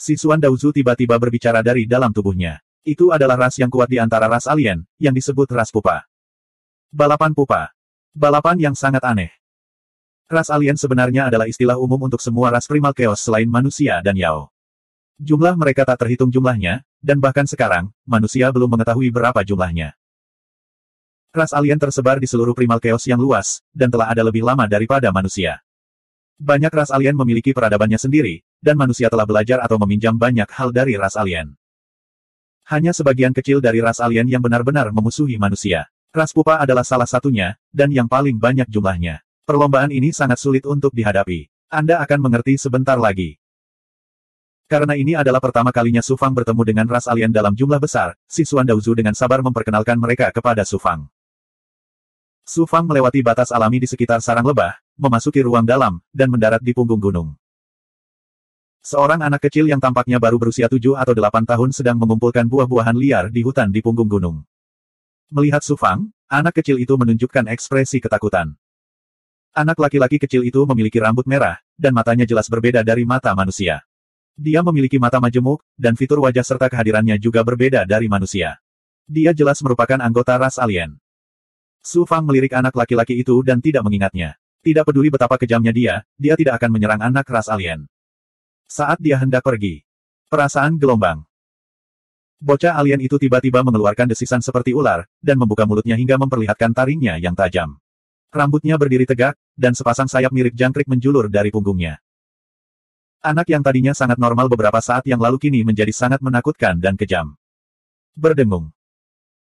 Sisuan Daozu tiba-tiba berbicara dari dalam tubuhnya. Itu adalah ras yang kuat di antara ras alien, yang disebut ras pupa. Balapan pupa. Balapan yang sangat aneh. Ras alien sebenarnya adalah istilah umum untuk semua ras primal chaos selain manusia dan Yao. Jumlah mereka tak terhitung jumlahnya, dan bahkan sekarang, manusia belum mengetahui berapa jumlahnya. Ras alien tersebar di seluruh primal chaos yang luas, dan telah ada lebih lama daripada manusia. Banyak ras alien memiliki peradabannya sendiri, dan manusia telah belajar atau meminjam banyak hal dari ras alien. Hanya sebagian kecil dari ras alien yang benar-benar memusuhi manusia. Ras pupa adalah salah satunya, dan yang paling banyak jumlahnya. Perlombaan ini sangat sulit untuk dihadapi. Anda akan mengerti sebentar lagi. Karena ini adalah pertama kalinya Su Fang bertemu dengan ras alien dalam jumlah besar, Sisuan Daozu dengan sabar memperkenalkan mereka kepada Su Fang. Su Fang melewati batas alami di sekitar sarang lebah, memasuki ruang dalam, dan mendarat di punggung gunung. Seorang anak kecil yang tampaknya baru berusia 7 atau 8 tahun sedang mengumpulkan buah-buahan liar di hutan di punggung gunung. Melihat Su Fang, anak kecil itu menunjukkan ekspresi ketakutan. Anak laki-laki kecil itu memiliki rambut merah, dan matanya jelas berbeda dari mata manusia. Dia memiliki mata majemuk, dan fitur wajah serta kehadirannya juga berbeda dari manusia. Dia jelas merupakan anggota ras alien. Su Fang melirik anak laki-laki itu dan tidak mengingatnya. Tidak peduli betapa kejamnya dia tidak akan menyerang anak ras alien. Saat dia hendak pergi. Perasaan gelombang. Bocah alien itu tiba-tiba mengeluarkan desisan seperti ular, dan membuka mulutnya hingga memperlihatkan taringnya yang tajam. Rambutnya berdiri tegak, dan sepasang sayap mirip jangkrik menjulur dari punggungnya. Anak yang tadinya sangat normal beberapa saat yang lalu kini menjadi sangat menakutkan dan kejam. Berdengung.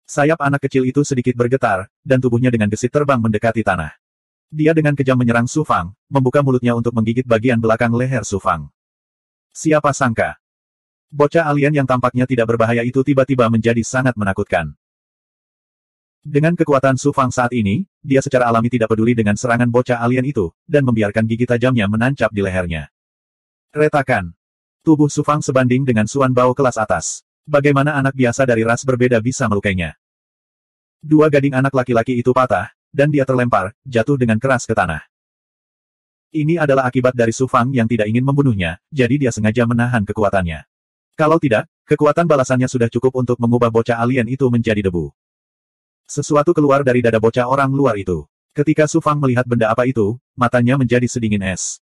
Sayap anak kecil itu sedikit bergetar, dan tubuhnya dengan gesit terbang mendekati tanah. Dia dengan kejam menyerang Su Fang, membuka mulutnya untuk menggigit bagian belakang leher Su Fang. Siapa sangka? Bocah alien yang tampaknya tidak berbahaya itu tiba-tiba menjadi sangat menakutkan. Dengan kekuatan Su Fang saat ini, dia secara alami tidak peduli dengan serangan bocah alien itu, dan membiarkan gigi tajamnya menancap di lehernya. Retakan. Tubuh Su Fang sebanding dengan Suan Bao kelas atas. Bagaimana anak biasa dari ras berbeda bisa melukainya? Dua gading anak laki-laki itu patah, dan dia terlempar, jatuh dengan keras ke tanah. Ini adalah akibat dari Su Fang yang tidak ingin membunuhnya, jadi dia sengaja menahan kekuatannya. Kalau tidak, kekuatan balasannya sudah cukup untuk mengubah bocah alien itu menjadi debu. Sesuatu keluar dari dada bocah orang luar itu. Ketika Su Fang melihat benda apa itu, matanya menjadi sedingin es.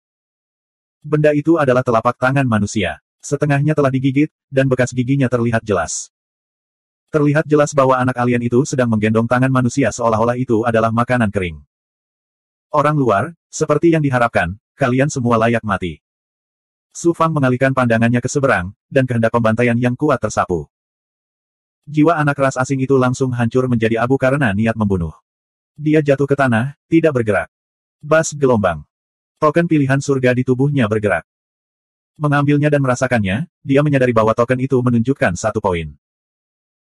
Benda itu adalah telapak tangan manusia. Setengahnya telah digigit, dan bekas giginya terlihat jelas. Terlihat jelas bahwa anak alien itu sedang menggendong tangan manusia seolah-olah itu adalah makanan kering. Orang luar, seperti yang diharapkan, kalian semua layak mati. Su Fang mengalihkan pandangannya ke seberang, dan kehendak pembantaian yang kuat tersapu. Jiwa anak ras asing itu langsung hancur menjadi abu karena niat membunuh. Dia jatuh ke tanah, tidak bergerak. Bas gelombang. Token pilihan surga di tubuhnya bergerak. Mengambilnya dan merasakannya, dia menyadari bahwa token itu menunjukkan 1 poin.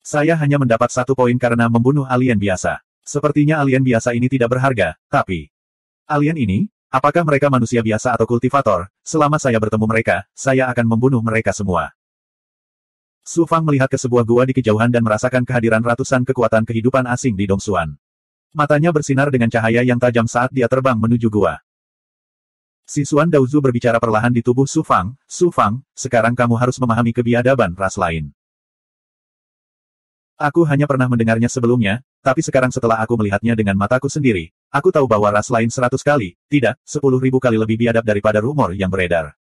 Saya hanya mendapat 1 poin karena membunuh alien biasa. Sepertinya alien biasa ini tidak berharga, tapi... Alien ini, apakah mereka manusia biasa atau kultivator? Selama saya bertemu mereka, saya akan membunuh mereka semua. Su Fang melihat ke sebuah gua di kejauhan dan merasakan kehadiran ratusan kekuatan kehidupan asing di Dongsuan. Matanya bersinar dengan cahaya yang tajam saat dia terbang menuju gua. Sisuan Daozu berbicara perlahan di tubuh Su Fang, "Su Fang, sekarang kamu harus memahami kebiadaban ras lain. Aku hanya pernah mendengarnya sebelumnya, tapi sekarang setelah aku melihatnya dengan mataku sendiri, aku tahu bahwa ras lain 100 kali, tidak, 10.000 kali lebih biadab daripada rumor yang beredar.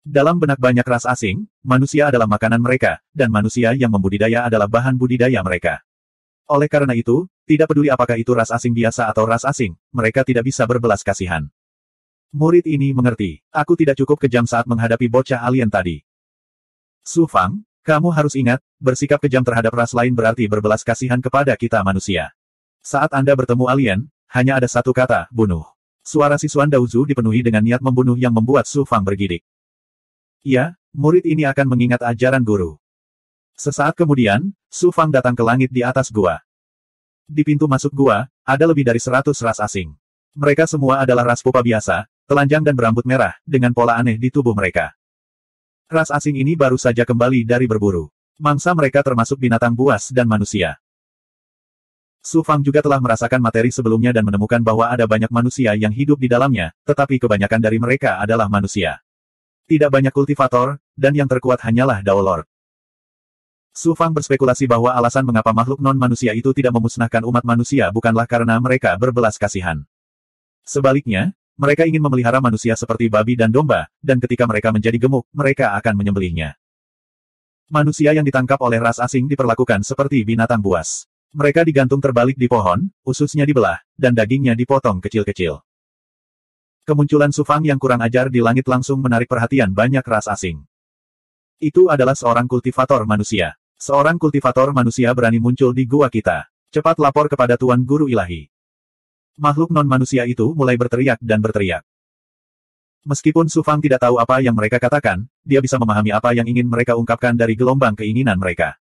Dalam benak banyak ras asing, manusia adalah makanan mereka, dan manusia yang membudidaya adalah bahan budidaya mereka. Oleh karena itu, tidak peduli apakah itu ras asing biasa atau ras asing, mereka tidak bisa berbelas kasihan." Murid ini mengerti. Aku tidak cukup kejam saat menghadapi bocah alien tadi. Su Fang, kamu harus ingat, bersikap kejam terhadap ras lain berarti berbelas kasihan kepada kita manusia. Saat Anda bertemu alien, hanya ada satu kata, bunuh. Suara Sisuan Daozu dipenuhi dengan niat membunuh yang membuat Su Fang bergidik. Ya, murid ini akan mengingat ajaran guru. Sesaat kemudian, Su Fang datang ke langit di atas gua. Di pintu masuk gua, ada lebih dari 100 ras asing. Mereka semua adalah ras pupa biasa, telanjang dan berambut merah, dengan pola aneh di tubuh mereka. Ras asing ini baru saja kembali dari berburu. Mangsa mereka termasuk binatang buas dan manusia. Su Fang juga telah merasakan materi sebelumnya dan menemukan bahwa ada banyak manusia yang hidup di dalamnya, tetapi kebanyakan dari mereka adalah manusia. Tidak banyak kultivator, dan yang terkuat hanyalah Dao Lord. Su Fang berspekulasi bahwa alasan mengapa makhluk non-manusia itu tidak memusnahkan umat manusia bukanlah karena mereka berbelas kasihan. Sebaliknya, mereka ingin memelihara manusia seperti babi dan domba, dan ketika mereka menjadi gemuk, mereka akan menyembelihnya. Manusia yang ditangkap oleh ras asing diperlakukan seperti binatang buas. Mereka digantung terbalik di pohon, ususnya dibelah, dan dagingnya dipotong kecil-kecil. Kemunculan Su Fang yang kurang ajar di langit langsung menarik perhatian banyak ras asing. Itu adalah seorang kultivator manusia. Seorang kultivator manusia berani muncul di gua kita. Cepat lapor kepada Tuan Guru Ilahi. Makhluk non-manusia itu mulai berteriak dan berteriak. Meskipun Su Fang tidak tahu apa yang mereka katakan, dia bisa memahami apa yang ingin mereka ungkapkan dari gelombang keinginan mereka.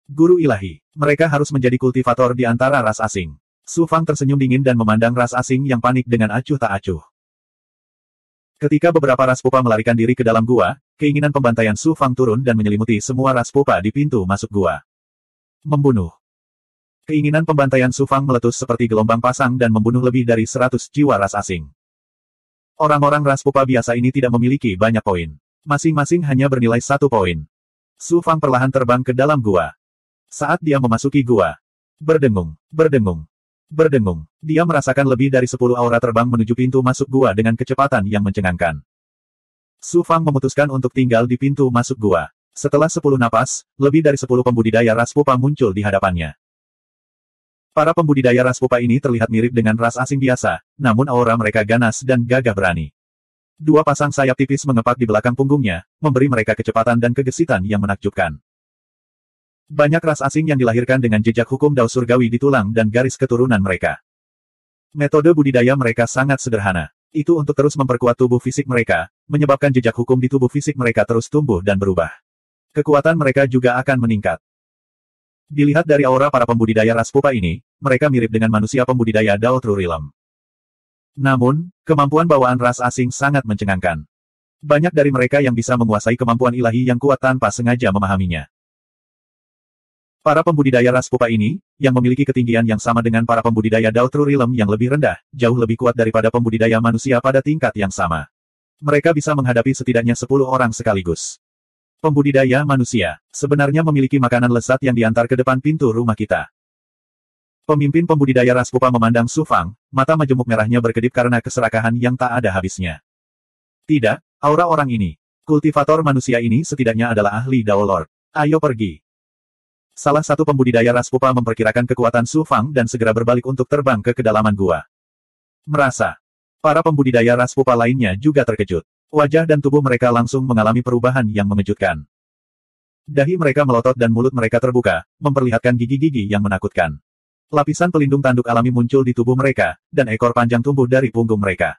Guru Ilahi, mereka harus menjadi kultivator di antara ras asing. Su Fang tersenyum dingin dan memandang ras asing yang panik dengan acuh tak acuh. Ketika beberapa ras pupa melarikan diri ke dalam gua, keinginan pembantaian Su Fang turun dan menyelimuti semua ras pupa di pintu masuk gua. Membunuh. Keinginan pembantaian Su Fang meletus seperti gelombang pasang dan membunuh lebih dari 100 jiwa ras asing. Orang-orang ras pupa biasa ini tidak memiliki banyak poin. Masing-masing hanya bernilai 1 poin. Su Fang perlahan terbang ke dalam gua. Saat dia memasuki gua, berdengung, berdengung, berdengung. Dia merasakan lebih dari 10 aura terbang menuju pintu masuk gua dengan kecepatan yang mencengangkan. Su Fang memutuskan untuk tinggal di pintu masuk gua. Setelah 10 napas, lebih dari 10 pembudidaya ras pupa muncul di hadapannya. Para pembudidaya ras pupa ini terlihat mirip dengan ras asing biasa, namun aura mereka ganas dan gagah berani. 2 pasang sayap tipis mengepak di belakang punggungnya, memberi mereka kecepatan dan kegesitan yang menakjubkan. Banyak ras asing yang dilahirkan dengan jejak hukum Dao Surgawi di tulang dan garis keturunan mereka. Metode budidaya mereka sangat sederhana. Itu untuk terus memperkuat tubuh fisik mereka, menyebabkan jejak hukum di tubuh fisik mereka terus tumbuh dan berubah. Kekuatan mereka juga akan meningkat. Dilihat dari aura para pembudidaya ras pupa ini, mereka mirip dengan manusia pembudidaya Dao True Realm. Namun, kemampuan bawaan ras asing sangat mencengangkan. Banyak dari mereka yang bisa menguasai kemampuan ilahi yang kuat tanpa sengaja memahaminya. Para pembudidaya ras pupa ini, yang memiliki ketinggian yang sama dengan para pembudidaya Dao True Realm yang lebih rendah, jauh lebih kuat daripada pembudidaya manusia pada tingkat yang sama. Mereka bisa menghadapi setidaknya 10 orang sekaligus. Pembudidaya manusia, sebenarnya memiliki makanan lezat yang diantar ke depan pintu rumah kita. Pemimpin pembudidaya ras pupa memandang Su Fang, mata majemuk merahnya berkedip karena keserakahan yang tak ada habisnya. Tidak, aura orang ini. Kultivator manusia ini setidaknya adalah ahli Dao Lord. Ayo pergi. Salah satu pembudidaya ras pupa memperkirakan kekuatan Su Fang dan segera berbalik untuk terbang ke kedalaman gua. Merasa. Para pembudidaya ras pupa lainnya juga terkejut. Wajah dan tubuh mereka langsung mengalami perubahan yang mengejutkan. Dahi mereka melotot dan mulut mereka terbuka, memperlihatkan gigi-gigi yang menakutkan. Lapisan pelindung tanduk alami muncul di tubuh mereka, dan ekor panjang tumbuh dari punggung mereka.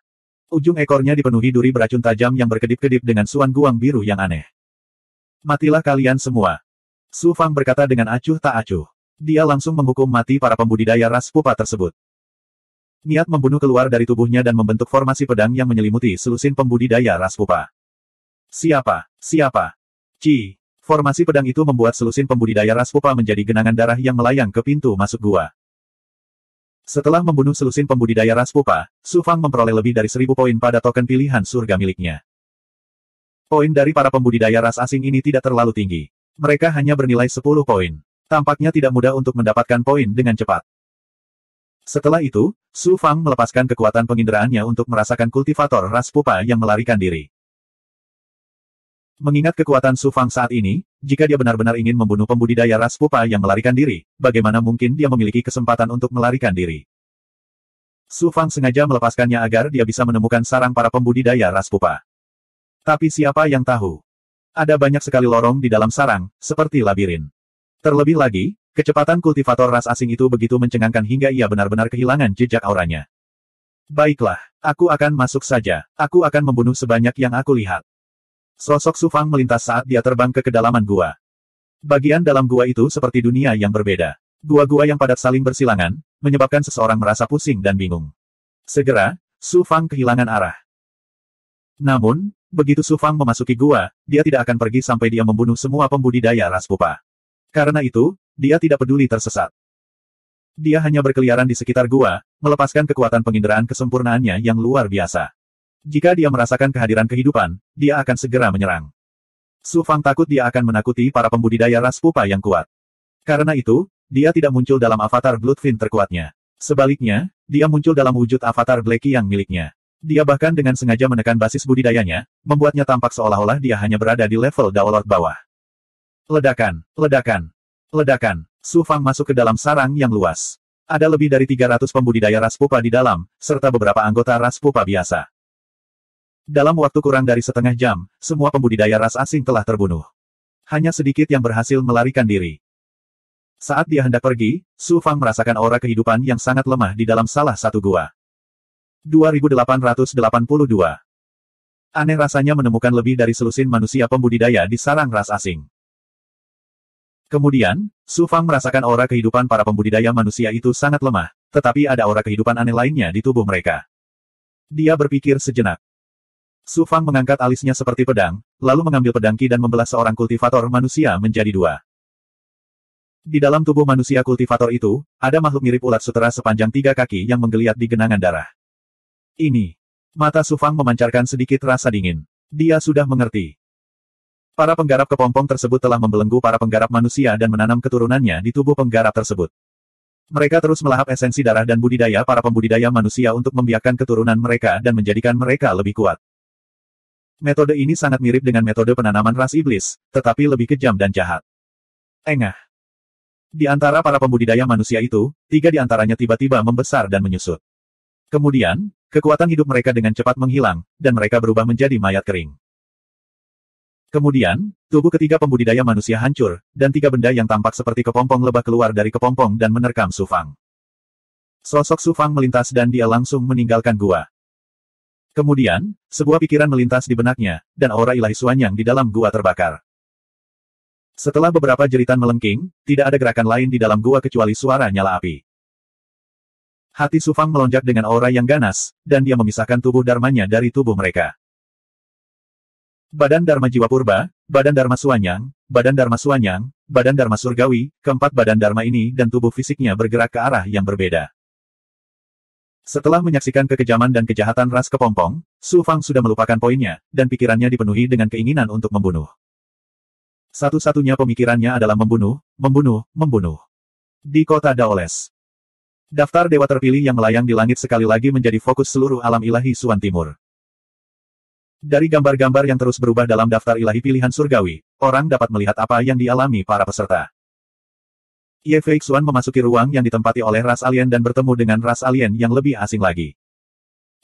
Ujung ekornya dipenuhi duri beracun tajam yang berkedip-kedip dengan suan guang biru yang aneh. Matilah kalian semua. Su Fang berkata dengan acuh tak acuh. Dia langsung menghukum mati para pembudidaya ras pupa tersebut. Niat membunuh keluar dari tubuhnya dan membentuk formasi pedang yang menyelimuti selusin pembudidaya ras pupa. Siapa? Siapa? Ci. Formasi pedang itu membuat selusin pembudidaya ras pupa menjadi genangan darah yang melayang ke pintu masuk gua. Setelah membunuh selusin pembudidaya ras pupa, Su Fang memperoleh lebih dari 1000 poin pada token pilihan surga miliknya. Poin dari para pembudidaya ras asing ini tidak terlalu tinggi. Mereka hanya bernilai 10 poin. Tampaknya tidak mudah untuk mendapatkan poin dengan cepat. Setelah itu, Su Fang melepaskan kekuatan penginderaannya untuk merasakan kultivator ras pupa yang melarikan diri. Mengingat kekuatan Su Fang saat ini, jika dia benar-benar ingin membunuh pembudidaya ras pupa yang melarikan diri, bagaimana mungkin dia memiliki kesempatan untuk melarikan diri? Su Fang sengaja melepaskannya agar dia bisa menemukan sarang para pembudidaya ras pupa. Tapi siapa yang tahu? Ada banyak sekali lorong di dalam sarang, seperti labirin. Terlebih lagi, kecepatan kultivator ras asing itu begitu mencengangkan hingga ia benar-benar kehilangan jejak auranya. Baiklah, aku akan masuk saja. Aku akan membunuh sebanyak yang aku lihat. Sosok Su Fang melintas saat dia terbang ke kedalaman gua. Bagian dalam gua itu seperti dunia yang berbeda. Gua-gua yang padat saling bersilangan, menyebabkan seseorang merasa pusing dan bingung. Segera, Su Fang kehilangan arah. Namun, begitu Su Fang memasuki gua, dia tidak akan pergi sampai dia membunuh semua pembudidaya ras pupa. Karena itu, dia tidak peduli tersesat. Dia hanya berkeliaran di sekitar gua, melepaskan kekuatan penginderaan kesempurnaannya yang luar biasa. Jika dia merasakan kehadiran kehidupan, dia akan segera menyerang. Su Fang takut dia akan menakuti para pembudidaya ras pupa yang kuat. Karena itu, dia tidak muncul dalam avatar Bloodfin terkuatnya. Sebaliknya, dia muncul dalam wujud avatar Black yang miliknya. Dia bahkan dengan sengaja menekan basis budidayanya, membuatnya tampak seolah-olah dia hanya berada di level Daolord bawah. Ledakan, ledakan, ledakan. Su Fang masuk ke dalam sarang yang luas. Ada lebih dari 300 pembudidaya ras pupa di dalam, serta beberapa anggota ras pupa biasa. Dalam waktu kurang dari setengah jam, semua pembudidaya ras asing telah terbunuh. Hanya sedikit yang berhasil melarikan diri. Saat dia hendak pergi, Su Fang merasakan aura kehidupan yang sangat lemah di dalam salah satu gua. 2882. Aneh rasanya menemukan lebih dari selusin manusia pembudidaya di sarang ras asing. Kemudian, Su Fang merasakan aura kehidupan para pembudidaya manusia itu sangat lemah, tetapi ada aura kehidupan aneh lainnya di tubuh mereka. Dia berpikir sejenak. Su Fang mengangkat alisnya seperti pedang, lalu mengambil pedang Qi dan membelah seorang kultivator manusia menjadi dua. Di dalam tubuh manusia kultivator itu, ada makhluk mirip ulat sutera sepanjang 3 kaki yang menggeliat di genangan darah. Ini. Mata Su Fang memancarkan sedikit rasa dingin. Dia sudah mengerti. Para penggarap kepompong tersebut telah membelenggu para penggarap manusia dan menanam keturunannya di tubuh penggarap tersebut. Mereka terus melahap esensi darah dan budidaya para pembudidaya manusia untuk membiakkan keturunan mereka dan menjadikan mereka lebih kuat. Metode ini sangat mirip dengan metode penanaman ras iblis, tetapi lebih kejam dan jahat. Engah. Di antara para pembudidaya manusia itu, 3 di antaranya tiba-tiba membesar dan menyusut. Kemudian, kekuatan hidup mereka dengan cepat menghilang, dan mereka berubah menjadi mayat kering. Kemudian, tubuh ketiga pembudidaya manusia hancur, dan 3 benda yang tampak seperti kepompong lebah keluar dari kepompong dan menerkam Su Fang. Sosok Su Fang melintas dan dia langsung meninggalkan gua. Kemudian, sebuah pikiran melintas di benaknya, dan aura ilahi Suanyang di dalam gua terbakar. Setelah beberapa jeritan melengking, tidak ada gerakan lain di dalam gua kecuali suara nyala api. Hati Su Fang melonjak dengan aura yang ganas, dan dia memisahkan tubuh dharmanya dari tubuh mereka. Badan Dharma Jiwa Purba, Badan Dharma Suanyang, Badan Dharma Suanyang, Badan Dharma Surgawi, keempat badan Dharma ini dan tubuh fisiknya bergerak ke arah yang berbeda. Setelah menyaksikan kekejaman dan kejahatan ras kepompong, Su Fang sudah melupakan poinnya, dan pikirannya dipenuhi dengan keinginan untuk membunuh. Satu-satunya pemikirannya adalah membunuh, membunuh, membunuh. Di kota Daoles. Daftar dewa terpilih yang melayang di langit sekali lagi menjadi fokus seluruh alam ilahi Suan Timur. Dari gambar-gambar yang terus berubah dalam daftar ilahi pilihan surgawi, orang dapat melihat apa yang dialami para peserta. Ye Feixuan memasuki ruang yang ditempati oleh ras alien dan bertemu dengan ras alien yang lebih asing lagi.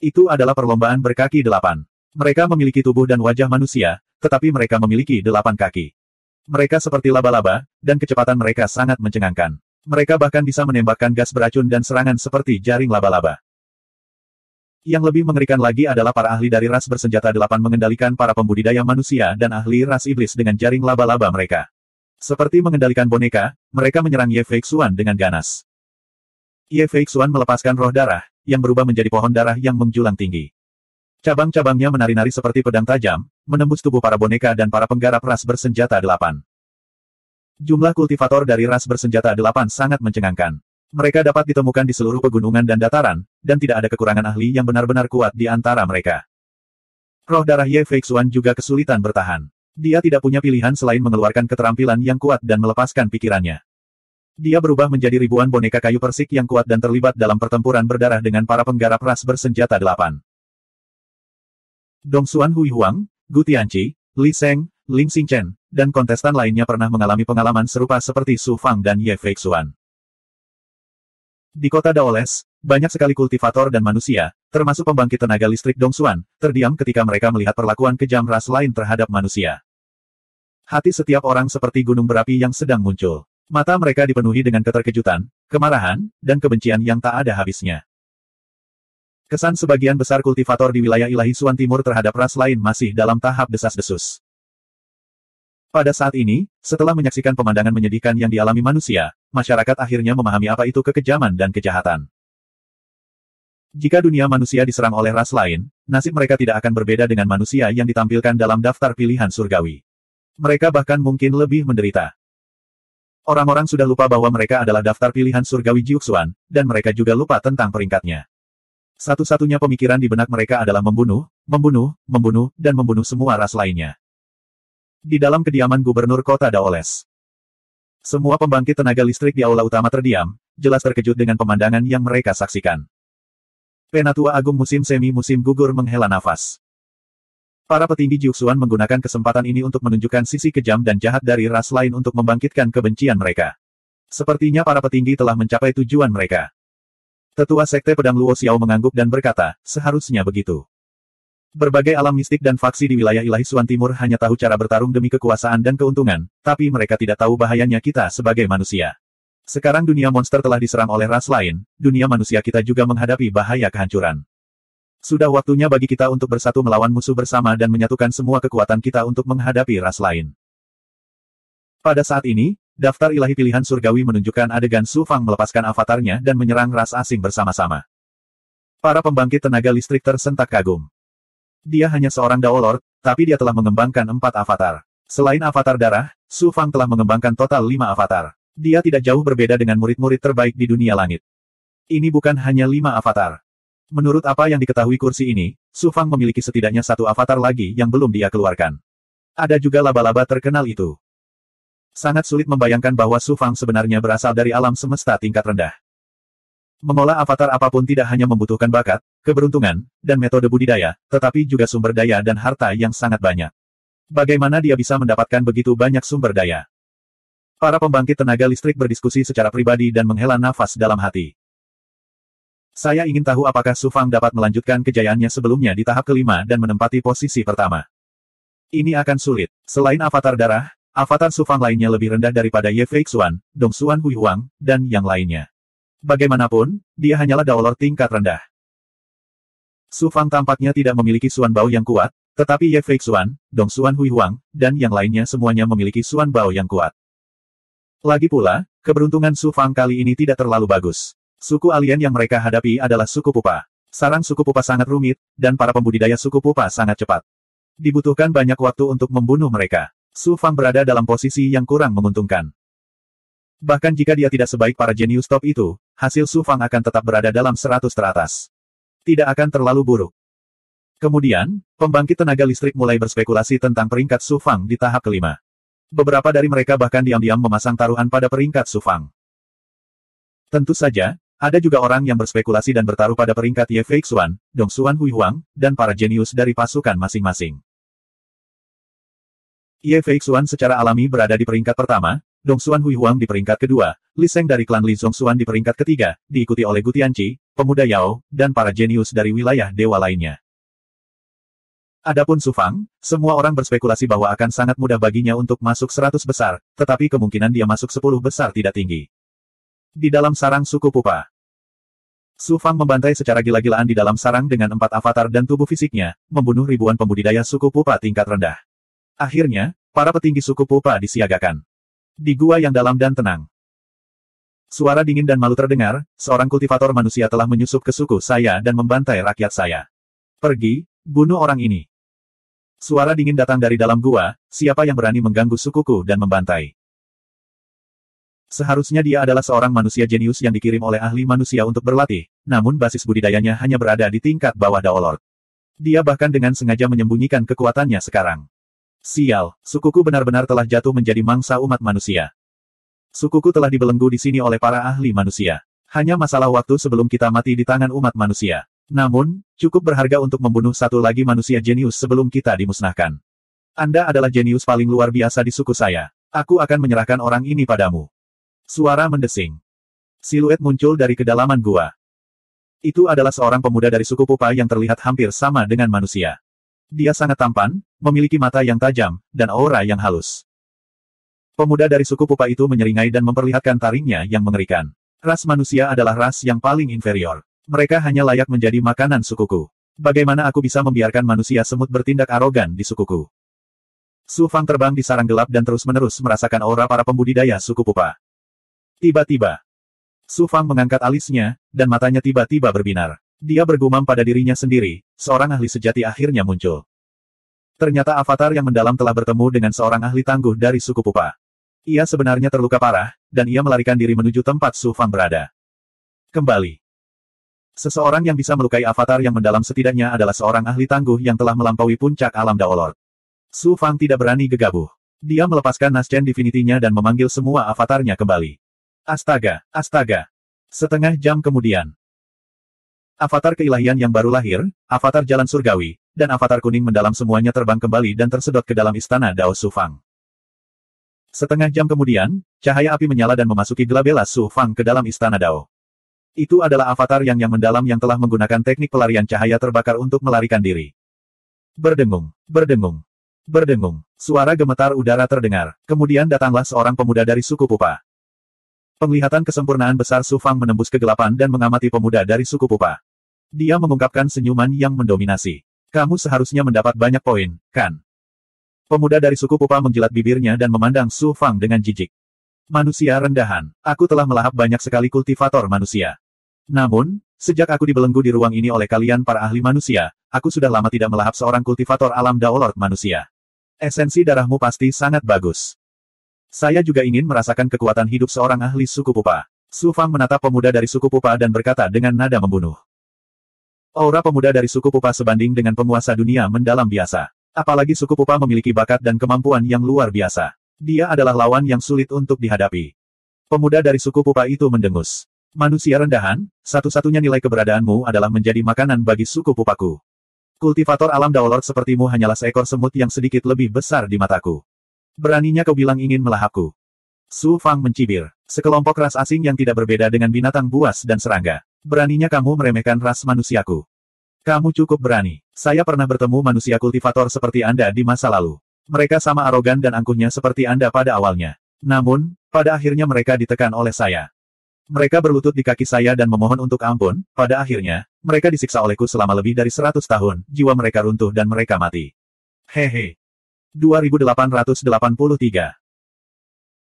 Itu adalah perlombaan berkaki 8. Mereka memiliki tubuh dan wajah manusia, tetapi mereka memiliki 8 kaki. Mereka seperti laba-laba, dan kecepatan mereka sangat mencengangkan. Mereka bahkan bisa menembakkan gas beracun dan serangan seperti jaring laba-laba. Yang lebih mengerikan lagi adalah para ahli dari ras bersenjata 8 mengendalikan para pembudidaya manusia dan ahli ras iblis dengan jaring laba-laba mereka. Seperti mengendalikan boneka, mereka menyerang Ye Feixuan dengan ganas. Ye Feixuan melepaskan roh darah, yang berubah menjadi pohon darah yang menjulang tinggi. Cabang-cabangnya menari-nari seperti pedang tajam, menembus tubuh para boneka dan para penggarap ras bersenjata 8. Jumlah kultivator dari ras bersenjata 8 sangat mencengangkan. Mereka dapat ditemukan di seluruh pegunungan dan dataran, dan tidak ada kekurangan ahli yang benar-benar kuat di antara mereka. Roh darah Ye Feixuan juga kesulitan bertahan. Dia tidak punya pilihan selain mengeluarkan keterampilan yang kuat dan melepaskan pikirannya. Dia berubah menjadi ribuan boneka kayu persik yang kuat dan terlibat dalam pertempuran berdarah dengan para penggarap ras bersenjata 8. Dong Xuan Hui Huang, Gu Tianqi, Li Sheng, Ling Xingchen, dan kontestan lainnya pernah mengalami pengalaman serupa seperti Su Fang dan Ye Feixuan. Di kota Daoles, banyak sekali kultivator dan manusia, termasuk pembangkit tenaga listrik Dong Xuan, terdiam ketika mereka melihat perlakuan kejam ras lain terhadap manusia. Hati setiap orang seperti gunung berapi yang sedang muncul. Mata mereka dipenuhi dengan keterkejutan, kemarahan, dan kebencian yang tak ada habisnya. Kesan sebagian besar kultivator di wilayah ilahi Suan Timur terhadap ras lain masih dalam tahap desas-desus. Pada saat ini, setelah menyaksikan pemandangan menyedihkan yang dialami manusia, masyarakat akhirnya memahami apa itu kekejaman dan kejahatan. Jika dunia manusia diserang oleh ras lain, nasib mereka tidak akan berbeda dengan manusia yang ditampilkan dalam daftar pilihan surgawi. Mereka bahkan mungkin lebih menderita. Orang-orang sudah lupa bahwa mereka adalah daftar pilihan surgawi Jiuxuan, dan mereka juga lupa tentang peringkatnya. Satu-satunya pemikiran di benak mereka adalah membunuh, membunuh, membunuh, dan membunuh semua ras lainnya. Di dalam kediaman gubernur kota Daoles, semua pembangkit tenaga listrik di aula utama terdiam, jelas terkejut dengan pemandangan yang mereka saksikan. Penatua Agung musim semi-musim gugur menghela nafas. Para petinggi Jiuxuan menggunakan kesempatan ini untuk menunjukkan sisi kejam dan jahat dari ras lain untuk membangkitkan kebencian mereka. Sepertinya para petinggi telah mencapai tujuan mereka. Tetua Sekte Pedang Luo Xiao mengangguk dan berkata, seharusnya begitu. Berbagai alam mistik dan faksi di wilayah ilahi Suan Timur hanya tahu cara bertarung demi kekuasaan dan keuntungan, tapi mereka tidak tahu bahayanya kita sebagai manusia. Sekarang dunia monster telah diserang oleh ras lain, dunia manusia kita juga menghadapi bahaya kehancuran. Sudah waktunya bagi kita untuk bersatu melawan musuh bersama dan menyatukan semua kekuatan kita untuk menghadapi ras lain. Pada saat ini, daftar ilahi pilihan surgawi menunjukkan adegan Su Fang melepaskan avatarnya dan menyerang ras asing bersama-sama. Para pembangkit tenaga listrik tersentak kagum. Dia hanya seorang Dao Lord, tapi dia telah mengembangkan 4 avatar. Selain avatar darah, Su Fang telah mengembangkan total 5 avatar. Dia tidak jauh berbeda dengan murid-murid terbaik di dunia langit. Ini bukan hanya 5 avatar. Menurut apa yang diketahui kursi ini, Su Fang memiliki setidaknya 1 avatar lagi yang belum dia keluarkan. Ada juga laba-laba terkenal itu. Sangat sulit membayangkan bahwa Su Fang sebenarnya berasal dari alam semesta tingkat rendah. Mengolah avatar apapun tidak hanya membutuhkan bakat, keberuntungan, dan metode budidaya, tetapi juga sumber daya dan harta yang sangat banyak. Bagaimana dia bisa mendapatkan begitu banyak sumber daya? Para pembangkit tenaga listrik berdiskusi secara pribadi dan menghela nafas dalam hati. Saya ingin tahu apakah Su Fang dapat melanjutkan kejayaannya sebelumnya di tahap kelima dan menempati posisi pertama. Ini akan sulit. Selain avatar darah, avatar Su Fang lainnya lebih rendah daripada Ye Feixuan, Dong Xuan Hui Huang, dan yang lainnya. Bagaimanapun, dia hanyalah Dao Lord tingkat rendah. Su Fang tampaknya tidak memiliki Suan Bao yang kuat, tetapi Ye Feixuan, Dong Xuan Hui Huang, dan yang lainnya semuanya memiliki Suan Bao yang kuat. Lagi pula, keberuntungan Su Fang kali ini tidak terlalu bagus. Suku alien yang mereka hadapi adalah suku pupa. Sarang suku pupa sangat rumit, dan para pembudidaya suku pupa sangat cepat. Dibutuhkan banyak waktu untuk membunuh mereka. Su Fang berada dalam posisi yang kurang menguntungkan. Bahkan jika dia tidak sebaik para jenius top itu, hasil Su Fang akan tetap berada dalam 100 teratas. Tidak akan terlalu buruk. Kemudian, pembangkit tenaga listrik mulai berspekulasi tentang peringkat Su Fang di tahap kelima. Beberapa dari mereka bahkan diam-diam memasang taruhan pada peringkat Su Fang. Tentu saja, ada juga orang yang berspekulasi dan bertaruh pada peringkat Ye Feixuan, Dong Xuan Hui Huang, dan para jenius dari pasukan masing-masing. Ye Feixuan secara alami berada di peringkat pertama, Dong Xuan Hui Huang di peringkat kedua, Li Sheng dari klan Li Zongxuan di peringkat ketiga, diikuti oleh Gu Tianqi, pemuda Yao, dan para jenius dari wilayah dewa lainnya. Adapun Su Fang, semua orang berspekulasi bahwa akan sangat mudah baginya untuk masuk 100 besar, tetapi kemungkinan dia masuk 10 besar tidak tinggi. Di dalam sarang suku pupa, Su Fang membantai secara gila-gilaan di dalam sarang dengan 4 avatar dan tubuh fisiknya, membunuh ribuan pembudidaya suku pupa tingkat rendah. Akhirnya, para petinggi suku pupa disiagakan. Di gua yang dalam dan tenang. Suara dingin dan malu terdengar, seorang kultivator manusia telah menyusup ke suku saya dan membantai rakyat saya. Pergi, bunuh orang ini. Suara dingin datang dari dalam gua, siapa yang berani mengganggu sukuku dan membantai. Seharusnya dia adalah seorang manusia jenius yang dikirim oleh ahli manusia untuk berlatih, namun basis budidayanya hanya berada di tingkat bawah Dao Lord. Dia bahkan dengan sengaja menyembunyikan kekuatannya sekarang. Sial, sukuku benar-benar telah jatuh menjadi mangsa umat manusia. Sukuku telah dibelenggu di sini oleh para ahli manusia. Hanya masalah waktu sebelum kita mati di tangan umat manusia. Namun, cukup berharga untuk membunuh satu lagi manusia jenius sebelum kita dimusnahkan. Anda adalah jenius paling luar biasa di suku saya. Aku akan menyerahkan orang ini padamu. Suara mendesing. Siluet muncul dari kedalaman gua. Itu adalah seorang pemuda dari suku pupa yang terlihat hampir sama dengan manusia. Dia sangat tampan, memiliki mata yang tajam, dan aura yang halus. Pemuda dari suku pupa itu menyeringai dan memperlihatkan taringnya yang mengerikan. Ras manusia adalah ras yang paling inferior. Mereka hanya layak menjadi makanan sukuku. Bagaimana aku bisa membiarkan manusia semut bertindak arogan di sukuku? Su Fang terbang di sarang gelap dan terus-menerus merasakan aura para pembudidaya suku pupa. Tiba-tiba, Su Fang mengangkat alisnya, dan matanya tiba-tiba berbinar. Dia bergumam pada dirinya sendiri, seorang ahli sejati akhirnya muncul. Ternyata avatar yang mendalam telah bertemu dengan seorang ahli tangguh dari suku pupa. Ia sebenarnya terluka parah, dan ia melarikan diri menuju tempat Su Fang berada. Kembali. Seseorang yang bisa melukai avatar yang mendalam setidaknya adalah seorang ahli tangguh yang telah melampaui puncak alam Daolord. Su Fang tidak berani gegabah. Dia melepaskan Naschen Divinity-nya dan memanggil semua avatarnya kembali. Astaga, astaga. Setengah jam kemudian. Avatar keilahian yang baru lahir, avatar jalan surgawi, dan avatar kuning mendalam semuanya terbang kembali dan tersedot ke dalam istana Dao Su Fang. Setengah jam kemudian, cahaya api menyala dan memasuki gelabela Su Fang ke dalam istana Dao. Itu adalah avatar yang mendalam yang telah menggunakan teknik pelarian cahaya terbakar untuk melarikan diri. Berdengung, berdengung, berdengung. Suara gemetar udara terdengar. Kemudian datanglah seorang pemuda dari suku Pupa. Penglihatan kesempurnaan besar Su Fang menembus kegelapan dan mengamati pemuda dari suku Pupa. Dia mengungkapkan senyuman yang mendominasi. Kamu seharusnya mendapat banyak poin, kan? Pemuda dari suku Pupa menjilat bibirnya dan memandang Su Fang dengan jijik. Manusia rendahan. Aku telah melahap banyak sekali kultivator manusia. Namun, sejak aku dibelenggu di ruang ini oleh kalian para ahli manusia, aku sudah lama tidak melahap seorang kultivator alam Daolord manusia. Esensi darahmu pasti sangat bagus. Saya juga ingin merasakan kekuatan hidup seorang ahli suku Pupa. Su Fang menatap pemuda dari suku Pupa dan berkata dengan nada membunuh. Aura pemuda dari suku Pupa sebanding dengan penguasa dunia mendalam biasa. Apalagi suku Pupa memiliki bakat dan kemampuan yang luar biasa. Dia adalah lawan yang sulit untuk dihadapi. Pemuda dari suku Pupa itu mendengus. Manusia rendahan, satu-satunya nilai keberadaanmu adalah menjadi makanan bagi suku Pupaku. Kultivator alam Daolord sepertimu hanyalah seekor semut yang sedikit lebih besar di mataku. Beraninya kau bilang ingin melahapku. Su Fang mencibir. Sekelompok ras asing yang tidak berbeda dengan binatang buas dan serangga. Beraninya kamu meremehkan ras manusiaku. Kamu cukup berani. Saya pernah bertemu manusia kultivator seperti Anda di masa lalu. Mereka sama arogan dan angkuhnya seperti Anda pada awalnya. Namun, pada akhirnya mereka ditekan oleh saya. Mereka berlutut di kaki saya dan memohon untuk ampun. Pada akhirnya, mereka disiksa olehku selama lebih dari 100 tahun, jiwa mereka runtuh dan mereka mati. Hehe. 2883.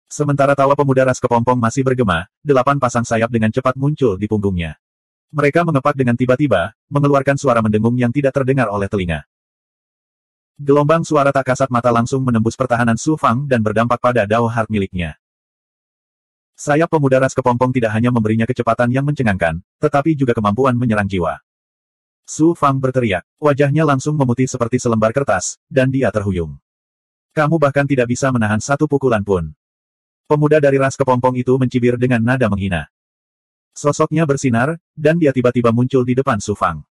Sementara tawa pemuda ras kepompong masih bergema, 8 pasang sayap dengan cepat muncul di punggungnya. Mereka mengepak dengan tiba-tiba, mengeluarkan suara mendengung yang tidak terdengar oleh telinga. Gelombang suara tak kasat mata langsung menembus pertahanan Su Fang dan berdampak pada Dao Heart miliknya. Sayap pemuda ras kepompong tidak hanya memberinya kecepatan yang mencengangkan, tetapi juga kemampuan menyerang jiwa. Su Fang berteriak, wajahnya langsung memutih seperti selembar kertas, dan dia terhuyung. Kamu bahkan tidak bisa menahan satu pukulan pun. Pemuda dari ras kepompong itu mencibir dengan nada menghina. Sosoknya bersinar, dan dia tiba-tiba muncul di depan Su Fang.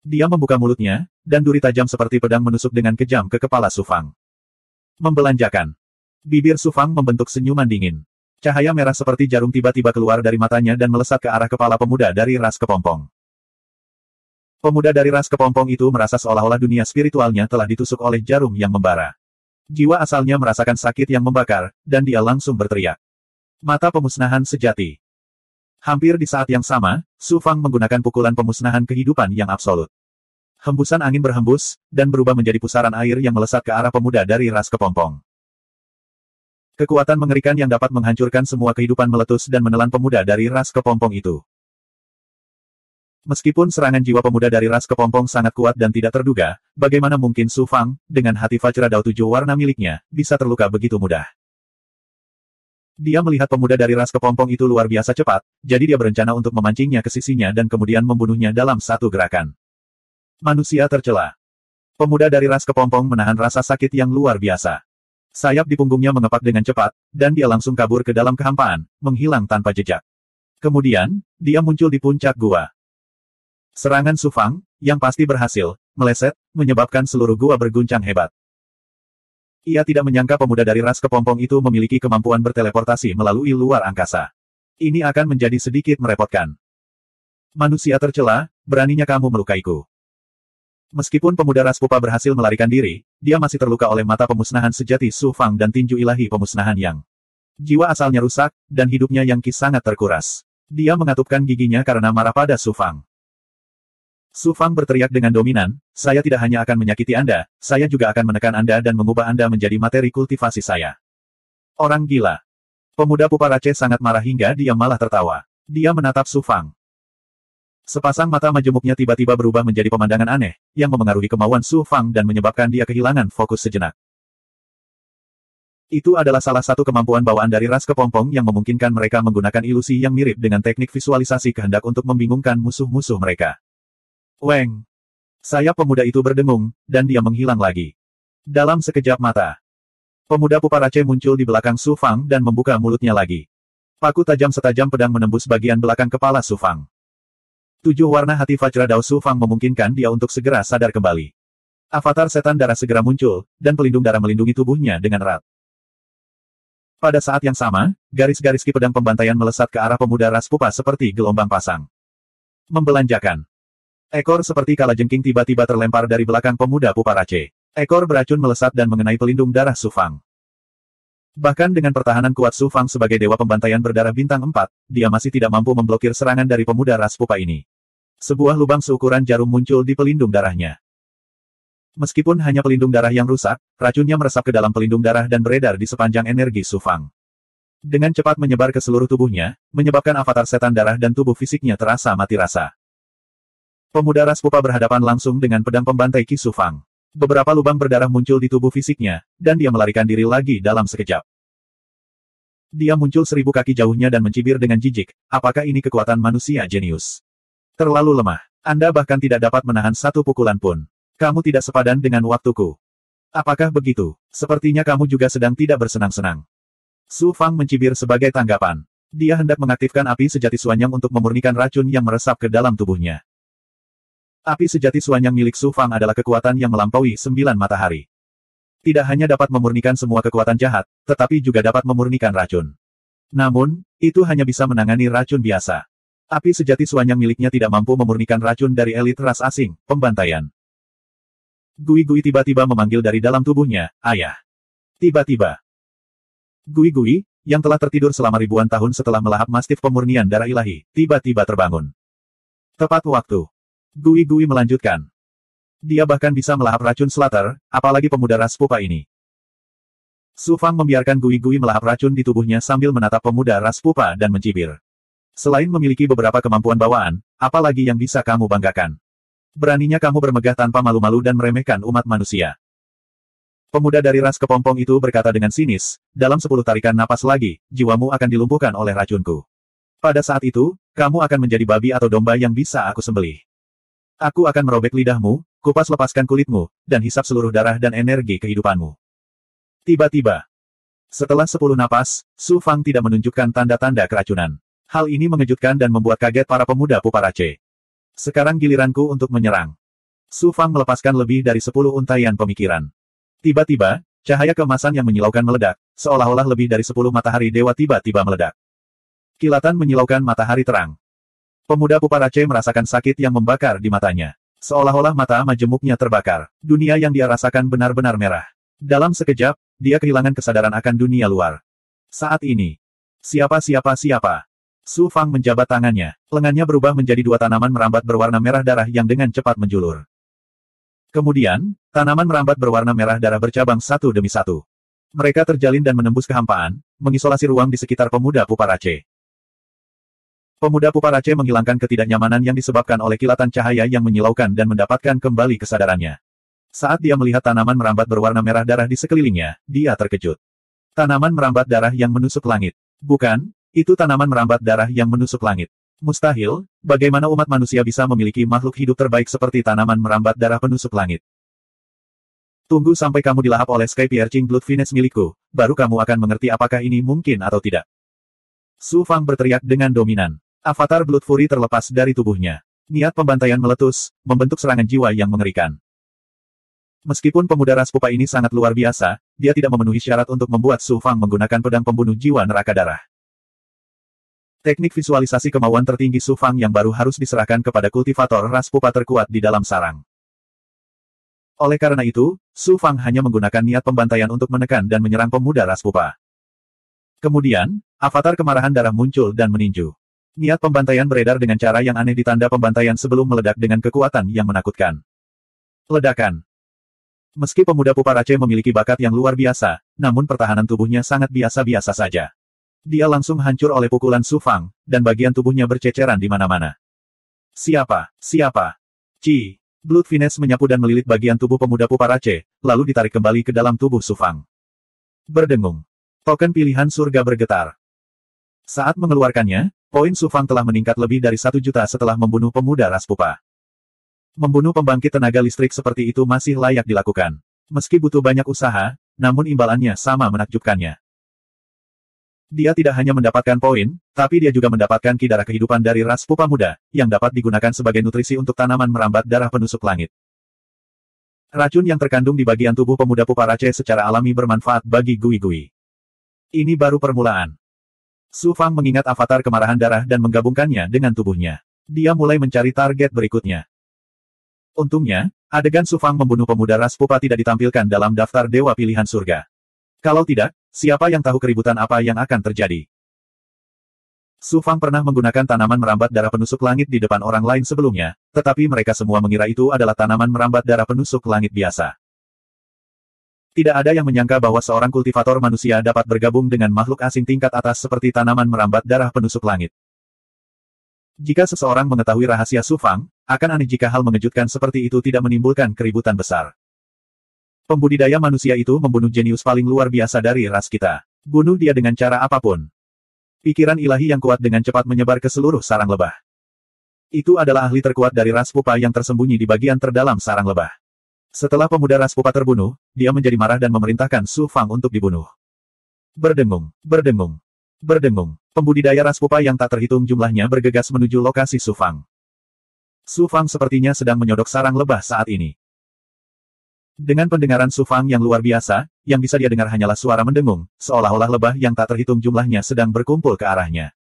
Dia membuka mulutnya, dan duri tajam seperti pedang menusuk dengan kejam ke kepala Su Fang. Membelanjakan. Bibir Su Fang membentuk senyuman dingin. Cahaya merah seperti jarum tiba-tiba keluar dari matanya dan melesat ke arah kepala pemuda dari ras kepompong. Pemuda dari ras kepompong itu merasa seolah-olah dunia spiritualnya telah ditusuk oleh jarum yang membara. Jiwa asalnya merasakan sakit yang membakar, dan dia langsung berteriak. Mata pemusnahan sejati. Hampir di saat yang sama, Su Fang menggunakan pukulan pemusnahan kehidupan yang absolut. Hembusan angin berhembus, dan berubah menjadi pusaran air yang melesat ke arah pemuda dari ras kepompong. Kekuatan mengerikan yang dapat menghancurkan semua kehidupan meletus dan menelan pemuda dari ras kepompong itu. Meskipun serangan jiwa pemuda dari ras kepompong sangat kuat dan tidak terduga, bagaimana mungkin Su Fang, dengan hati Vajra Dao 7 warna miliknya, bisa terluka begitu mudah. Dia melihat pemuda dari ras kepompong itu luar biasa cepat, jadi dia berencana untuk memancingnya ke sisinya dan kemudian membunuhnya dalam satu gerakan. Manusia tercela. Pemuda dari ras kepompong menahan rasa sakit yang luar biasa. Sayap di punggungnya mengepak dengan cepat, dan dia langsung kabur ke dalam kehampaan, menghilang tanpa jejak. Kemudian, dia muncul di puncak gua. Serangan Su Fang, yang pasti berhasil, meleset, menyebabkan seluruh gua berguncang hebat. Ia tidak menyangka pemuda dari ras kepompong itu memiliki kemampuan berteleportasi melalui luar angkasa. Ini akan menjadi sedikit merepotkan. Manusia tercela, beraninya kamu melukaiku. Meskipun pemuda ras pupa berhasil melarikan diri, dia masih terluka oleh mata pemusnahan sejati Su Fang dan tinju ilahi pemusnahan yang. Jiwa asalnya rusak, dan hidupnya yang sangat terkuras. Dia mengatupkan giginya karena marah pada Su Fang. Su Fang berteriak dengan dominan, saya tidak hanya akan menyakiti Anda, saya juga akan menekan Anda dan mengubah Anda menjadi materi kultivasi saya. Orang gila. Pemuda pupa Rache sangat marah hingga dia malah tertawa. Dia menatap Su Fang. Sepasang mata majemuknya tiba-tiba berubah menjadi pemandangan aneh, yang memengaruhi kemauan Su Fang dan menyebabkan dia kehilangan fokus sejenak. Itu adalah salah satu kemampuan bawaan dari ras kepompong yang memungkinkan mereka menggunakan ilusi yang mirip dengan teknik visualisasi kehendak untuk membingungkan musuh-musuh mereka. Weng! Sayap pemuda itu berdengung, dan dia menghilang lagi. Dalam sekejap mata, pemuda Puparace muncul di belakang Su Fang dan membuka mulutnya lagi. Paku tajam setajam pedang menembus bagian belakang kepala Su Fang. 7 warna hati Vajra Dao Su Fang memungkinkan dia untuk segera sadar kembali. Avatar setan darah segera muncul, dan pelindung darah melindungi tubuhnya dengan erat. Pada saat yang sama, garis-garis ki pedang pembantaian melesat ke arah pemuda ras pupa seperti gelombang pasang. Membelanjakan. Ekor seperti kalajengking tiba-tiba terlempar dari belakang pemuda Puparace. Ekor beracun melesat dan mengenai pelindung darah Su Fang. Bahkan dengan pertahanan kuat Su Fang sebagai dewa pembantaian berdarah bintang 4, dia masih tidak mampu memblokir serangan dari pemuda ras pupa ini. Sebuah lubang seukuran jarum muncul di pelindung darahnya. Meskipun hanya pelindung darah yang rusak, racunnya meresap ke dalam pelindung darah dan beredar di sepanjang energi Su Fang. Dengan cepat menyebar ke seluruh tubuhnya, menyebabkan avatar setan darah dan tubuh fisiknya terasa mati rasa. Pemuda ras pupa berhadapan langsung dengan pedang pembantai Ki Su Fang. Beberapa lubang berdarah muncul di tubuh fisiknya, dan dia melarikan diri lagi dalam sekejap. Dia muncul 1000 kaki jauhnya dan mencibir dengan jijik, apakah ini kekuatan manusia jenius? Terlalu lemah. Anda bahkan tidak dapat menahan satu pukulan pun. Kamu tidak sepadan dengan waktuku. Apakah begitu? Sepertinya kamu juga sedang tidak bersenang-senang. Su Fang mencibir sebagai tanggapan. Dia hendak mengaktifkan api sejati Suanyang untuk memurnikan racun yang meresap ke dalam tubuhnya. Api sejati Suanyang milik Su Fang adalah kekuatan yang melampaui 9 matahari. Tidak hanya dapat memurnikan semua kekuatan jahat, tetapi juga dapat memurnikan racun. Namun, itu hanya bisa menangani racun biasa. Api sejati Suanyang miliknya tidak mampu memurnikan racun dari elit ras asing, pembantaian. Gui-Gui tiba-tiba memanggil dari dalam tubuhnya, "Ayah." Tiba-tiba, Gui-Gui, yang telah tertidur selama ribuan tahun setelah melahap mastif pemurnian darah ilahi, tiba-tiba terbangun. Tepat waktu. Gui-Gui melanjutkan. Dia bahkan bisa melahap racun Slater, apalagi pemuda ras pupa ini. Su Fang membiarkan Gui-Gui melahap racun di tubuhnya sambil menatap pemuda ras pupa dan mencibir. Selain memiliki beberapa kemampuan bawaan, apalagi yang bisa kamu banggakan? Beraninya kamu bermegah tanpa malu-malu dan meremehkan umat manusia. Pemuda dari ras kepompong itu berkata dengan sinis, dalam 10 tarikan napas lagi, jiwamu akan dilumpuhkan oleh racunku. Pada saat itu, kamu akan menjadi babi atau domba yang bisa aku sembelih. Aku akan merobek lidahmu, kupas lepaskan kulitmu, dan hisap seluruh darah dan energi kehidupanmu. Tiba-tiba, setelah 10 napas, Su Fang tidak menunjukkan tanda-tanda keracunan. Hal ini mengejutkan dan membuat kaget para pemuda Puparace. Sekarang giliranku untuk menyerang. Su Fang melepaskan lebih dari 10 untaian pemikiran. Tiba-tiba, cahaya keemasan yang menyilaukan meledak, seolah-olah lebih dari 10 matahari dewa tiba-tiba meledak. Kilatan menyilaukan matahari terang. Pemuda Puparace merasakan sakit yang membakar di matanya. Seolah-olah mata majemuknya terbakar. Dunia yang dia rasakan benar-benar merah. Dalam sekejap, dia kehilangan kesadaran akan dunia luar. Saat ini, siapa? Su Fang menjabat tangannya. Lengannya berubah menjadi 2 tanaman merambat berwarna merah darah yang dengan cepat menjulur. Kemudian, tanaman merambat berwarna merah darah bercabang satu demi satu. Mereka terjalin dan menembus kehampaan, mengisolasi ruang di sekitar pemuda Puparace. Pemuda Puparace menghilangkan ketidaknyamanan yang disebabkan oleh kilatan cahaya yang menyilaukan dan mendapatkan kembali kesadarannya. Saat dia melihat tanaman merambat berwarna merah darah di sekelilingnya, dia terkejut. Tanaman merambat darah yang menusuk langit. Bukan, itu tanaman merambat darah yang menusuk langit. Mustahil, bagaimana umat manusia bisa memiliki makhluk hidup terbaik seperti tanaman merambat darah penusuk langit? Tunggu sampai kamu dilahap oleh Sky Piercing Blood Finesse milikku, baru kamu akan mengerti apakah ini mungkin atau tidak. Su Fang berteriak dengan dominan. Avatar Blood Fury terlepas dari tubuhnya. Niat pembantaian meletus, membentuk serangan jiwa yang mengerikan. Meskipun pemuda ras pupa ini sangat luar biasa, dia tidak memenuhi syarat untuk membuat Su Fang menggunakan pedang pembunuh jiwa neraka darah. Teknik visualisasi kemauan tertinggi Su Fang yang baru harus diserahkan kepada kultivator ras pupa terkuat di dalam sarang. Oleh karena itu, Su Fang hanya menggunakan niat pembantaian untuk menekan dan menyerang pemuda ras pupa. Kemudian, avatar kemarahan darah muncul dan meninju. Niat pembantaian beredar dengan cara yang aneh di tanda pembantaian sebelum meledak dengan kekuatan yang menakutkan. Ledakan. Meski pemuda Puparace memiliki bakat yang luar biasa, namun pertahanan tubuhnya sangat biasa-biasa saja. Dia langsung hancur oleh pukulan Su Fang, dan bagian tubuhnya berceceran di mana-mana. Siapa? Ci. Blood Finesse menyapu dan melilit bagian tubuh pemuda Puparace, lalu ditarik kembali ke dalam tubuh Su Fang. Berdengung. Token pilihan surga bergetar. Saat mengeluarkannya, poin Su Fang telah meningkat lebih dari 1 juta setelah membunuh pemuda ras pupa. Membunuh pembangkit tenaga listrik seperti itu masih layak dilakukan. Meski butuh banyak usaha, namun imbalannya sama menakjubkannya. Dia tidak hanya mendapatkan poin, tapi dia juga mendapatkan ki darah kehidupan dari ras pupa muda, yang dapat digunakan sebagai nutrisi untuk tanaman merambat darah penusuk langit. Racun yang terkandung di bagian tubuh pemuda pupa Rache secara alami bermanfaat bagi Gui-Gui. Ini baru permulaan. Su Fang mengingat avatar kemarahan darah dan menggabungkannya dengan tubuhnya. Dia mulai mencari target berikutnya. Untungnya, adegan Su Fang membunuh pemuda ras pupa tidak ditampilkan dalam daftar dewa pilihan surga. Kalau tidak, siapa yang tahu keributan apa yang akan terjadi? Su Fang pernah menggunakan tanaman merambat darah penusuk langit di depan orang lain sebelumnya, tetapi mereka semua mengira itu adalah tanaman merambat darah penusuk langit biasa. Tidak ada yang menyangka bahwa seorang kultivator manusia dapat bergabung dengan makhluk asing tingkat atas seperti tanaman merambat darah penusuk langit. Jika seseorang mengetahui rahasia Su Fang, akan aneh jika hal mengejutkan seperti itu tidak menimbulkan keributan besar. Pembudidaya manusia itu membunuh jenius paling luar biasa dari ras kita. Bunuh dia dengan cara apapun. Pikiran ilahi yang kuat dengan cepat menyebar ke seluruh sarang lebah. Itu adalah ahli terkuat dari ras pupa yang tersembunyi di bagian terdalam sarang lebah. Setelah pemuda ras pupa terbunuh, dia menjadi marah dan memerintahkan Su Fang untuk dibunuh. Berdengung, berdengung, berdengung. Pembudidaya ras pupa yang tak terhitung jumlahnya bergegas menuju lokasi Su Fang. Su Fang sepertinya sedang menyodok sarang lebah saat ini. Dengan pendengaran Su Fang yang luar biasa, yang bisa dia dengar hanyalah suara mendengung, seolah-olah lebah yang tak terhitung jumlahnya sedang berkumpul ke arahnya.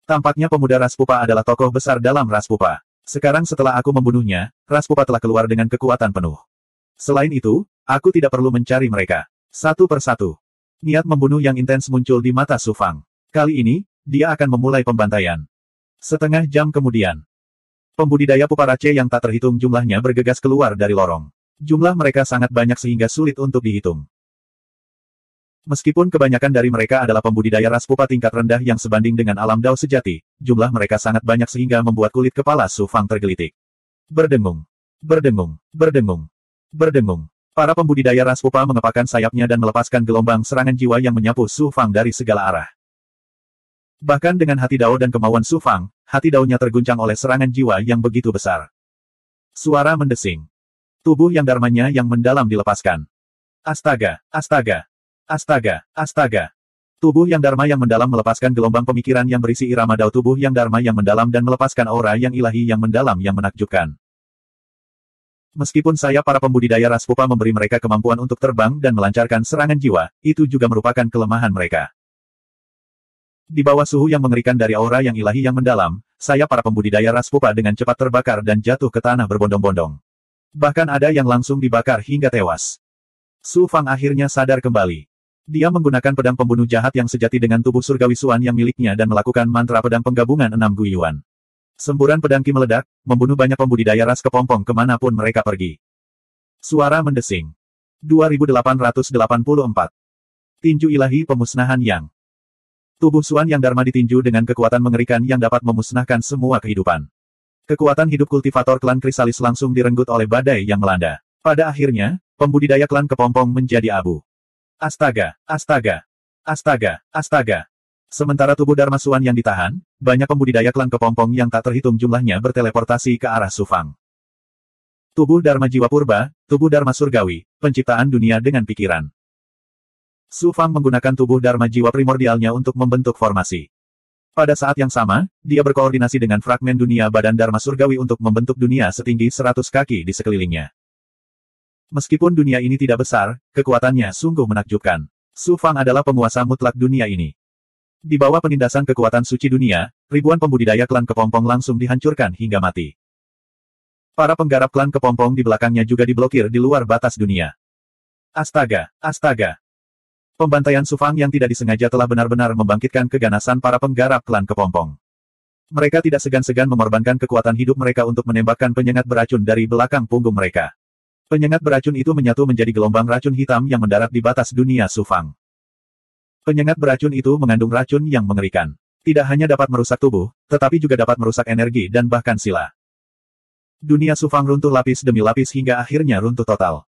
Tampaknya pemuda ras pupa adalah tokoh besar dalam ras pupa. Sekarang setelah aku membunuhnya, ras pupa telah keluar dengan kekuatan penuh. Selain itu, aku tidak perlu mencari mereka. Satu persatu. Niat membunuh yang intens muncul di mata Su Fang. Kali ini, dia akan memulai pembantaian. Setengah jam kemudian, pembudidaya pupa Rache yang tak terhitung jumlahnya bergegas keluar dari lorong. Jumlah mereka sangat banyak sehingga sulit untuk dihitung. Meskipun kebanyakan dari mereka adalah pembudidaya ras pupa tingkat rendah yang sebanding dengan alam dao sejati, jumlah mereka sangat banyak sehingga membuat kulit kepala Su Fang tergelitik. Berdengung. Berdengung. Berdengung. Berdengung. Para pembudidaya ras pupa mengepakkan sayapnya dan melepaskan gelombang serangan jiwa yang menyapu Su Fang dari segala arah. Bahkan dengan hati dao dan kemauan Su Fang, hati daonya terguncang oleh serangan jiwa yang begitu besar. Suara mendesing. Tubuh yang dharmanya yang mendalam dilepaskan. Astaga, astaga. Astaga, astaga. Tubuh yang dharma yang mendalam melepaskan gelombang pemikiran yang berisi irama dao tubuh yang dharma yang mendalam dan melepaskan aura yang ilahi yang mendalam yang menakjubkan. Meskipun saya para pembudidaya ras pupa memberi mereka kemampuan untuk terbang dan melancarkan serangan jiwa, itu juga merupakan kelemahan mereka. Di bawah suhu yang mengerikan dari aura yang ilahi yang mendalam, saya para pembudidaya ras pupa dengan cepat terbakar dan jatuh ke tanah berbondong-bondong. Bahkan ada yang langsung dibakar hingga tewas. Su Fang akhirnya sadar kembali. Dia menggunakan pedang pembunuh jahat yang sejati dengan tubuh surgawi Suan yang miliknya dan melakukan mantra pedang penggabungan 6 Guiyuan. Semburan pedang ki meledak, membunuh banyak pembudidaya ras kepompong kemanapun mereka pergi. Suara mendesing. 2884. Tinju ilahi pemusnahan yang. Tubuh Suan yang dharma ditinju dengan kekuatan mengerikan yang dapat memusnahkan semua kehidupan. Kekuatan hidup kultivator klan krisalis langsung direnggut oleh badai yang melanda. Pada akhirnya, pembudidaya klan kepompong menjadi abu. Astaga, astaga, astaga, astaga. Sementara tubuh Dharma Suan yang ditahan, banyak pembudidaya klan kepompong yang tak terhitung jumlahnya berteleportasi ke arah Su Fang. Tubuh Dharma Jiwa Purba, tubuh Dharma Surgawi, penciptaan dunia dengan pikiran. Su Fang menggunakan tubuh Dharma Jiwa primordialnya untuk membentuk formasi. Pada saat yang sama, dia berkoordinasi dengan fragmen dunia badan Dharma Surgawi untuk membentuk dunia setinggi 100 kaki di sekelilingnya. Meskipun dunia ini tidak besar, kekuatannya sungguh menakjubkan. Su Fang adalah penguasa mutlak dunia ini. Di bawah penindasan kekuatan suci dunia, ribuan pembudidaya klan kepompong langsung dihancurkan hingga mati. Para penggarap klan kepompong di belakangnya juga diblokir di luar batas dunia. Astaga, astaga. Pembantaian Su Fang yang tidak disengaja telah benar-benar membangkitkan keganasan para penggarap klan kepompong. Mereka tidak segan-segan mengorbankan kekuatan hidup mereka untuk menembakkan penyengat beracun dari belakang punggung mereka. Penyengat beracun itu menyatu menjadi gelombang racun hitam yang mendarat di batas dunia Su Fang. Penyengat beracun itu mengandung racun yang mengerikan. Tidak hanya dapat merusak tubuh, tetapi juga dapat merusak energi dan bahkan sila. Dunia Su Fang runtuh lapis demi lapis hingga akhirnya runtuh total.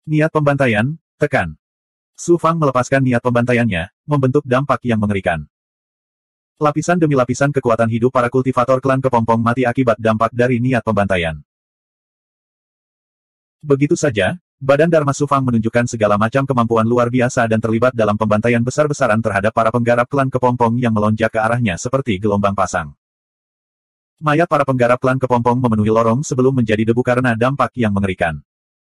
Niat pembantaian, tekan. Su Fang melepaskan niat pembantaiannya, membentuk dampak yang mengerikan. Lapisan demi lapisan kekuatan hidup para kultivator klan kepompong mati akibat dampak dari niat pembantaian. Begitu saja, badan Dharma Su Fang menunjukkan segala macam kemampuan luar biasa dan terlibat dalam pembantaian besar-besaran terhadap para penggarap klan kepompong yang melonjak ke arahnya seperti gelombang pasang. Mayat para penggarap klan kepompong memenuhi lorong sebelum menjadi debu karena dampak yang mengerikan.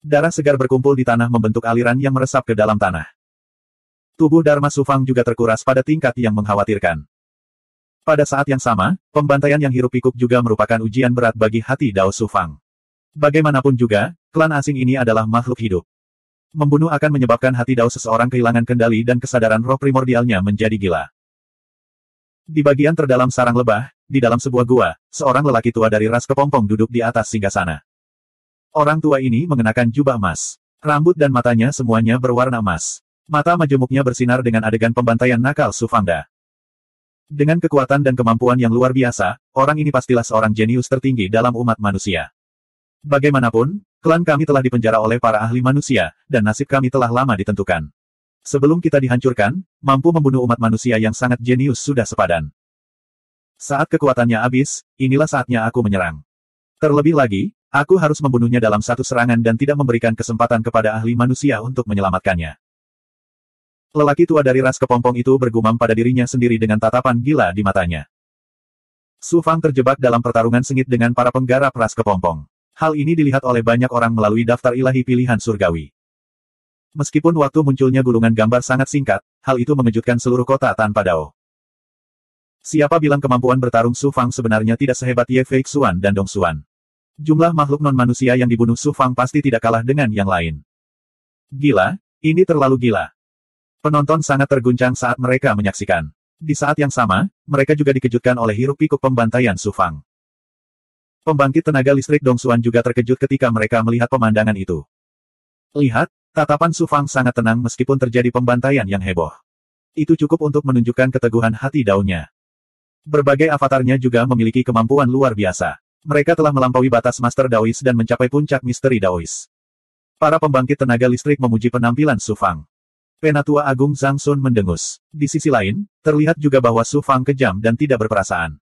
Darah segar berkumpul di tanah membentuk aliran yang meresap ke dalam tanah. Tubuh Dharma Su Fang juga terkuras pada tingkat yang mengkhawatirkan. Pada saat yang sama, pembantaian yang hiruk-pikuk juga merupakan ujian berat bagi hati Dao Su Fang. Bagaimanapun juga, klan asing ini adalah makhluk hidup. Membunuh akan menyebabkan hati Dao seseorang kehilangan kendali dan kesadaran roh primordialnya menjadi gila. Di bagian terdalam sarang lebah, di dalam sebuah gua, seorang lelaki tua dari ras kepompong duduk di atas singgasana. Orang tua ini mengenakan jubah emas. Rambut dan matanya semuanya berwarna emas. Mata majemuknya bersinar dengan adegan pembantaian nakal Su Fangda. Dengan kekuatan dan kemampuan yang luar biasa, orang ini pastilah seorang jenius tertinggi dalam umat manusia. Bagaimanapun, klan kami telah dipenjara oleh para ahli manusia, dan nasib kami telah lama ditentukan. Sebelum kita dihancurkan, mampu membunuh umat manusia yang sangat jenius sudah sepadan. Saat kekuatannya habis, inilah saatnya aku menyerang. Terlebih lagi, aku harus membunuhnya dalam satu serangan dan tidak memberikan kesempatan kepada ahli manusia untuk menyelamatkannya. Lelaki tua dari ras kepompong itu bergumam pada dirinya sendiri dengan tatapan gila di matanya. Su Fang terjebak dalam pertarungan sengit dengan para penggarap ras kepompong. Hal ini dilihat oleh banyak orang melalui daftar ilahi pilihan surgawi. Meskipun waktu munculnya gulungan gambar sangat singkat, hal itu mengejutkan seluruh kota tanpa Dao. Siapa bilang kemampuan bertarung Su Fang sebenarnya tidak sehebat Ye Feixuan dan Dong Xuan? Jumlah makhluk non-manusia yang dibunuh Su Fang pasti tidak kalah dengan yang lain. Gila, ini terlalu gila. Penonton sangat terguncang saat mereka menyaksikan. Di saat yang sama, mereka juga dikejutkan oleh hiruk-pikuk pembantaian Su Fang. Pembangkit tenaga listrik Dong Xuan juga terkejut ketika mereka melihat pemandangan itu. Lihat, tatapan Su Fang sangat tenang meskipun terjadi pembantaian yang heboh. Itu cukup untuk menunjukkan keteguhan hati Dao-nya. Berbagai avatarnya juga memiliki kemampuan luar biasa. Mereka telah melampaui batas Master Daois dan mencapai puncak misteri Daois. Para pembangkit tenaga listrik memuji penampilan Su Fang. Penatua Agung Zhang Sun mendengus. Di sisi lain, terlihat juga bahwa Su Fang kejam dan tidak berperasaan.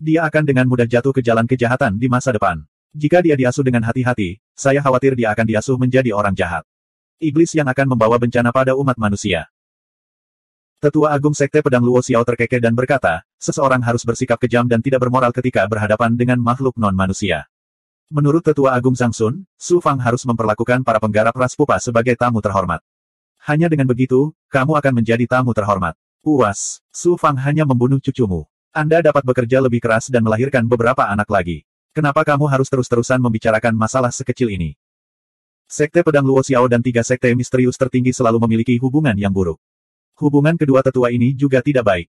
Dia akan dengan mudah jatuh ke jalan kejahatan di masa depan. Jika dia diasuh dengan hati-hati, saya khawatir dia akan diasuh menjadi orang jahat. Iblis yang akan membawa bencana pada umat manusia. Tetua Agung Sekte Pedang Luo Xiao terkekeh dan berkata, seseorang harus bersikap kejam dan tidak bermoral ketika berhadapan dengan makhluk non-manusia. Menurut Tetua Agung Zhang Sun, Su Fang harus memperlakukan para penggarap ras pupa sebagai tamu terhormat. Hanya dengan begitu, kamu akan menjadi tamu terhormat. Puas, Su Fang hanya membunuh cucumu. Anda dapat bekerja lebih keras dan melahirkan beberapa anak lagi. Kenapa kamu harus terus-terusan membicarakan masalah sekecil ini? Sekte Pedang Luo Xiao dan 3 sekte misterius tertinggi selalu memiliki hubungan yang buruk. Hubungan kedua tetua ini juga tidak baik.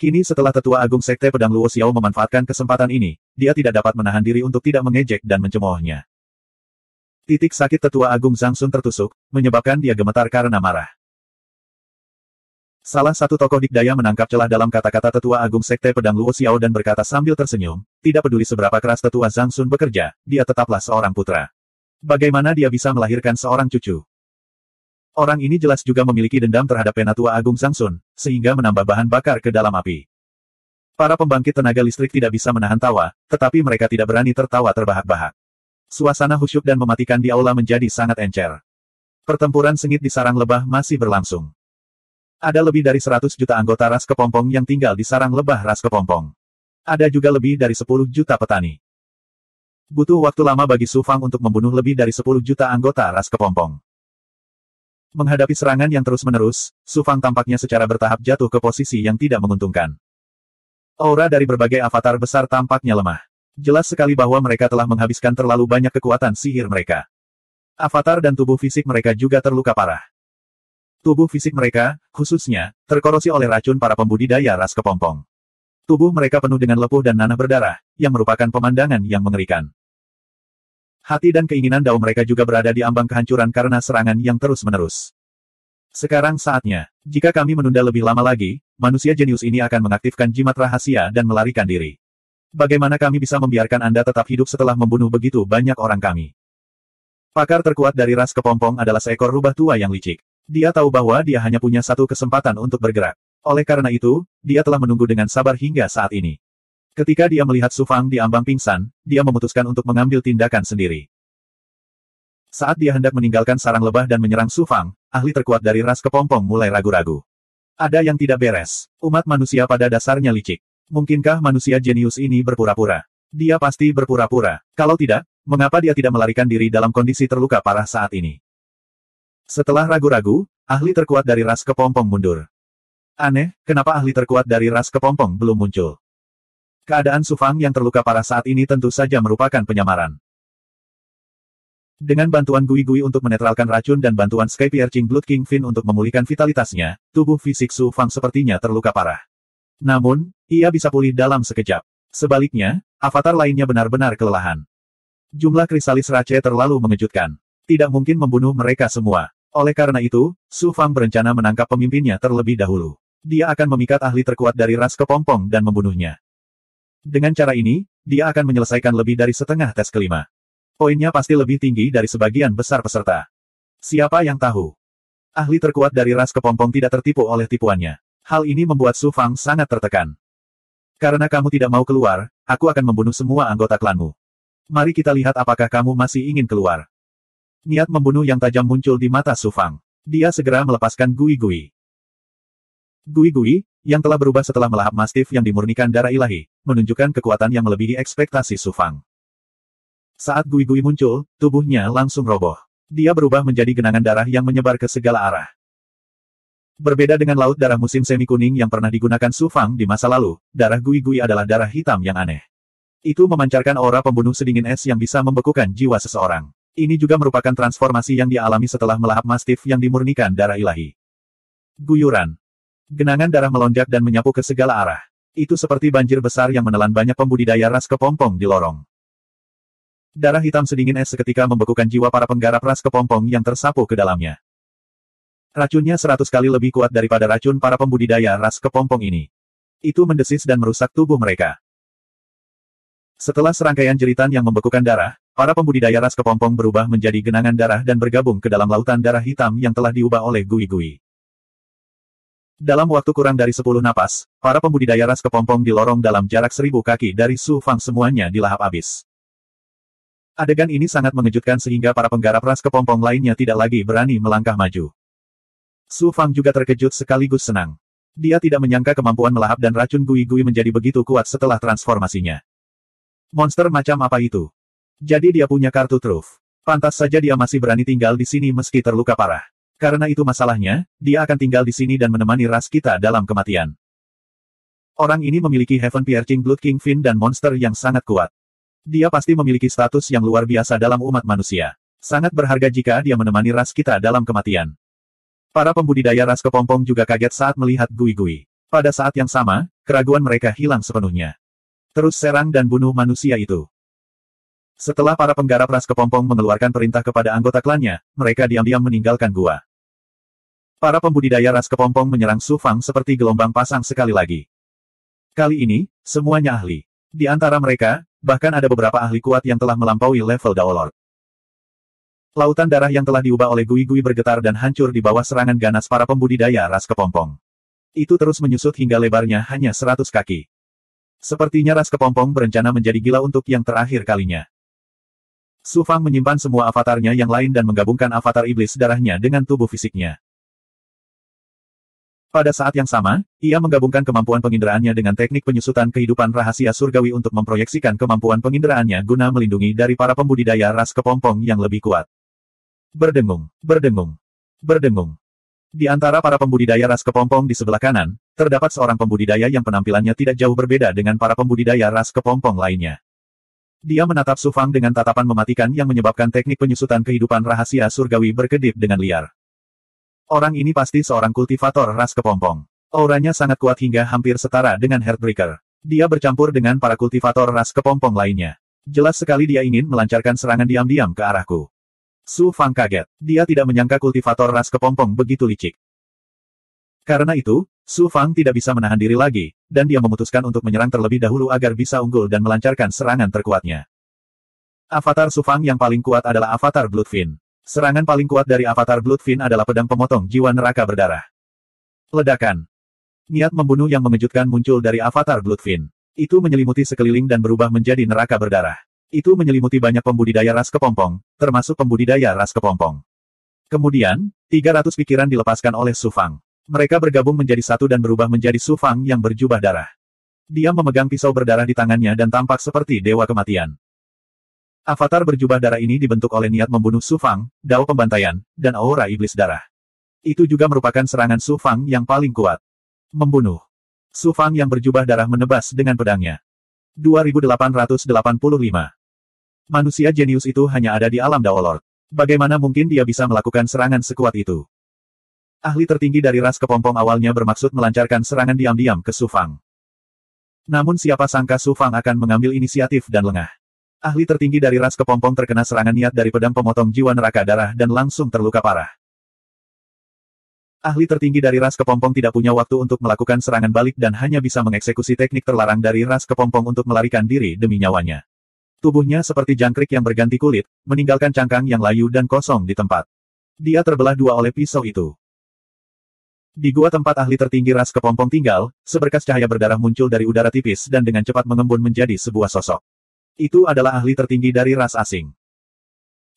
Kini setelah Tetua Agung Sekte Pedang Luo Xiao memanfaatkan kesempatan ini, dia tidak dapat menahan diri untuk tidak mengejek dan mencemoohnya. Titik sakit Tetua Agung Zhang Sun tertusuk, menyebabkan dia gemetar karena marah. Salah satu tokoh dikdaya menangkap celah dalam kata-kata Tetua Agung Sekte Pedang Luo Xiao dan berkata sambil tersenyum, tidak peduli seberapa keras Tetua Zhang Sun bekerja, dia tetaplah seorang putra. Bagaimana dia bisa melahirkan seorang cucu? Orang ini jelas juga memiliki dendam terhadap Penatua Agung Zhang Sun, sehingga menambah bahan bakar ke dalam api. Para pembangkit tenaga listrik tidak bisa menahan tawa, tetapi mereka tidak berani tertawa terbahak-bahak. Suasana khusyuk dan mematikan di aula menjadi sangat encer. Pertempuran sengit di sarang lebah masih berlangsung. Ada lebih dari 100 juta anggota ras kepompong yang tinggal di sarang lebah ras kepompong. Ada juga lebih dari 10 juta petani. Butuh waktu lama bagi Su Fang untuk membunuh lebih dari 10 juta anggota ras kepompong. Menghadapi serangan yang terus-menerus, Su Fang tampaknya secara bertahap jatuh ke posisi yang tidak menguntungkan. Aura dari berbagai avatar besar tampaknya lemah. Jelas sekali bahwa mereka telah menghabiskan terlalu banyak kekuatan sihir mereka. Avatar dan tubuh fisik mereka juga terluka parah. Tubuh fisik mereka, khususnya, terkorosi oleh racun para pembudidaya ras kepompong. Tubuh mereka penuh dengan lepuh dan nanah berdarah, yang merupakan pemandangan yang mengerikan. Hati dan keinginan Dao mereka juga berada di ambang kehancuran karena serangan yang terus-menerus. Sekarang saatnya, jika kami menunda lebih lama lagi, manusia jenius ini akan mengaktifkan jimat rahasia dan melarikan diri. Bagaimana kami bisa membiarkan Anda tetap hidup setelah membunuh begitu banyak orang kami? Pakar terkuat dari ras kepompong adalah seekor rubah tua yang licik. Dia tahu bahwa dia hanya punya satu kesempatan untuk bergerak. Oleh karena itu, dia telah menunggu dengan sabar hingga saat ini. Ketika dia melihat Su Fang di ambang pingsan, dia memutuskan untuk mengambil tindakan sendiri. Saat dia hendak meninggalkan sarang lebah dan menyerang Su Fang, ahli terkuat dari ras kepompong mulai ragu-ragu. Ada yang tidak beres. Umat manusia pada dasarnya licik. Mungkinkah manusia jenius ini berpura-pura? Dia pasti berpura-pura. Kalau tidak, mengapa dia tidak melarikan diri dalam kondisi terluka parah saat ini? Setelah ragu-ragu, ahli terkuat dari ras kepompong mundur. Aneh, kenapa ahli terkuat dari ras kepompong belum muncul? Keadaan Su Fang yang terluka parah saat ini tentu saja merupakan penyamaran. Dengan bantuan Gui-Gui untuk menetralkan racun dan bantuan Sky Piercing Blood King Fin untuk memulihkan vitalitasnya, tubuh fisik Su Fang sepertinya terluka parah. Namun, ia bisa pulih dalam sekejap. Sebaliknya, avatar lainnya benar-benar kelelahan. Jumlah krisalis Rache terlalu mengejutkan. Tidak mungkin membunuh mereka semua. Oleh karena itu, Su Fang berencana menangkap pemimpinnya terlebih dahulu. Dia akan memikat ahli terkuat dari ras kepompong dan membunuhnya. Dengan cara ini, dia akan menyelesaikan lebih dari setengah tes kelima. Poinnya pasti lebih tinggi dari sebagian besar peserta. Siapa yang tahu? Ahli terkuat dari ras kepompong tidak tertipu oleh tipuannya. Hal ini membuat Su Fang sangat tertekan. Karena kamu tidak mau keluar, aku akan membunuh semua anggota klanmu. Mari kita lihat apakah kamu masih ingin keluar. Niat membunuh yang tajam muncul di mata Su Fang. Dia segera melepaskan Gui-Gui. Gui-Gui, yang telah berubah setelah melahap mastif yang dimurnikan darah ilahi, menunjukkan kekuatan yang melebihi ekspektasi Su Fang. Saat Gui-Gui muncul, tubuhnya langsung roboh. Dia berubah menjadi genangan darah yang menyebar ke segala arah. Berbeda dengan laut darah musim semi kuning yang pernah digunakan Su Fang di masa lalu, darah Gui-Gui adalah darah hitam yang aneh. Itu memancarkan aura pembunuh sedingin es yang bisa membekukan jiwa seseorang. Ini juga merupakan transformasi yang dia alami setelah melahap mastif yang dimurnikan darah ilahi. Guyuran. Genangan darah melonjak dan menyapu ke segala arah. Itu seperti banjir besar yang menelan banyak pembudidaya ras kepompong di lorong. Darah hitam sedingin es seketika membekukan jiwa para penggarap ras kepompong yang tersapu ke dalamnya. Racunnya 100 kali lebih kuat daripada racun para pembudidaya ras kepompong ini. Itu mendesis dan merusak tubuh mereka. Setelah serangkaian jeritan yang membekukan darah, para pembudidaya ras kepompong berubah menjadi genangan darah dan bergabung ke dalam lautan darah hitam yang telah diubah oleh Gui-Gui. Dalam waktu kurang dari 10 napas, para pembudidaya ras kepompong di lorong dalam jarak 1000 kaki dari Su Fang semuanya dilahap habis. Adegan ini sangat mengejutkan sehingga para penggarap ras kepompong lainnya tidak lagi berani melangkah maju. Su Fang juga terkejut sekaligus senang. Dia tidak menyangka kemampuan melahap dan racun Gui-Gui menjadi begitu kuat setelah transformasinya. Monster macam apa itu? Jadi dia punya kartu truf. Pantas saja dia masih berani tinggal di sini meski terluka parah. Karena itu masalahnya, dia akan tinggal di sini dan menemani ras kita dalam kematian. Orang ini memiliki Heaven Piercing Blood King Fin dan monster yang sangat kuat. Dia pasti memiliki status yang luar biasa dalam umat manusia. Sangat berharga jika dia menemani ras kita dalam kematian. Para pembudidaya ras kepompong juga kaget saat melihat Gui-Gui. Pada saat yang sama, keraguan mereka hilang sepenuhnya. Terus serang dan bunuh manusia itu. Setelah para penggarap ras kepompong mengeluarkan perintah kepada anggota klannya, mereka diam-diam meninggalkan gua. Para pembudidaya ras kepompong menyerang Su Fang seperti gelombang pasang sekali lagi. Kali ini, semuanya ahli. Di antara mereka, bahkan ada beberapa ahli kuat yang telah melampaui level Daolord. Lautan darah yang telah diubah oleh Gui-Gui bergetar dan hancur di bawah serangan ganas para pembudidaya ras kepompong. Itu terus menyusut hingga lebarnya hanya 100 kaki. Sepertinya ras kepompong berencana menjadi gila untuk yang terakhir kalinya. Su Fang menyimpan semua avatarnya yang lain dan menggabungkan avatar iblis darahnya dengan tubuh fisiknya. Pada saat yang sama, ia menggabungkan kemampuan penginderaannya dengan teknik penyusutan kehidupan rahasia surgawi untuk memproyeksikan kemampuan penginderaannya guna melindungi dari para pembudidaya ras kepompong yang lebih kuat. Berdengung, berdengung, berdengung. Di antara para pembudidaya ras kepompong di sebelah kanan, terdapat seorang pembudidaya yang penampilannya tidak jauh berbeda dengan para pembudidaya ras kepompong lainnya. Dia menatap Su Fang dengan tatapan mematikan yang menyebabkan teknik penyusutan kehidupan rahasia surgawi berkedip dengan liar. Orang ini pasti seorang kultivator ras kepompong. Auranya sangat kuat hingga hampir setara dengan Heartbreaker. Dia bercampur dengan para kultivator ras kepompong lainnya. Jelas sekali dia ingin melancarkan serangan diam-diam ke arahku. Su Fang kaget. Dia tidak menyangka kultivator ras kepompong begitu licik. Karena itu, Su Fang tidak bisa menahan diri lagi, dan dia memutuskan untuk menyerang terlebih dahulu agar bisa unggul dan melancarkan serangan terkuatnya. Avatar Su Fang yang paling kuat adalah avatar Bloodfin. Serangan paling kuat dari avatar Bloodfin adalah pedang pemotong jiwa neraka berdarah. Ledakan. Niat membunuh yang mengejutkan muncul dari avatar Bloodfin. Itu menyelimuti sekeliling dan berubah menjadi neraka berdarah. Itu menyelimuti banyak pembudidaya ras kepompong, termasuk pembudidaya ras kepompong. Kemudian, 300 pikiran dilepaskan oleh Su Fang. Mereka bergabung menjadi satu dan berubah menjadi Su Fang yang berjubah darah. Dia memegang pisau berdarah di tangannya dan tampak seperti dewa kematian. Avatar berjubah darah ini dibentuk oleh niat membunuh Su Fang, dao pembantaian, dan aura iblis darah. Itu juga merupakan serangan Su Fang yang paling kuat. Membunuh. Su Fang yang berjubah darah menebas dengan pedangnya. 2885. Manusia jenius itu hanya ada di alam Dao Lord. Bagaimana mungkin dia bisa melakukan serangan sekuat itu? Ahli tertinggi dari ras kepompong awalnya bermaksud melancarkan serangan diam-diam ke Su Fang. Namun siapa sangka Su Fang akan mengambil inisiatif dan lengah. Ahli tertinggi dari ras kepompong terkena serangan niat dari pedang pemotong jiwa neraka darah dan langsung terluka parah. Ahli tertinggi dari ras kepompong tidak punya waktu untuk melakukan serangan balik dan hanya bisa mengeksekusi teknik terlarang dari ras kepompong untuk melarikan diri demi nyawanya. Tubuhnya seperti jangkrik yang berganti kulit, meninggalkan cangkang yang layu dan kosong di tempat. Dia terbelah dua oleh pisau itu. Di gua tempat ahli tertinggi ras kepompong tinggal, seberkas cahaya berdarah muncul dari udara tipis dan dengan cepat mengembun menjadi sebuah sosok. Itu adalah ahli tertinggi dari ras asing.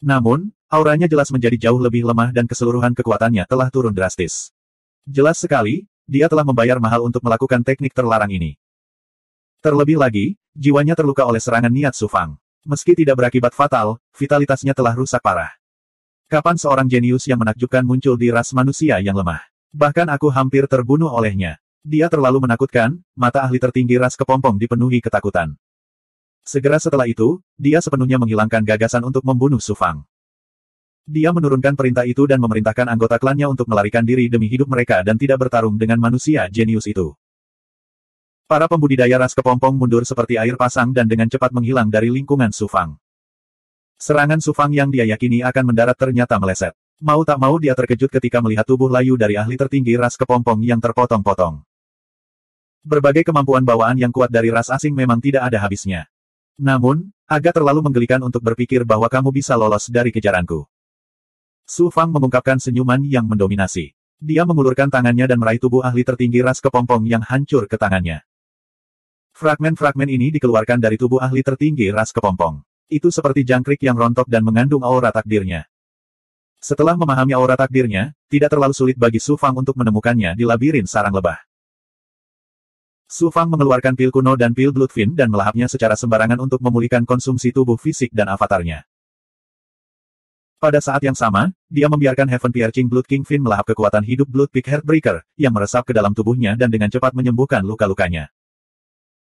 Namun, auranya jelas menjadi jauh lebih lemah dan keseluruhan kekuatannya telah turun drastis. Jelas sekali, dia telah membayar mahal untuk melakukan teknik terlarang ini. Terlebih lagi, jiwanya terluka oleh serangan niat Su Fang. Meski tidak berakibat fatal, vitalitasnya telah rusak parah. Kapan seorang jenius yang menakjubkan muncul di ras manusia yang lemah? Bahkan aku hampir terbunuh olehnya. Dia terlalu menakutkan, mata ahli tertinggi ras kepompong dipenuhi ketakutan. Segera setelah itu, dia sepenuhnya menghilangkan gagasan untuk membunuh Su Fang. Dia menurunkan perintah itu dan memerintahkan anggota klannya untuk melarikan diri demi hidup mereka dan tidak bertarung dengan manusia jenius itu. Para pembudidaya ras kepompong mundur seperti air pasang dan dengan cepat menghilang dari lingkungan Su Fang. Serangan Su Fang yang dia yakini akan mendarat ternyata meleset. Mau tak mau dia terkejut ketika melihat tubuh layu dari ahli tertinggi ras kepompong yang terpotong-potong. Berbagai kemampuan bawaan yang kuat dari ras asing memang tidak ada habisnya. Namun, agak terlalu menggelikan untuk berpikir bahwa kamu bisa lolos dari kejaranku. Su Fang mengungkapkan senyuman yang mendominasi. Dia mengulurkan tangannya dan meraih tubuh ahli tertinggi ras kepompong yang hancur ke tangannya. Fragmen-fragmen ini dikeluarkan dari tubuh ahli tertinggi ras kepompong. Itu seperti jangkrik yang rontok dan mengandung aura takdirnya. Setelah memahami aura takdirnya, tidak terlalu sulit bagi Su Fang untuk menemukannya di labirin sarang lebah. Su Fang mengeluarkan pil kuno dan pil Bloodfin dan melahapnya secara sembarangan untuk memulihkan konsumsi tubuh fisik dan avatarnya. Pada saat yang sama, dia membiarkan Heaven Piercing Blood King Fin melahap kekuatan hidup Blood Peak Heartbreaker, yang meresap ke dalam tubuhnya dan dengan cepat menyembuhkan luka-lukanya.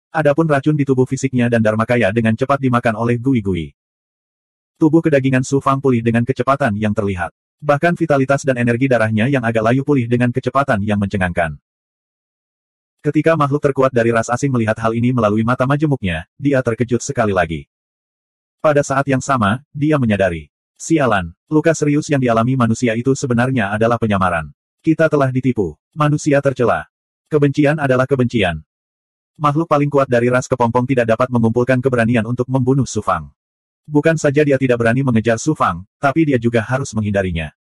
Adapun racun di tubuh fisiknya dan Dharmakaya dengan cepat dimakan oleh Gui-Gui. Tubuh kedagingan Su Fang pulih dengan kecepatan yang terlihat. Bahkan vitalitas dan energi darahnya yang agak layu pulih dengan kecepatan yang mencengangkan. Ketika makhluk terkuat dari ras asing melihat hal ini melalui mata majemuknya, dia terkejut sekali lagi. Pada saat yang sama, dia menyadari. Sialan, luka serius yang dialami manusia itu sebenarnya adalah penyamaran. Kita telah ditipu. Manusia tercela. Kebencian adalah kebencian. Makhluk paling kuat dari ras kepompong tidak dapat mengumpulkan keberanian untuk membunuh Su Fang. Bukan saja dia tidak berani mengejar Su Fang, tapi dia juga harus menghindarinya.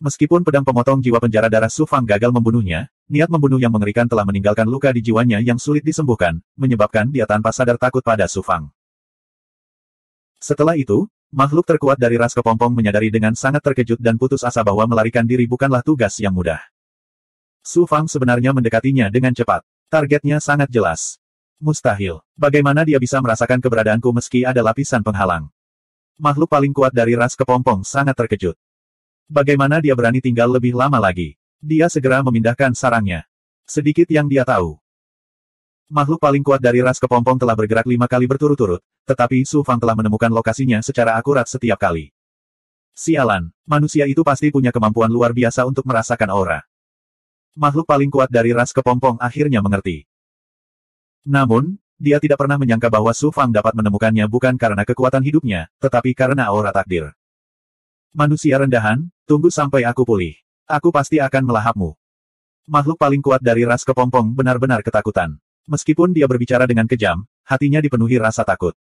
Meskipun pedang pemotong jiwa penjara darah Su Fang gagal membunuhnya, niat membunuh yang mengerikan telah meninggalkan luka di jiwanya yang sulit disembuhkan, menyebabkan dia tanpa sadar takut pada Su Fang. Setelah itu, makhluk terkuat dari ras kepompong menyadari dengan sangat terkejut dan putus asa bahwa melarikan diri bukanlah tugas yang mudah. Su Fang sebenarnya mendekatinya dengan cepat. Targetnya sangat jelas. Mustahil. Bagaimana dia bisa merasakan keberadaanku meski ada lapisan penghalang? Makhluk paling kuat dari ras kepompong sangat terkejut. Bagaimana dia berani tinggal lebih lama lagi? Dia segera memindahkan sarangnya. Sedikit yang dia tahu. Makhluk paling kuat dari ras kepompong telah bergerak 5 kali berturut-turut, tetapi Su Fang telah menemukan lokasinya secara akurat setiap kali. Sialan, manusia itu pasti punya kemampuan luar biasa untuk merasakan aura. Makhluk paling kuat dari ras kepompong akhirnya mengerti. Namun, dia tidak pernah menyangka bahwa Su Fang dapat menemukannya bukan karena kekuatan hidupnya, tetapi karena aura takdir. Manusia rendahan, tunggu sampai aku pulih. Aku pasti akan melahapmu. Makhluk paling kuat dari ras kepompong benar-benar ketakutan. Meskipun dia berbicara dengan kejam, hatinya dipenuhi rasa takut.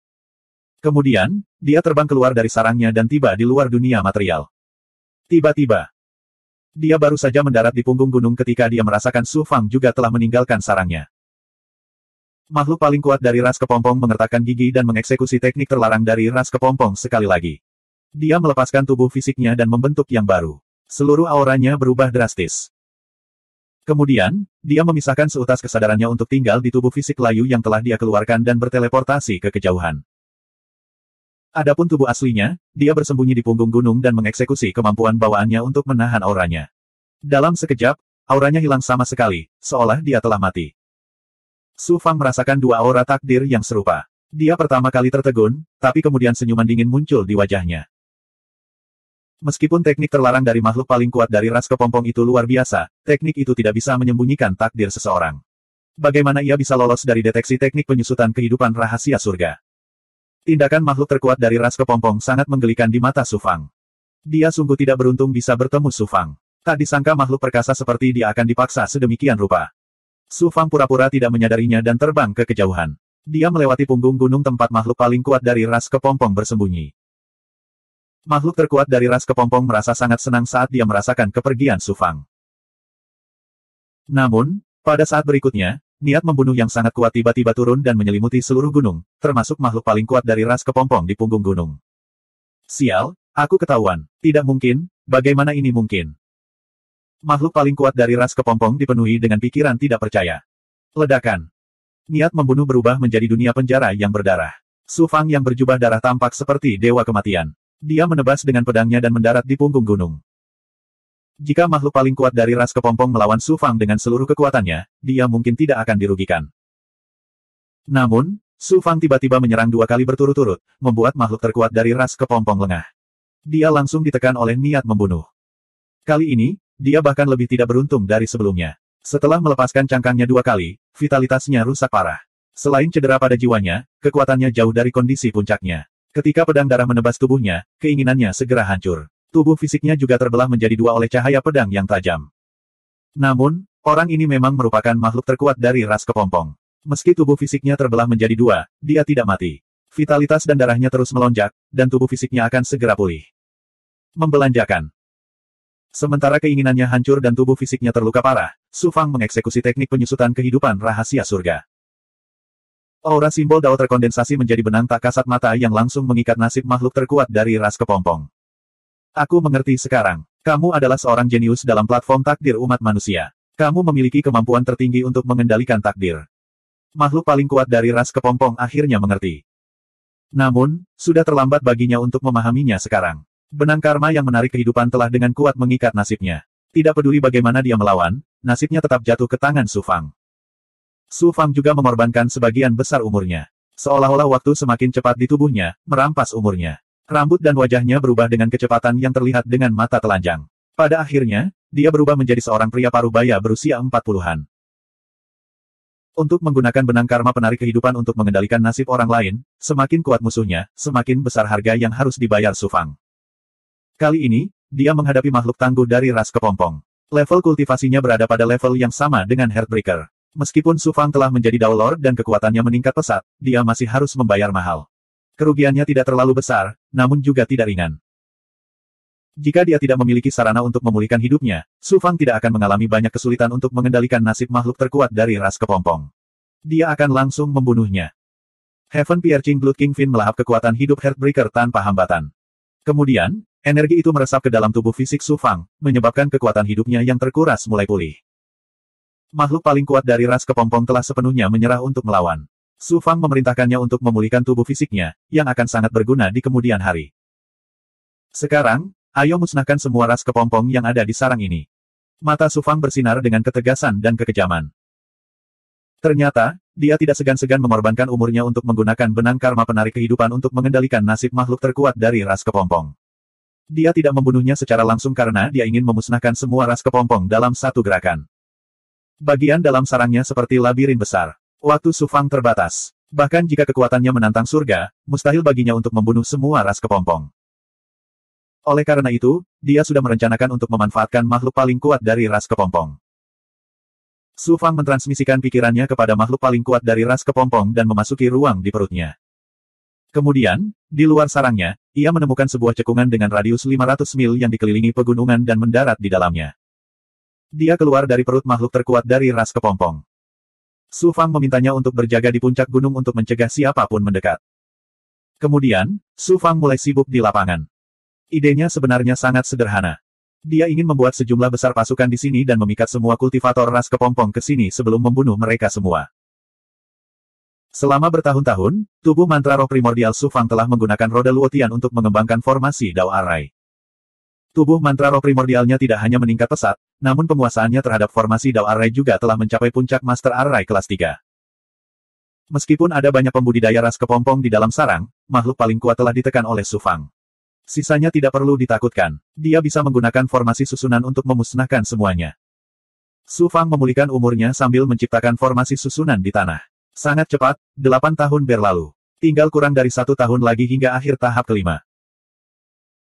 Kemudian, dia terbang keluar dari sarangnya dan tiba di luar dunia material. Tiba-tiba, dia baru saja mendarat di punggung gunung ketika dia merasakan Su Fang juga telah meninggalkan sarangnya. Makhluk paling kuat dari ras kepompong mengertakkan gigi dan mengeksekusi teknik terlarang dari ras kepompong sekali lagi. Dia melepaskan tubuh fisiknya dan membentuk yang baru. Seluruh auranya berubah drastis. Kemudian, dia memisahkan seutas kesadarannya untuk tinggal di tubuh fisik layu yang telah dia keluarkan dan berteleportasi ke kejauhan. Adapun tubuh aslinya, dia bersembunyi di punggung gunung dan mengeksekusi kemampuan bawaannya untuk menahan auranya. Dalam sekejap, auranya hilang sama sekali, seolah dia telah mati. Su Fang merasakan dua aura takdir yang serupa. Dia pertama kali tertegun, tapi kemudian senyuman dingin muncul di wajahnya. Meskipun teknik terlarang dari makhluk paling kuat dari ras kepompong itu luar biasa, teknik itu tidak bisa menyembunyikan takdir seseorang. Bagaimana ia bisa lolos dari deteksi teknik penyusutan kehidupan rahasia surga? Tindakan makhluk terkuat dari ras kepompong sangat menggelikan di mata Su Fang. Dia sungguh tidak beruntung bisa bertemu Su Fang. Tak disangka makhluk perkasa seperti dia akan dipaksa sedemikian rupa. Su Fang pura-pura tidak menyadarinya dan terbang ke kejauhan. Dia melewati punggung gunung tempat makhluk paling kuat dari ras kepompong bersembunyi. Makhluk terkuat dari ras kepompong merasa sangat senang saat dia merasakan kepergian Su Fang. Namun, pada saat berikutnya, niat membunuh yang sangat kuat tiba-tiba turun dan menyelimuti seluruh gunung, termasuk makhluk paling kuat dari ras kepompong di punggung gunung. Sial, aku ketahuan. Tidak mungkin, bagaimana ini mungkin? Makhluk paling kuat dari ras kepompong dipenuhi dengan pikiran tidak percaya. Ledakan. Niat membunuh berubah menjadi dunia penjara yang berdarah. Su Fang yang berjubah darah tampak seperti dewa kematian. Dia menebas dengan pedangnya dan mendarat di punggung gunung. Jika makhluk paling kuat dari ras kepompong melawan Su Fang dengan seluruh kekuatannya, dia mungkin tidak akan dirugikan. Namun, Su Fang tiba-tiba menyerang dua kali berturut-turut, membuat makhluk terkuat dari ras kepompong lengah. Dia langsung ditekan oleh niat membunuh. Kali ini, dia bahkan lebih tidak beruntung dari sebelumnya. Setelah melepaskan cangkangnya dua kali, vitalitasnya rusak parah. Selain cedera pada jiwanya, kekuatannya jauh dari kondisi puncaknya. Ketika pedang darah menebas tubuhnya, keinginannya segera hancur. Tubuh fisiknya juga terbelah menjadi dua oleh cahaya pedang yang tajam. Namun, orang ini memang merupakan makhluk terkuat dari ras kepompong. Meski tubuh fisiknya terbelah menjadi dua, dia tidak mati. Vitalitas dan darahnya terus melonjak, dan tubuh fisiknya akan segera pulih. Membelanjakan. Sementara keinginannya hancur dan tubuh fisiknya terluka parah, Su Fang mengeksekusi teknik penyusutan kehidupan rahasia surga. Aura simbol Dao terkondensasi menjadi benang tak kasat mata yang langsung mengikat nasib makhluk terkuat dari ras kepompong. Aku mengerti sekarang. Kamu adalah seorang jenius dalam platform takdir umat manusia. Kamu memiliki kemampuan tertinggi untuk mengendalikan takdir. Makhluk paling kuat dari ras kepompong akhirnya mengerti. Namun, sudah terlambat baginya untuk memahaminya sekarang. Benang karma yang menarik kehidupan telah dengan kuat mengikat nasibnya. Tidak peduli bagaimana dia melawan, nasibnya tetap jatuh ke tangan Su Fang. Su Fang juga mengorbankan sebagian besar umurnya. Seolah-olah waktu semakin cepat di tubuhnya, merampas umurnya. Rambut dan wajahnya berubah dengan kecepatan yang terlihat dengan mata telanjang. Pada akhirnya, dia berubah menjadi seorang pria parubaya berusia 40-an. Untuk menggunakan benang karma penarik kehidupan untuk mengendalikan nasib orang lain, semakin kuat musuhnya, semakin besar harga yang harus dibayar Su Fang. Kali ini, dia menghadapi makhluk tangguh dari ras kepompong. Level kultivasinya berada pada level yang sama dengan Heartbreaker. Meskipun Su Fang telah menjadi Dao Lord dan kekuatannya meningkat pesat, dia masih harus membayar mahal. Kerugiannya tidak terlalu besar, namun juga tidak ringan. Jika dia tidak memiliki sarana untuk memulihkan hidupnya, Su Fang tidak akan mengalami banyak kesulitan untuk mengendalikan nasib makhluk terkuat dari ras kepompong. Dia akan langsung membunuhnya. Heaven Piercing Blood King Fin melahap kekuatan hidup Heartbreaker tanpa hambatan. Kemudian, energi itu meresap ke dalam tubuh fisik Su Fang, menyebabkan kekuatan hidupnya yang terkuras mulai pulih. Makhluk paling kuat dari ras kepompong telah sepenuhnya menyerah untuk melawan. Su Fang memerintahkannya untuk memulihkan tubuh fisiknya, yang akan sangat berguna di kemudian hari. Sekarang, ayo musnahkan semua ras kepompong yang ada di sarang ini. Mata Su Fang bersinar dengan ketegasan dan kekejaman. Ternyata, dia tidak segan-segan mengorbankan umurnya untuk menggunakan benang karma penarik kehidupan untuk mengendalikan nasib makhluk terkuat dari ras kepompong. Dia tidak membunuhnya secara langsung karena dia ingin memusnahkan semua ras kepompong dalam satu gerakan. Bagian dalam sarangnya seperti labirin besar. Waktu Su Fang terbatas. Bahkan jika kekuatannya menantang surga, mustahil baginya untuk membunuh semua ras kepompong. Oleh karena itu, dia sudah merencanakan untuk memanfaatkan makhluk paling kuat dari ras kepompong. Su Fang mentransmisikan pikirannya kepada makhluk paling kuat dari ras kepompong dan memasuki ruang di perutnya. Kemudian, di luar sarangnya, ia menemukan sebuah cekungan dengan radius 500 mil yang dikelilingi pegunungan dan mendarat di dalamnya. Dia keluar dari perut makhluk terkuat dari ras kepompong. Su Fang memintanya untuk berjaga di puncak gunung untuk mencegah siapapun mendekat. Kemudian, Su Fang mulai sibuk di lapangan. Idenya sebenarnya sangat sederhana. Dia ingin membuat sejumlah besar pasukan di sini dan memikat semua kultivator ras kepompong ke sini sebelum membunuh mereka semua. Selama bertahun-tahun, tubuh mantra roh primordial Su Fang telah menggunakan roda Luotian untuk mengembangkan formasi Dao Arai. Tubuh mantra roh primordialnya tidak hanya meningkat pesat, namun penguasaannya terhadap formasi Dao Arai juga telah mencapai puncak Master Arai kelas 3. Meskipun ada banyak pembudidaya ras kepompong di dalam sarang, makhluk paling kuat telah ditekan oleh Su Fang. Sisanya tidak perlu ditakutkan. Dia bisa menggunakan formasi susunan untuk memusnahkan semuanya. Su Fang memulihkan umurnya sambil menciptakan formasi susunan di tanah. Sangat cepat, 8 tahun berlalu. Tinggal kurang dari 1 tahun lagi hingga akhir tahap kelima.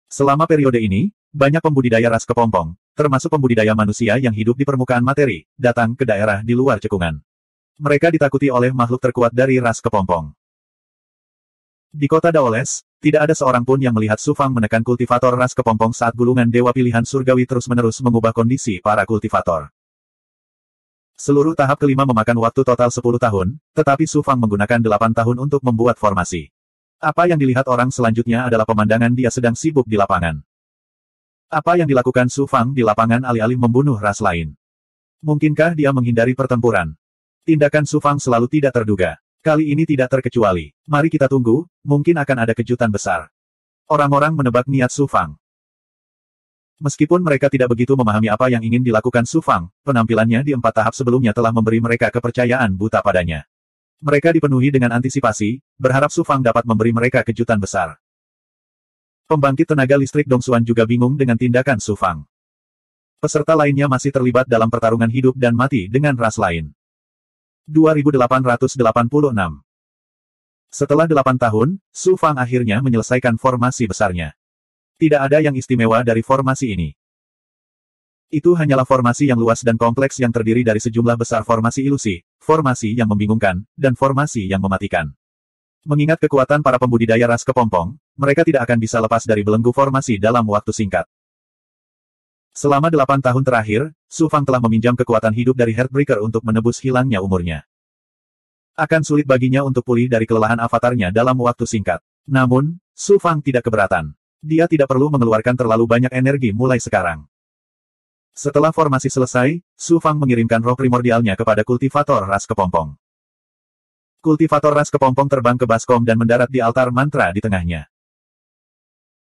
Selama periode ini, banyak pembudidaya ras kepompong, termasuk pembudidaya manusia yang hidup di permukaan materi, datang ke daerah di luar cekungan. Mereka ditakuti oleh makhluk terkuat dari ras kepompong. Di kota Daoles, tidak ada seorang pun yang melihat Su Fang menekan kultivator ras kepompong saat gulungan dewa pilihan surgawi terus-menerus mengubah kondisi para kultivator. Seluruh tahap kelima memakan waktu total 10 tahun, tetapi Su Fang menggunakan 8 tahun untuk membuat formasi. Apa yang dilihat orang selanjutnya adalah pemandangan dia sedang sibuk di lapangan. Apa yang dilakukan Su Fang di lapangan alih-alih membunuh ras lain? Mungkinkah dia menghindari pertempuran? Tindakan Su Fang selalu tidak terduga. Kali ini tidak terkecuali. Mari kita tunggu, mungkin akan ada kejutan besar. Orang-orang menebak niat Su Fang. Meskipun mereka tidak begitu memahami apa yang ingin dilakukan Su Fang, penampilannya di 4 tahap sebelumnya telah memberi mereka kepercayaan buta padanya. Mereka dipenuhi dengan antisipasi, berharap Su Fang dapat memberi mereka kejutan besar. Pembangkit tenaga listrik Dongsuan juga bingung dengan tindakan Su Fang. Peserta lainnya masih terlibat dalam pertarungan hidup dan mati dengan ras lain. 2886. Setelah 8 tahun, Su Fang akhirnya menyelesaikan formasi besarnya. Tidak ada yang istimewa dari formasi ini. Itu hanyalah formasi yang luas dan kompleks yang terdiri dari sejumlah besar formasi ilusi, formasi yang membingungkan, dan formasi yang mematikan. Mengingat kekuatan para pembudidaya ras kepompong, mereka tidak akan bisa lepas dari belenggu formasi dalam waktu singkat. Selama 8 tahun terakhir, Su Fang telah meminjam kekuatan hidup dari Heartbreaker untuk menebus hilangnya umurnya. Akan sulit baginya untuk pulih dari kelelahan avatarnya dalam waktu singkat. Namun, Su Fang tidak keberatan. Dia tidak perlu mengeluarkan terlalu banyak energi mulai sekarang. Setelah formasi selesai, Su Fang mengirimkan roh primordialnya kepada kultivator ras kepompong. Kultivator ras kepompong terbang ke baskom dan mendarat di altar mantra di tengahnya.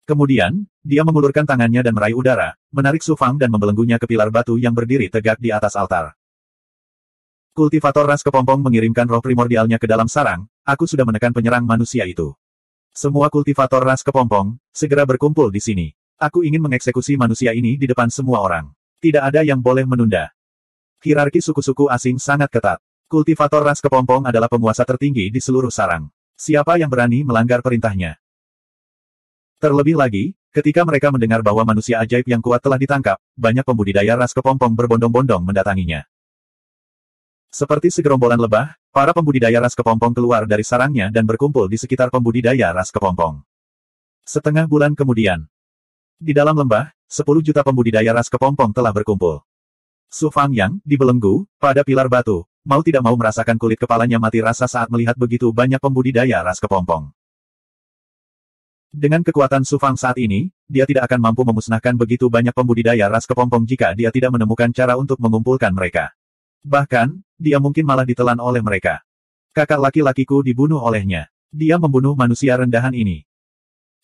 Kemudian, dia mengulurkan tangannya dan meraih udara, menarik Su Fang dan membelenggunya ke pilar batu yang berdiri tegak di atas altar. Kultivator ras kepompong mengirimkan roh primordialnya ke dalam sarang, aku sudah menekan penyerang manusia itu. Semua kultivator ras kepompong, segera berkumpul di sini. Aku ingin mengeksekusi manusia ini di depan semua orang. Tidak ada yang boleh menunda. Hierarki suku-suku asing sangat ketat. Kultivator ras kepompong adalah penguasa tertinggi di seluruh sarang. Siapa yang berani melanggar perintahnya? Terlebih lagi, ketika mereka mendengar bahwa manusia ajaib yang kuat telah ditangkap, banyak pembudidaya ras kepompong berbondong-bondong mendatanginya. Seperti segerombolan lebah, para pembudidaya ras kepompong keluar dari sarangnya dan berkumpul di sekitar pembudidaya ras kepompong. Setengah bulan kemudian, di dalam lembah, 10 juta pembudidaya ras kepompong telah berkumpul. Su Fang yang dibelenggu pada pilar batu, mau tidak mau merasakan kulit kepalanya mati rasa saat melihat begitu banyak pembudidaya ras kepompong. Dengan kekuatan Su Fang saat ini, dia tidak akan mampu memusnahkan begitu banyak pembudidaya ras kepompong jika dia tidak menemukan cara untuk mengumpulkan mereka. Bahkan, dia mungkin malah ditelan oleh mereka. Kakak laki-lakiku dibunuh olehnya. Dia membunuh manusia rendahan ini.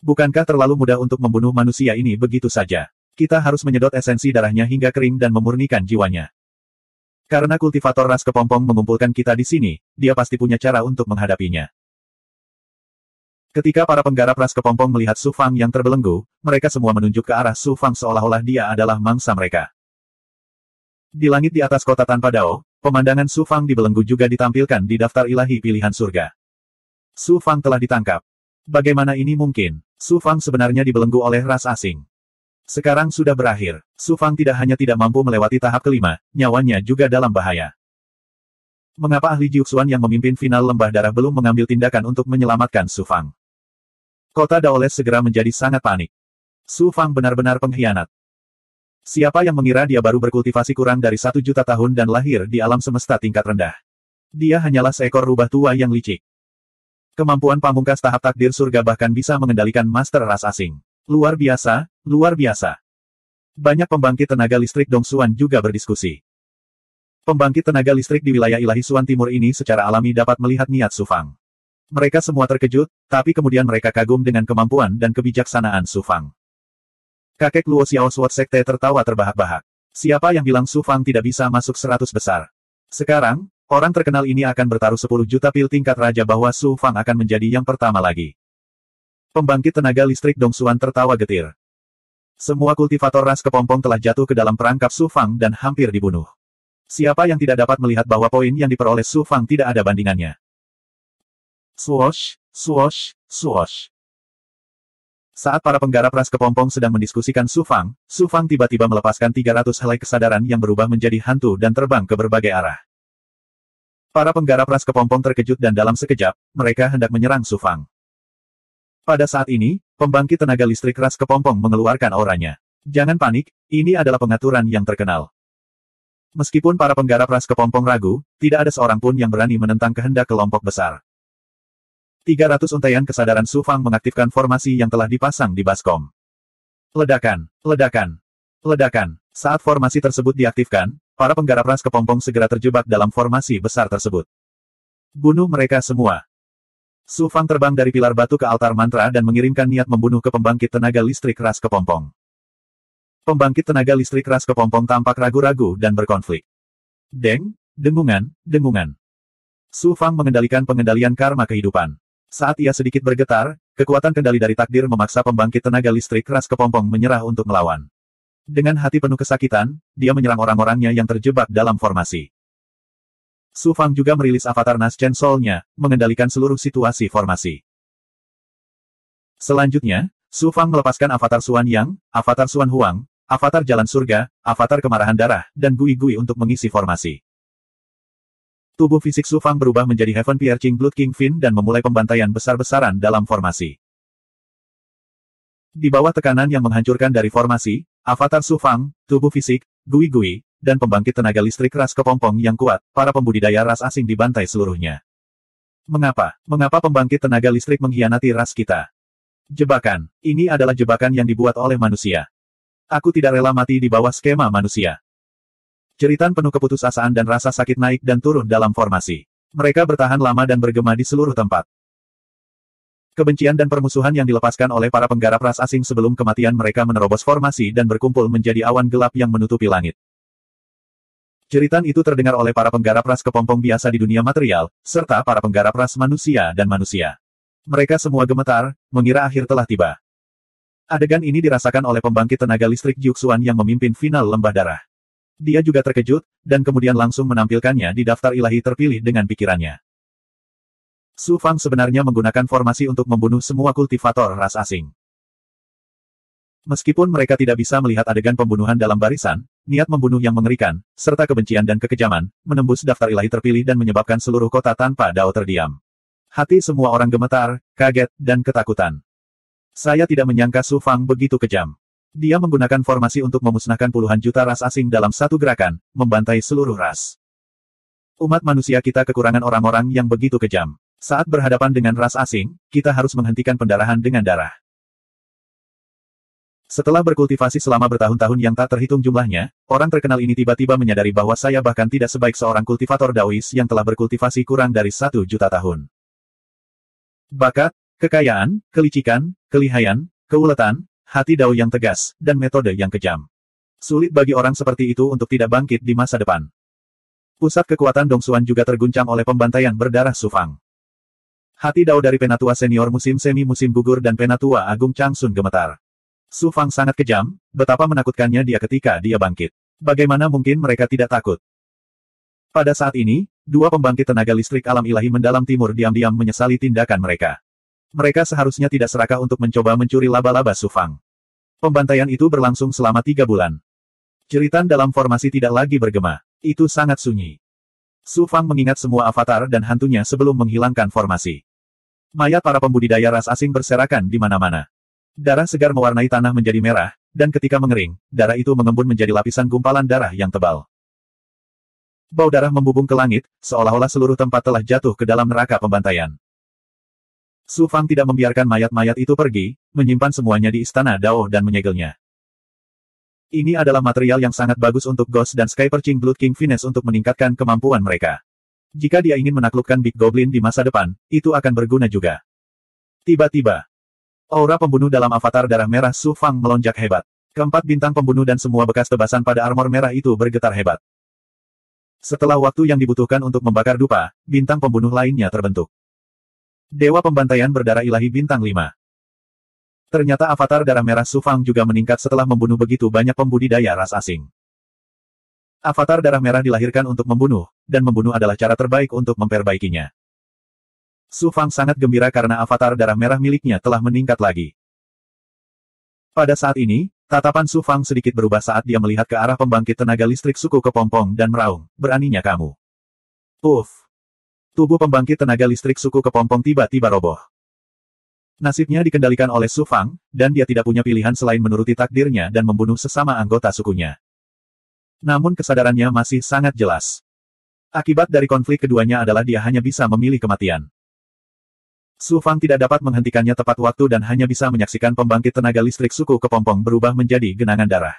Bukankah terlalu mudah untuk membunuh manusia ini begitu saja? Kita harus menyedot esensi darahnya hingga kering dan memurnikan jiwanya. Karena kultivator ras kepompong mengumpulkan kita di sini, dia pasti punya cara untuk menghadapinya. Ketika para penggarap ras kepompong melihat Su Fang yang terbelenggu, mereka semua menunjuk ke arah Su Fang seolah-olah dia adalah mangsa mereka. Di langit di atas kota tanpa dao, pemandangan Su Fang dibelenggu juga ditampilkan di daftar ilahi pilihan surga. Su Fang telah ditangkap. Bagaimana ini mungkin? Su Fang sebenarnya dibelenggu oleh ras asing. Sekarang sudah berakhir. Su Fang tidak hanya tidak mampu melewati tahap kelima, nyawanya juga dalam bahaya. Mengapa ahli Jiuxuan yang memimpin final lembah darah belum mengambil tindakan untuk menyelamatkan Su Fang? Kota Daoles segera menjadi sangat panik. Su Fang benar-benar pengkhianat. Siapa yang mengira dia baru berkultivasi kurang dari 1 juta tahun dan lahir di alam semesta tingkat rendah. Dia hanyalah seekor rubah tua yang licik. Kemampuan pamungkas tahap takdir surga bahkan bisa mengendalikan master ras asing. Luar biasa, luar biasa. Banyak pembangkit tenaga listrik Dongsuan juga berdiskusi. Pembangkit tenaga listrik di wilayah ilahi Suan Timur ini secara alami dapat melihat niat Su Fang. Mereka semua terkejut, tapi kemudian mereka kagum dengan kemampuan dan kebijaksanaan Su Fang. Kakek Luo Xiao Sword Sekte tertawa terbahak-bahak. Siapa yang bilang Su Fang tidak bisa masuk 100 besar? Sekarang, orang terkenal ini akan bertaruh 10 juta pil tingkat raja bahwa Su Fang akan menjadi yang pertama lagi. Pembangkit tenaga listrik Dongsuan tertawa getir. Semua kultivator ras kepompong telah jatuh ke dalam perangkap Su Fang dan hampir dibunuh. Siapa yang tidak dapat melihat bahwa poin yang diperoleh Su Fang tidak ada bandingannya? Swoosh, swoosh, swoosh. Saat para penggarap ras kepompong sedang mendiskusikan Su Fang tiba-tiba melepaskan 300 helai kesadaran yang berubah menjadi hantu dan terbang ke berbagai arah. Para penggarap ras kepompong terkejut dan dalam sekejap, mereka hendak menyerang Su Fang. Pada saat ini, pembangkit tenaga listrik ras kepompong mengeluarkan auranya. Jangan panik, ini adalah pengaturan yang terkenal. Meskipun para penggarap ras kepompong ragu, tidak ada seorang pun yang berani menentang kehendak kelompok besar. 300 untaian kesadaran Su Fang mengaktifkan formasi yang telah dipasang di baskom. Ledakan, ledakan, ledakan. Saat formasi tersebut diaktifkan, para penggarap ras kepompong segera terjebak dalam formasi besar tersebut. Bunuh mereka semua. Su Fang terbang dari pilar batu ke altar mantra dan mengirimkan niat membunuh ke pembangkit tenaga listrik ras kepompong. Pembangkit tenaga listrik ras kepompong tampak ragu-ragu dan berkonflik. Deng, dengungan, dengungan. Su Fang mengendalikan pengendalian karma kehidupan. Saat ia sedikit bergetar, kekuatan kendali dari takdir memaksa pembangkit tenaga listrik ras kepompong menyerah untuk melawan. Dengan hati penuh kesakitan, dia menyerang orang-orangnya yang terjebak dalam formasi. Su Fang juga merilis avatar Nas Chen Soul-nya, mengendalikan seluruh situasi formasi. Selanjutnya, Su Fang melepaskan avatar Suan Yang, avatar Suan Huang, avatar Jalan Surga, avatar Kemarahan Darah, dan Gui Gui untuk mengisi formasi. Tubuh fisik Su Fang berubah menjadi Heaven Piercing Blood King Fin dan memulai pembantaian besar-besaran dalam formasi. Di bawah tekanan yang menghancurkan dari formasi, avatar Su Fang, tubuh fisik, Gui Gui, dan pembangkit tenaga listrik ras kepompong yang kuat, para pembudidaya ras asing dibantai seluruhnya. Mengapa? Mengapa pembangkit tenaga listrik mengkhianati ras kita? Jebakan. Ini adalah jebakan yang dibuat oleh manusia. Aku tidak rela mati di bawah skema manusia. Jeritan penuh keputusasaan dan rasa sakit naik dan turun dalam formasi. Mereka bertahan lama dan bergema di seluruh tempat. Kebencian dan permusuhan yang dilepaskan oleh para penggarap ras asing sebelum kematian mereka menerobos formasi dan berkumpul menjadi awan gelap yang menutupi langit. Jeritan itu terdengar oleh para penggarap ras kepompong biasa di dunia material, serta para penggarap ras manusia dan manusia. Mereka semua gemetar, mengira akhir telah tiba. Adegan ini dirasakan oleh pembangkit tenaga listrik Jiuxuan yang memimpin final lembah darah. Dia juga terkejut, dan kemudian langsung menampilkannya di daftar ilahi terpilih dengan pikirannya. Su Fang sebenarnya menggunakan formasi untuk membunuh semua kultivator ras asing. Meskipun mereka tidak bisa melihat adegan pembunuhan dalam barisan, niat membunuh yang mengerikan, serta kebencian dan kekejaman, menembus daftar ilahi terpilih dan menyebabkan seluruh kota tanpa dao terdiam. Hati semua orang gemetar, kaget, dan ketakutan. Saya tidak menyangka Su Fang begitu kejam. Dia menggunakan formasi untuk memusnahkan puluhan juta ras asing dalam satu gerakan, membantai seluruh ras. Umat manusia kita kekurangan orang-orang yang begitu kejam. Saat berhadapan dengan ras asing, kita harus menghentikan pendarahan dengan darah. Setelah berkultivasi selama bertahun-tahun yang tak terhitung jumlahnya, orang terkenal ini tiba-tiba menyadari bahwa saya bahkan tidak sebaik seorang kultivator Daois yang telah berkultivasi kurang dari 1 juta tahun. Bakat, kekayaan, kelicikan, kelihayan, keuletan, hati Dao yang tegas, dan metode yang kejam. Sulit bagi orang seperti itu untuk tidak bangkit di masa depan. Pusat kekuatan Dongsuan juga terguncang oleh pembantaian berdarah Su Fang. Hati Dao dari Penatua Senior Musim Semi Musim Gugur dan Penatua Agung Changsun gemetar. Su Fang sangat kejam, betapa menakutkannya dia ketika dia bangkit. Bagaimana mungkin mereka tidak takut? Pada saat ini, dua pembangkit tenaga listrik alam ilahi mendalam timur diam-diam menyesali tindakan mereka. Mereka seharusnya tidak serakah untuk mencoba mencuri laba-laba Su Fang. Pembantaian itu berlangsung selama 3 bulan. Jeritan dalam formasi tidak lagi bergema. Itu sangat sunyi. Su Fang mengingat semua avatar dan hantunya sebelum menghilangkan formasi. Mayat para pembudidaya ras asing berserakan di mana-mana. Darah segar mewarnai tanah menjadi merah, dan ketika mengering, darah itu mengembun menjadi lapisan gumpalan darah yang tebal. Bau darah membubung ke langit, seolah-olah seluruh tempat telah jatuh ke dalam neraka pembantaian. Su Fang tidak membiarkan mayat-mayat itu pergi, menyimpan semuanya di istana Dao dan menyegelnya. Ini adalah material yang sangat bagus untuk Ghost dan Sky Perching Blood King Finesse untuk meningkatkan kemampuan mereka. Jika dia ingin menaklukkan Big Goblin di masa depan, itu akan berguna juga. Tiba-tiba, aura pembunuh dalam avatar darah merah Su Fang melonjak hebat. Keempat bintang pembunuh dan semua bekas tebasan pada armor merah itu bergetar hebat. Setelah waktu yang dibutuhkan untuk membakar dupa, bintang pembunuh lainnya terbentuk. Dewa Pembantaian Berdarah Ilahi Bintang 5. Ternyata avatar darah merah Su Fang juga meningkat setelah membunuh begitu banyak pembudidaya ras asing. Avatar darah merah dilahirkan untuk membunuh, dan membunuh adalah cara terbaik untuk memperbaikinya. Su Fang sangat gembira karena avatar darah merah miliknya telah meningkat lagi. Pada saat ini, tatapan Su Fang sedikit berubah saat dia melihat ke arah pembangkit tenaga listrik suku Kepompong dan meraung, beraninya kamu. Puff! Tubuh pembangkit tenaga listrik suku Kepompong tiba-tiba roboh. Nasibnya dikendalikan oleh Su Fang, dan dia tidak punya pilihan selain menuruti takdirnya dan membunuh sesama anggota sukunya. Namun kesadarannya masih sangat jelas. Akibat dari konflik keduanya adalah dia hanya bisa memilih kematian. Su Fang tidak dapat menghentikannya tepat waktu dan hanya bisa menyaksikan pembangkit tenaga listrik suku Kepompong berubah menjadi genangan darah.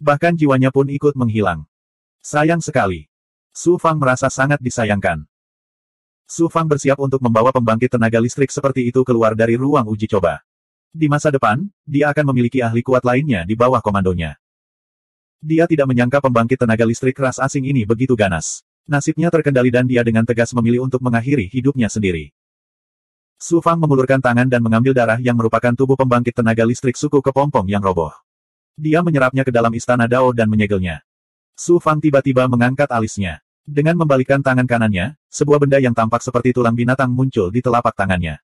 Bahkan jiwanya pun ikut menghilang. Sayang sekali. Su Fang merasa sangat disayangkan. Su Fang bersiap untuk membawa pembangkit tenaga listrik seperti itu keluar dari ruang uji coba. Di masa depan, dia akan memiliki ahli kuat lainnya di bawah komandonya. Dia tidak menyangka pembangkit tenaga listrik ras asing ini begitu ganas. Nasibnya terkendali dan dia dengan tegas memilih untuk mengakhiri hidupnya sendiri. Su Fang mengulurkan tangan dan mengambil darah yang merupakan tubuh pembangkit tenaga listrik suku Kepompong yang roboh. Dia menyerapnya ke dalam istana Dao dan menyegelnya. Su Fang tiba-tiba mengangkat alisnya. Dengan membalikkan tangan kanannya, sebuah benda yang tampak seperti tulang binatang muncul di telapak tangannya.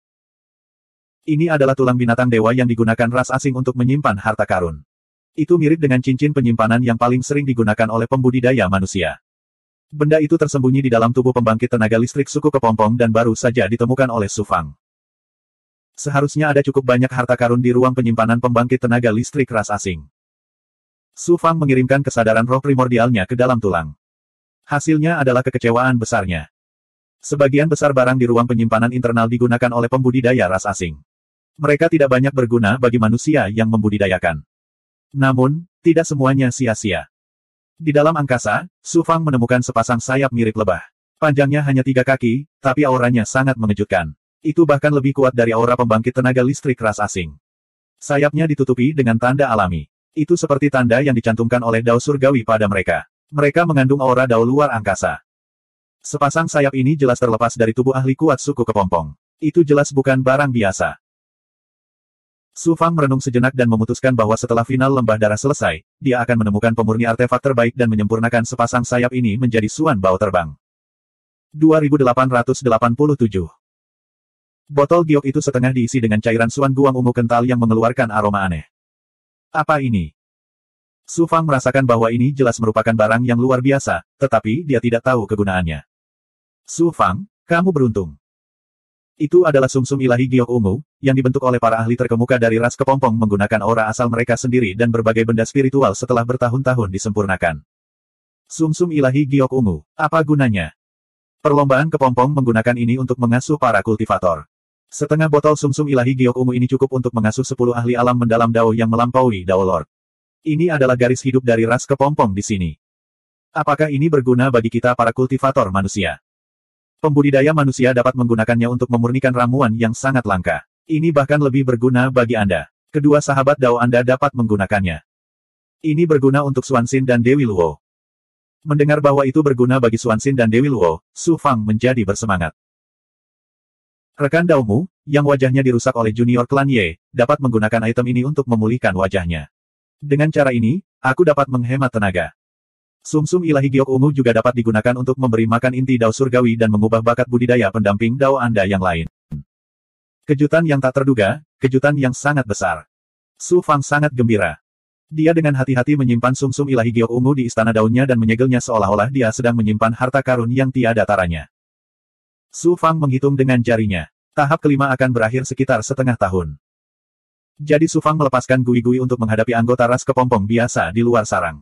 Ini adalah tulang binatang dewa yang digunakan ras asing untuk menyimpan harta karun. Itu mirip dengan cincin penyimpanan yang paling sering digunakan oleh pembudidaya manusia. Benda itu tersembunyi di dalam tubuh pembangkit tenaga listrik suku Kepompong dan baru saja ditemukan oleh Su Fang. Seharusnya ada cukup banyak harta karun di ruang penyimpanan pembangkit tenaga listrik ras asing. Su Fang mengirimkan kesadaran roh primordialnya ke dalam tulang. Hasilnya adalah kekecewaan besarnya. Sebagian besar barang di ruang penyimpanan internal digunakan oleh pembudidaya ras asing. Mereka tidak banyak berguna bagi manusia yang membudidayakan. Namun, tidak semuanya sia-sia. Di dalam angkasa, Su Fang menemukan sepasang sayap mirip lebah. Panjangnya hanya 3 kaki, tapi auranya sangat mengejutkan. Itu bahkan lebih kuat dari aura pembangkit tenaga listrik ras asing. Sayapnya ditutupi dengan tanda alami. Itu seperti tanda yang dicantumkan oleh Dao Surgawi pada mereka. Mereka mengandung aura Dao luar angkasa. Sepasang sayap ini jelas terlepas dari tubuh ahli kuat suku Kepompong. Itu jelas bukan barang biasa. Su Fang merenung sejenak dan memutuskan bahwa setelah final lembah darah selesai, dia akan menemukan pemurni artefak terbaik dan menyempurnakan sepasang sayap ini menjadi Suan Bao Terbang. 2887. Botol giok itu setengah diisi dengan cairan Suan Guang ungu kental yang mengeluarkan aroma aneh. Apa ini? Su Fang merasakan bahwa ini jelas merupakan barang yang luar biasa, tetapi dia tidak tahu kegunaannya. Su Fang, kamu beruntung. Itu adalah sumsum ilahi giok ungu, yang dibentuk oleh para ahli terkemuka dari ras Kepompong menggunakan aura asal mereka sendiri dan berbagai benda spiritual setelah bertahun-tahun disempurnakan. Sumsum ilahi giok ungu, apa gunanya? Perlombaan Kepompong menggunakan ini untuk mengasuh para kultivator. Setengah botol sumsum ilahi giok ungu ini cukup untuk mengasuh 10 ahli alam mendalam Dao yang melampaui Dao Lord. Ini adalah garis hidup dari ras Kepompong di sini. Apakah ini berguna bagi kita para kultivator manusia? Pembudidaya manusia dapat menggunakannya untuk memurnikan ramuan yang sangat langka. Ini bahkan lebih berguna bagi Anda. Kedua sahabat Dao Anda dapat menggunakannya. Ini berguna untuk Xuanxin dan Dewi Luo. Mendengar bahwa itu berguna bagi Xuanxin dan Dewi Luo, Su Fang menjadi bersemangat. Rekan Daomu, yang wajahnya dirusak oleh junior klan Ye, dapat menggunakan item ini untuk memulihkan wajahnya. Dengan cara ini, aku dapat menghemat tenaga. Sumsum ilahi giok ungu juga dapat digunakan untuk memberi makan inti Dao Surgawi dan mengubah bakat budidaya pendamping Dao Anda yang lain. Kejutan yang tak terduga, kejutan yang sangat besar. Su Fang sangat gembira. Dia dengan hati-hati menyimpan sumsum ilahi giok ungu di istana daunnya dan menyegelnya seolah-olah dia sedang menyimpan harta karun yang tiada taranya. Su Fang menghitung dengan jarinya. Tahap kelima akan berakhir sekitar setengah tahun. Jadi Su Fang melepaskan Gui-Gui untuk menghadapi anggota ras kepompong biasa di luar sarang.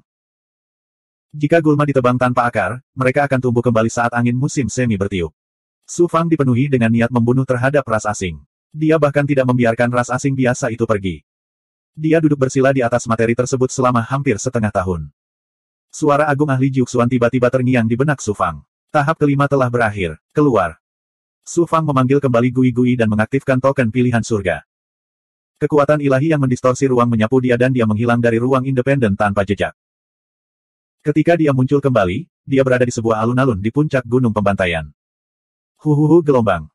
Jika gulma ditebang tanpa akar, mereka akan tumbuh kembali saat angin musim semi bertiup. Su Fang dipenuhi dengan niat membunuh terhadap ras asing. Dia bahkan tidak membiarkan ras asing biasa itu pergi. Dia duduk bersila di atas materi tersebut selama hampir setengah tahun. Suara agung ahli Jiuxuan tiba-tiba terngiang di benak Su Fang. Tahap kelima telah berakhir. Keluar. Su Fang memanggil kembali Gui-Gui dan mengaktifkan token pilihan surga. Kekuatan ilahi yang mendistorsi ruang menyapu dia dan dia menghilang dari ruang independen tanpa jejak. Ketika dia muncul kembali, dia berada di sebuah alun-alun di puncak gunung pembantaian. Huhuhu gelombang.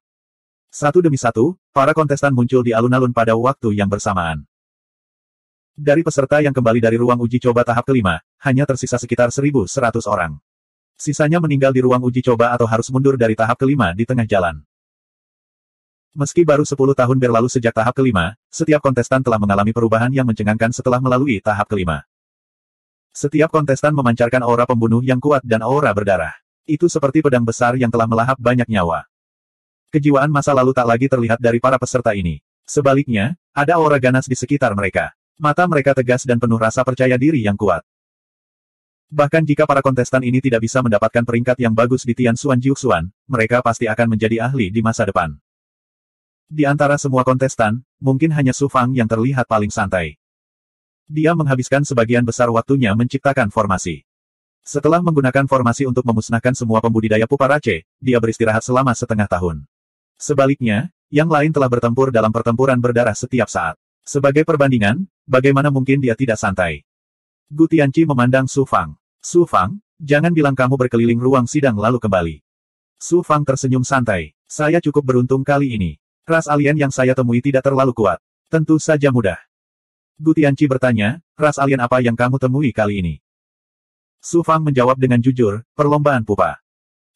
Satu demi satu, para kontestan muncul di alun-alun pada waktu yang bersamaan. Dari peserta yang kembali dari ruang uji coba tahap kelima, hanya tersisa sekitar 1.100 orang. Sisanya meninggal di ruang uji coba atau harus mundur dari tahap kelima di tengah jalan. Meski baru 10 tahun berlalu sejak tahap kelima, setiap kontestan telah mengalami perubahan yang mencengangkan setelah melalui tahap kelima. Setiap kontestan memancarkan aura pembunuh yang kuat dan aura berdarah. Itu seperti pedang besar yang telah melahap banyak nyawa. Kejiwaan masa lalu tak lagi terlihat dari para peserta ini. Sebaliknya, ada aura ganas di sekitar mereka. Mata mereka tegas dan penuh rasa percaya diri yang kuat. Bahkan jika para kontestan ini tidak bisa mendapatkan peringkat yang bagus di Tianxuan Jiuxuan, mereka pasti akan menjadi ahli di masa depan. Di antara semua kontestan, mungkin hanya Su Fang yang terlihat paling santai. Dia menghabiskan sebagian besar waktunya menciptakan formasi. Setelah menggunakan formasi untuk memusnahkan semua pembudidaya pupa race, dia beristirahat selama setengah tahun. Sebaliknya, yang lain telah bertempur dalam pertempuran berdarah setiap saat. Sebagai perbandingan, bagaimana mungkin dia tidak santai? Gu Tianqi memandang Su Fang. Su Fang, jangan bilang kamu berkeliling ruang sidang lalu kembali. Su Fang tersenyum santai. Saya cukup beruntung kali ini. Ras alien yang saya temui tidak terlalu kuat. Tentu saja mudah. Gu Tianqi bertanya, ras alien apa yang kamu temui kali ini? Su Fang menjawab dengan jujur, perlombaan pupa.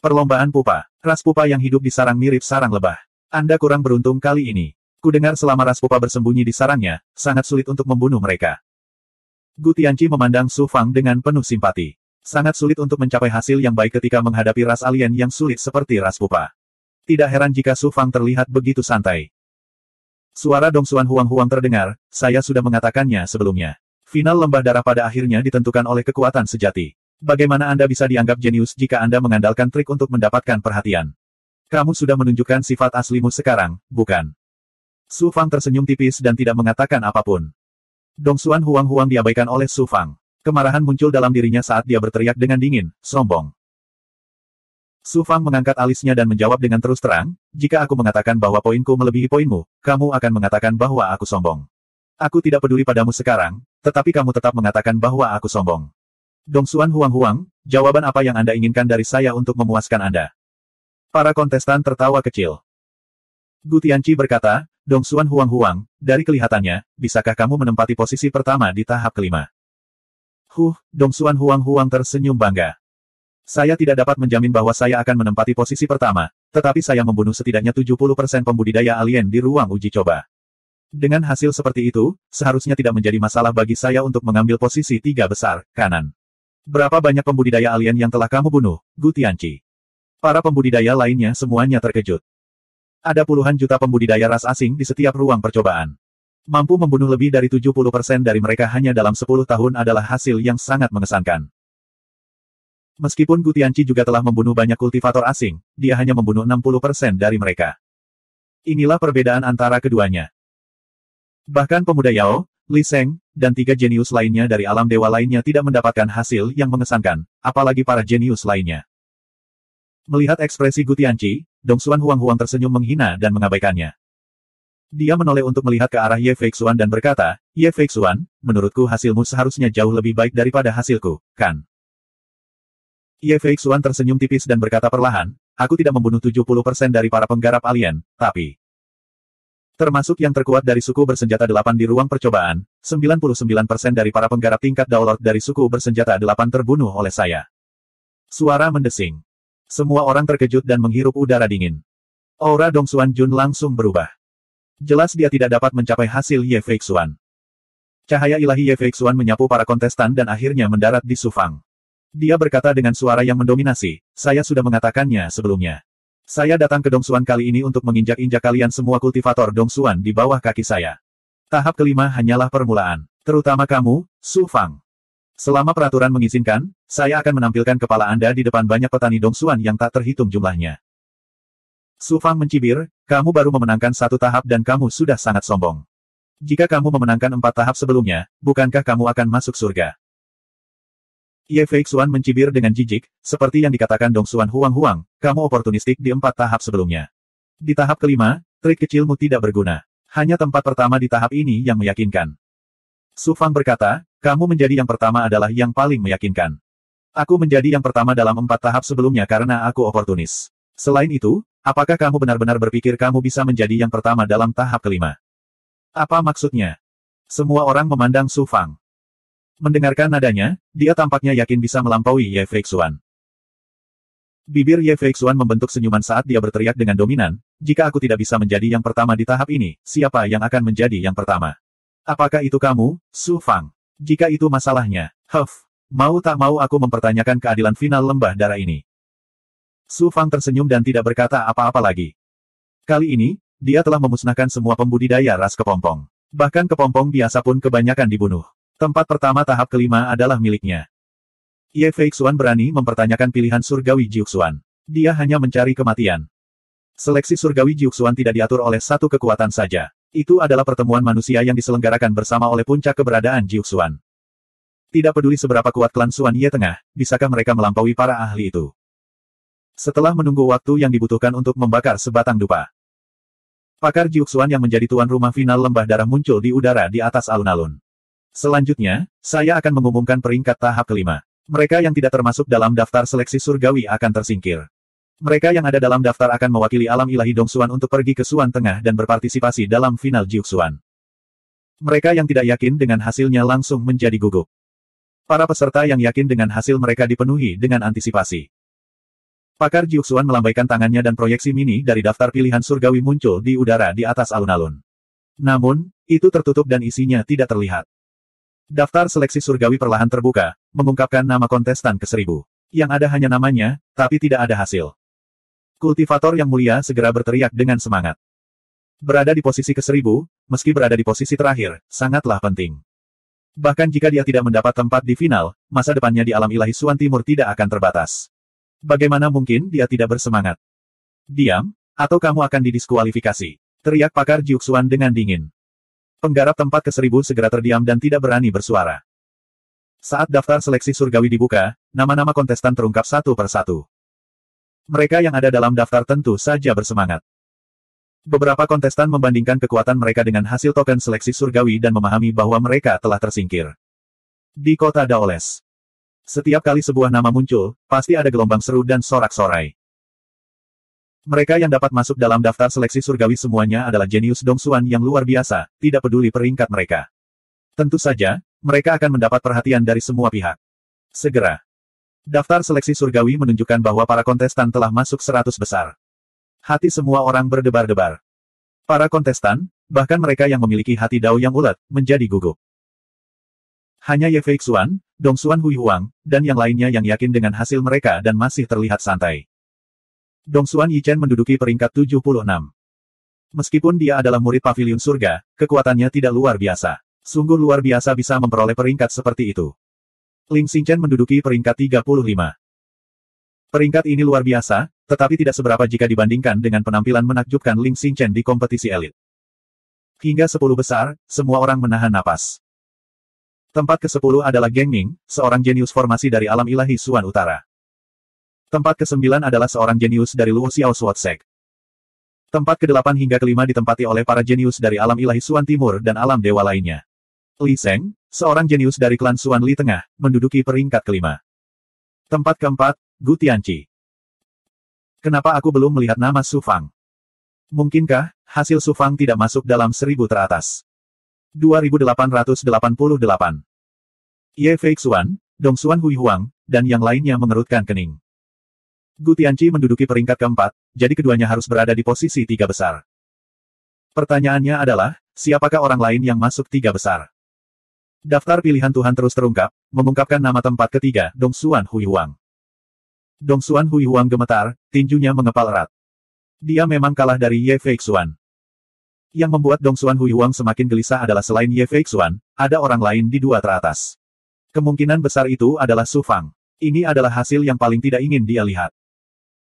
Perlombaan pupa. Ras pupa yang hidup di sarang mirip sarang lebah. Anda kurang beruntung kali ini. Kudengar selama ras pupa bersembunyi di sarangnya, sangat sulit untuk membunuh mereka. Gu Tianqi memandang Su Fang dengan penuh simpati. Sangat sulit untuk mencapai hasil yang baik ketika menghadapi ras alien yang sulit seperti ras pupa. Tidak heran jika Su Fang terlihat begitu santai. Suara Dongsuan Huang-Huang terdengar, saya sudah mengatakannya sebelumnya. Final lembah darah pada akhirnya ditentukan oleh kekuatan sejati. Bagaimana Anda bisa dianggap jenius jika Anda mengandalkan trik untuk mendapatkan perhatian? Kamu sudah menunjukkan sifat aslimu sekarang, bukan? Su Fang tersenyum tipis dan tidak mengatakan apapun. Dongsuan Huang-Huang diabaikan oleh Su Fang. Kemarahan muncul dalam dirinya saat dia berteriak dengan dingin, sombong. Su Fang mengangkat alisnya dan menjawab dengan terus terang, jika aku mengatakan bahwa poinku melebihi poinmu, kamu akan mengatakan bahwa aku sombong. Aku tidak peduli padamu sekarang, tetapi kamu tetap mengatakan bahwa aku sombong. Dongsuan Huang-Huang, jawaban apa yang Anda inginkan dari saya untuk memuaskan Anda? Para kontestan tertawa kecil. Gu Tianqi berkata, Dongsuan Huang-Huang, dari kelihatannya, bisakah kamu menempati posisi pertama di tahap kelima? Dongsuan Huang-Huang tersenyum bangga. Saya tidak dapat menjamin bahwa saya akan menempati posisi pertama, tetapi saya membunuh setidaknya 70% pembudidaya alien di ruang uji coba. Dengan hasil seperti itu, seharusnya tidak menjadi masalah bagi saya untuk mengambil posisi 3 besar, kanan. Berapa banyak pembudidaya alien yang telah kamu bunuh, Gu Tianqi? Para pembudidaya lainnya semuanya terkejut. Ada puluhan juta pembudidaya ras asing di setiap ruang percobaan. Mampu membunuh lebih dari 70% dari mereka hanya dalam 10 tahun adalah hasil yang sangat mengesankan. Meskipun Gu Tianqi juga telah membunuh banyak kultivator asing, dia hanya membunuh 60% dari mereka. Inilah perbedaan antara keduanya. Bahkan pemuda Yao, Li Sheng, dan 3 jenius lainnya dari alam dewa lainnya tidak mendapatkan hasil yang mengesankan, apalagi para jenius lainnya. Melihat ekspresi Gu Tianqi, Dongsuan Huang-Huang tersenyum menghina dan mengabaikannya. Dia menoleh untuk melihat ke arah Ye Feixuan dan berkata, Ye Feixuan, menurutku hasilmu seharusnya jauh lebih baik daripada hasilku, kan? Ye Feixuan tersenyum tipis dan berkata perlahan, aku tidak membunuh 70% dari para penggarap alien, tapi... termasuk yang terkuat dari suku bersenjata 8 di ruang percobaan, 99% dari para penggarap tingkat Daolord dari suku bersenjata 8 terbunuh oleh saya. Suara mendesing. Semua orang terkejut dan menghirup udara dingin. Aura Dongsuan Jun langsung berubah. Jelas dia tidak dapat mencapai hasil Ye Feixuan. Cahaya ilahi Ye Feixuan menyapu para kontestan dan akhirnya mendarat di Su Fang. Dia berkata dengan suara yang mendominasi, saya sudah mengatakannya sebelumnya. Saya datang ke Dongsuan kali ini untuk menginjak-injak kalian semua kultivator Dongsuan di bawah kaki saya. Tahap kelima hanyalah permulaan. Terutama kamu, Su Fang. Selama peraturan mengizinkan, saya akan menampilkan kepala Anda di depan banyak petani Dongsuan yang tak terhitung jumlahnya. Su Fang mencibir, kamu baru memenangkan satu tahap dan kamu sudah sangat sombong. Jika kamu memenangkan 4 tahap sebelumnya, bukankah kamu akan masuk surga? Ye Feixuan mencibir dengan jijik, seperti yang dikatakan Dongsuan Huang, kamu oportunistik di 4 tahap sebelumnya. Di tahap kelima, trik kecilmu tidak berguna. Hanya tempat pertama di tahap ini yang meyakinkan. Su Fang berkata, kamu menjadi yang pertama adalah yang paling meyakinkan. Aku menjadi yang pertama dalam 4 tahap sebelumnya karena aku oportunis. Selain itu, apakah kamu benar-benar berpikir kamu bisa menjadi yang pertama dalam tahap kelima? Apa maksudnya? Semua orang memandang Su Fang. Mendengarkan nadanya, dia tampaknya yakin bisa melampaui Ye Feixuan. Bibir Ye Feixuan membentuk senyuman saat dia berteriak dengan dominan, jika aku tidak bisa menjadi yang pertama di tahap ini, siapa yang akan menjadi yang pertama? Apakah itu kamu, Su Fang? Jika itu masalahnya, mau tak mau aku mempertanyakan keadilan final lembah darah ini. Su Fang tersenyum dan tidak berkata apa-apa lagi. Kali ini, dia telah memusnahkan semua pembudidaya ras kepompong. Bahkan kepompong biasa pun kebanyakan dibunuh. Tempat pertama tahap kelima adalah miliknya. Ye Feixuan berani mempertanyakan pilihan surgawi Jiuxuan. Dia hanya mencari kematian. Seleksi surgawi Jiuxuan tidak diatur oleh satu kekuatan saja. Itu adalah pertemuan manusia yang diselenggarakan bersama oleh puncak keberadaan Jiuxuan. Tidak peduli seberapa kuat klan Suan Ye Tengah, bisakah mereka melampaui para ahli itu? Setelah menunggu waktu yang dibutuhkan untuk membakar sebatang dupa, pakar Jiuxuan yang menjadi tuan rumah final lembah darah muncul di udara di atas alun-alun. Selanjutnya, saya akan mengumumkan peringkat tahap kelima. Mereka yang tidak termasuk dalam daftar seleksi surgawi akan tersingkir. Mereka yang ada dalam daftar akan mewakili alam ilahi Dongsuan untuk pergi ke Suan Tengah dan berpartisipasi dalam final Jiuxuan. Mereka yang tidak yakin dengan hasilnya langsung menjadi gugup. Para peserta yang yakin dengan hasil mereka dipenuhi dengan antisipasi. Pakar Jiuxuan melambaikan tangannya dan proyeksi mini dari daftar pilihan surgawi muncul di udara di atas alun-alun. Namun, itu tertutup dan isinya tidak terlihat. Daftar seleksi surgawi perlahan terbuka, mengungkapkan nama kontestan ke-1000. Yang ada hanya namanya, tapi tidak ada hasil. Kultivator yang mulia segera berteriak dengan semangat. Berada di posisi ke-1000, meski berada di posisi terakhir, sangatlah penting. Bahkan jika dia tidak mendapat tempat di final, masa depannya di alam ilahi Suan Timur tidak akan terbatas. Bagaimana mungkin dia tidak bersemangat? Diam, atau kamu akan didiskualifikasi. Teriak pakar Jiuxuan dengan dingin. Penggarap tempat ke-1000 segera terdiam dan tidak berani bersuara. Saat daftar seleksi surgawi dibuka, nama-nama kontestan terungkap satu per satu. Mereka yang ada dalam daftar tentu saja bersemangat. Beberapa kontestan membandingkan kekuatan mereka dengan hasil token seleksi surgawi dan memahami bahwa mereka telah tersingkir. Di kota Daoles, setiap kali sebuah nama muncul, pasti ada gelombang seru dan sorak-sorai. Mereka yang dapat masuk dalam daftar seleksi surgawi semuanya adalah jenius Dongsuan yang luar biasa, tidak peduli peringkat mereka. Tentu saja, mereka akan mendapat perhatian dari semua pihak. Segera. Daftar seleksi surgawi menunjukkan bahwa para kontestan telah masuk 100 besar. Hati semua orang berdebar-debar. Para kontestan, bahkan mereka yang memiliki hati dao yang ulet, menjadi gugup. Hanya Ye Feixuan, Dongsuan Huihuang, dan yang lainnya yang yakin dengan hasil mereka dan masih terlihat santai. Dongsuan Yichen menduduki peringkat 76. Meskipun dia adalah murid pavilion surga, kekuatannya tidak luar biasa. Sungguh luar biasa bisa memperoleh peringkat seperti itu. Ling Xingchen menduduki peringkat 35. Peringkat ini luar biasa, tetapi tidak seberapa jika dibandingkan dengan penampilan menakjubkan Ling Xingchen di kompetisi elit. Hingga 10 besar, semua orang menahan napas. Tempat ke-10 adalah Geng Ning, seorang jenius formasi dari alam ilahi Suan Utara. Tempat ke-9 adalah seorang jenius dari Luo Xiao Swatsek. Tempat ke-8 hingga ke-5 ditempati oleh para jenius dari alam ilahi Suan Timur dan alam dewa lainnya. Li Seng, seorang jenius dari klan Suan Li Tengah, menduduki peringkat ke-5. Tempat ke-4, Gu Tianqi. Kenapa aku belum melihat nama Su Fang? Mungkinkah hasil Su Fang tidak masuk dalam 1000 teratas? 2888. Ye Feixuan, Dongsuan Huihuang, dan yang lainnya mengerutkan kening. Gu Tianqi menduduki peringkat ke-4, jadi keduanya harus berada di posisi 3 besar. Pertanyaannya adalah, siapakah orang lain yang masuk 3 besar? Daftar pilihan Tuhan terus terungkap, mengungkapkan nama tempat ketiga, Dongsuan Huihuang. Dongsuan Huihuang gemetar, tinjunya mengepal erat. Dia memang kalah dari Ye Feixuan. Yang membuat Dong Xuan Hui Huang semakin gelisah adalah selain Ye Feixuan, ada orang lain di dua teratas. Kemungkinan besar itu adalah Su Fang. Ini adalah hasil yang paling tidak ingin dia lihat.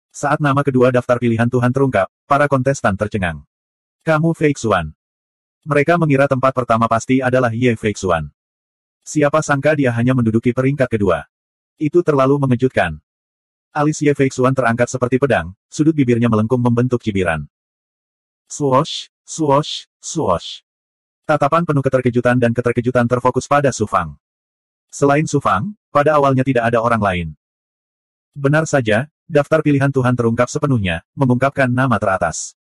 Saat nama kedua daftar pilihan Tuhan terungkap, para kontestan tercengang. Kamu Feixuan. Mereka mengira tempat pertama pasti adalah Ye Feixuan. Siapa sangka dia hanya menduduki peringkat kedua. Itu terlalu mengejutkan. Alis Ye Feixuan terangkat seperti pedang, sudut bibirnya melengkung membentuk cibiran. Swoosh, swoosh, swoosh. Tatapan penuh keterkejutan dan keterkejutan terfokus pada Su Fang. Selain Su Fang, pada awalnya tidak ada orang lain. Benar saja, daftar pilihan Tuhan terungkap sepenuhnya, mengungkapkan nama teratas.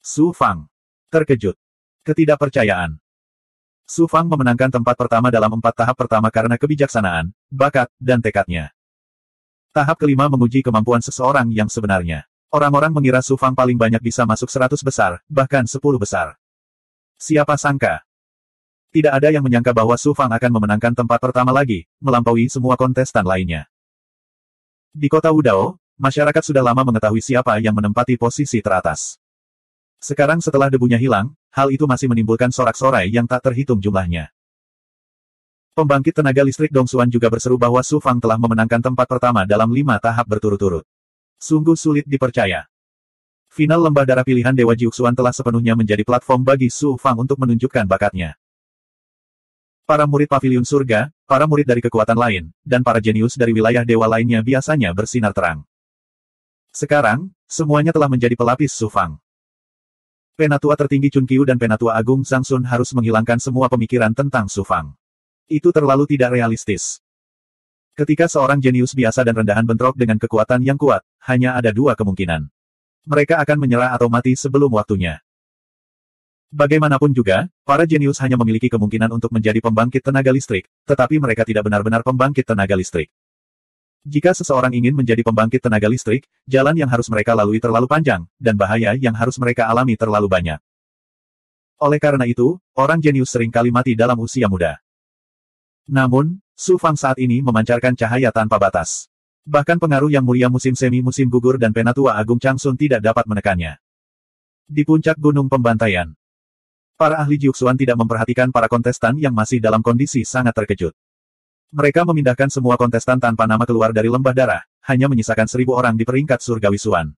Su Fang. Terkejut. Ketidakpercayaan. Su Fang memenangkan tempat pertama dalam 4 tahap pertama karena kebijaksanaan, bakat, dan tekadnya. Tahap kelima menguji kemampuan seseorang yang sebenarnya. Orang-orang mengira Su Fang paling banyak bisa masuk 100 besar, bahkan 10 besar. Siapa sangka? Tidak ada yang menyangka bahwa Su Fang akan memenangkan tempat pertama lagi, melampaui semua kontestan lainnya. Di kota Wudao, masyarakat sudah lama mengetahui siapa yang menempati posisi teratas. Sekarang setelah debunya hilang, hal itu masih menimbulkan sorak-sorai yang tak terhitung jumlahnya. Pembangkit tenaga listrik Dong Xuan juga berseru bahwa Su Fang telah memenangkan tempat pertama dalam 5 tahap berturut-turut. Sungguh sulit dipercaya. Final lembah darah pilihan Dewa Jiuxuan telah sepenuhnya menjadi platform bagi Su Fang untuk menunjukkan bakatnya. Para murid paviliun surga, para murid dari kekuatan lain, dan para jenius dari wilayah dewa lainnya biasanya bersinar terang. Sekarang, semuanya telah menjadi pelapis Su Fang. Penatua tertinggi Chun Qiu dan Penatua Agung Zhang Sun harus menghilangkan semua pemikiran tentang Su Fang. Itu terlalu tidak realistis. Ketika seorang jenius biasa dan rendahan bentrok dengan kekuatan yang kuat, hanya ada 2 kemungkinan. Mereka akan menyerah atau mati sebelum waktunya. Bagaimanapun juga, para jenius hanya memiliki kemungkinan untuk menjadi pembangkit tenaga listrik, tetapi mereka tidak benar-benar pembangkit tenaga listrik. Jika seseorang ingin menjadi pembangkit tenaga listrik, jalan yang harus mereka lalui terlalu panjang, dan bahaya yang harus mereka alami terlalu banyak. Oleh karena itu, orang jenius seringkali mati dalam usia muda. Namun, Su Fang saat ini memancarkan cahaya tanpa batas. Bahkan pengaruh yang mulia musim semi musim gugur dan Penatua Agung Changsun tidak dapat menekannya. Di puncak gunung pembantaian, para ahli Jiuxuan tidak memperhatikan para kontestan yang masih dalam kondisi sangat terkejut. Mereka memindahkan semua kontestan tanpa nama keluar dari lembah darah, hanya menyisakan 1000 orang di peringkat surgawi Suan.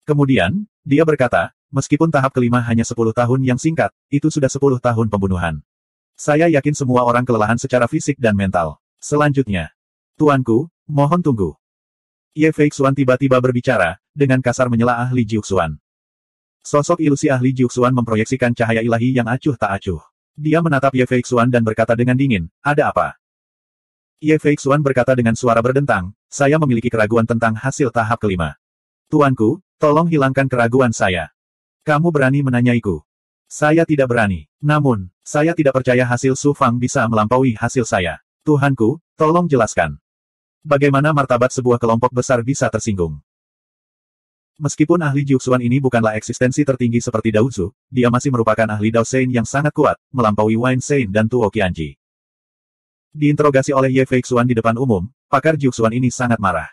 Kemudian, dia berkata, meskipun tahap kelima hanya 10 tahun yang singkat, itu sudah 10 tahun pembunuhan. Saya yakin semua orang kelelahan secara fisik dan mental. Selanjutnya, Tuanku, mohon tunggu. Ye Feixuan tiba-tiba berbicara, dengan kasar menyela ahli Jiuxuan. Sosok ilusi ahli Jiuxuan memproyeksikan cahaya ilahi yang acuh tak acuh. Dia menatap Ye Feixuan dan berkata dengan dingin, ada apa? Ye Feixuan berkata dengan suara berdentang, saya memiliki keraguan tentang hasil tahap kelima. Tuanku, tolong hilangkan keraguan saya. Kamu berani menanyaiku? Saya tidak berani. Namun, saya tidak percaya hasil Su Fang bisa melampaui hasil saya. Tuhanku, tolong jelaskan. Bagaimana martabat sebuah kelompok besar bisa tersinggung? Meskipun ahli Jiuxuan ini bukanlah eksistensi tertinggi seperti Dao Zu, dia masih merupakan ahli Dao Sein yang sangat kuat, melampaui Wan Sein dan Tuo Qianji. Diinterogasi oleh Ye Feixuan di depan umum, pakar Jiuxuan ini sangat marah.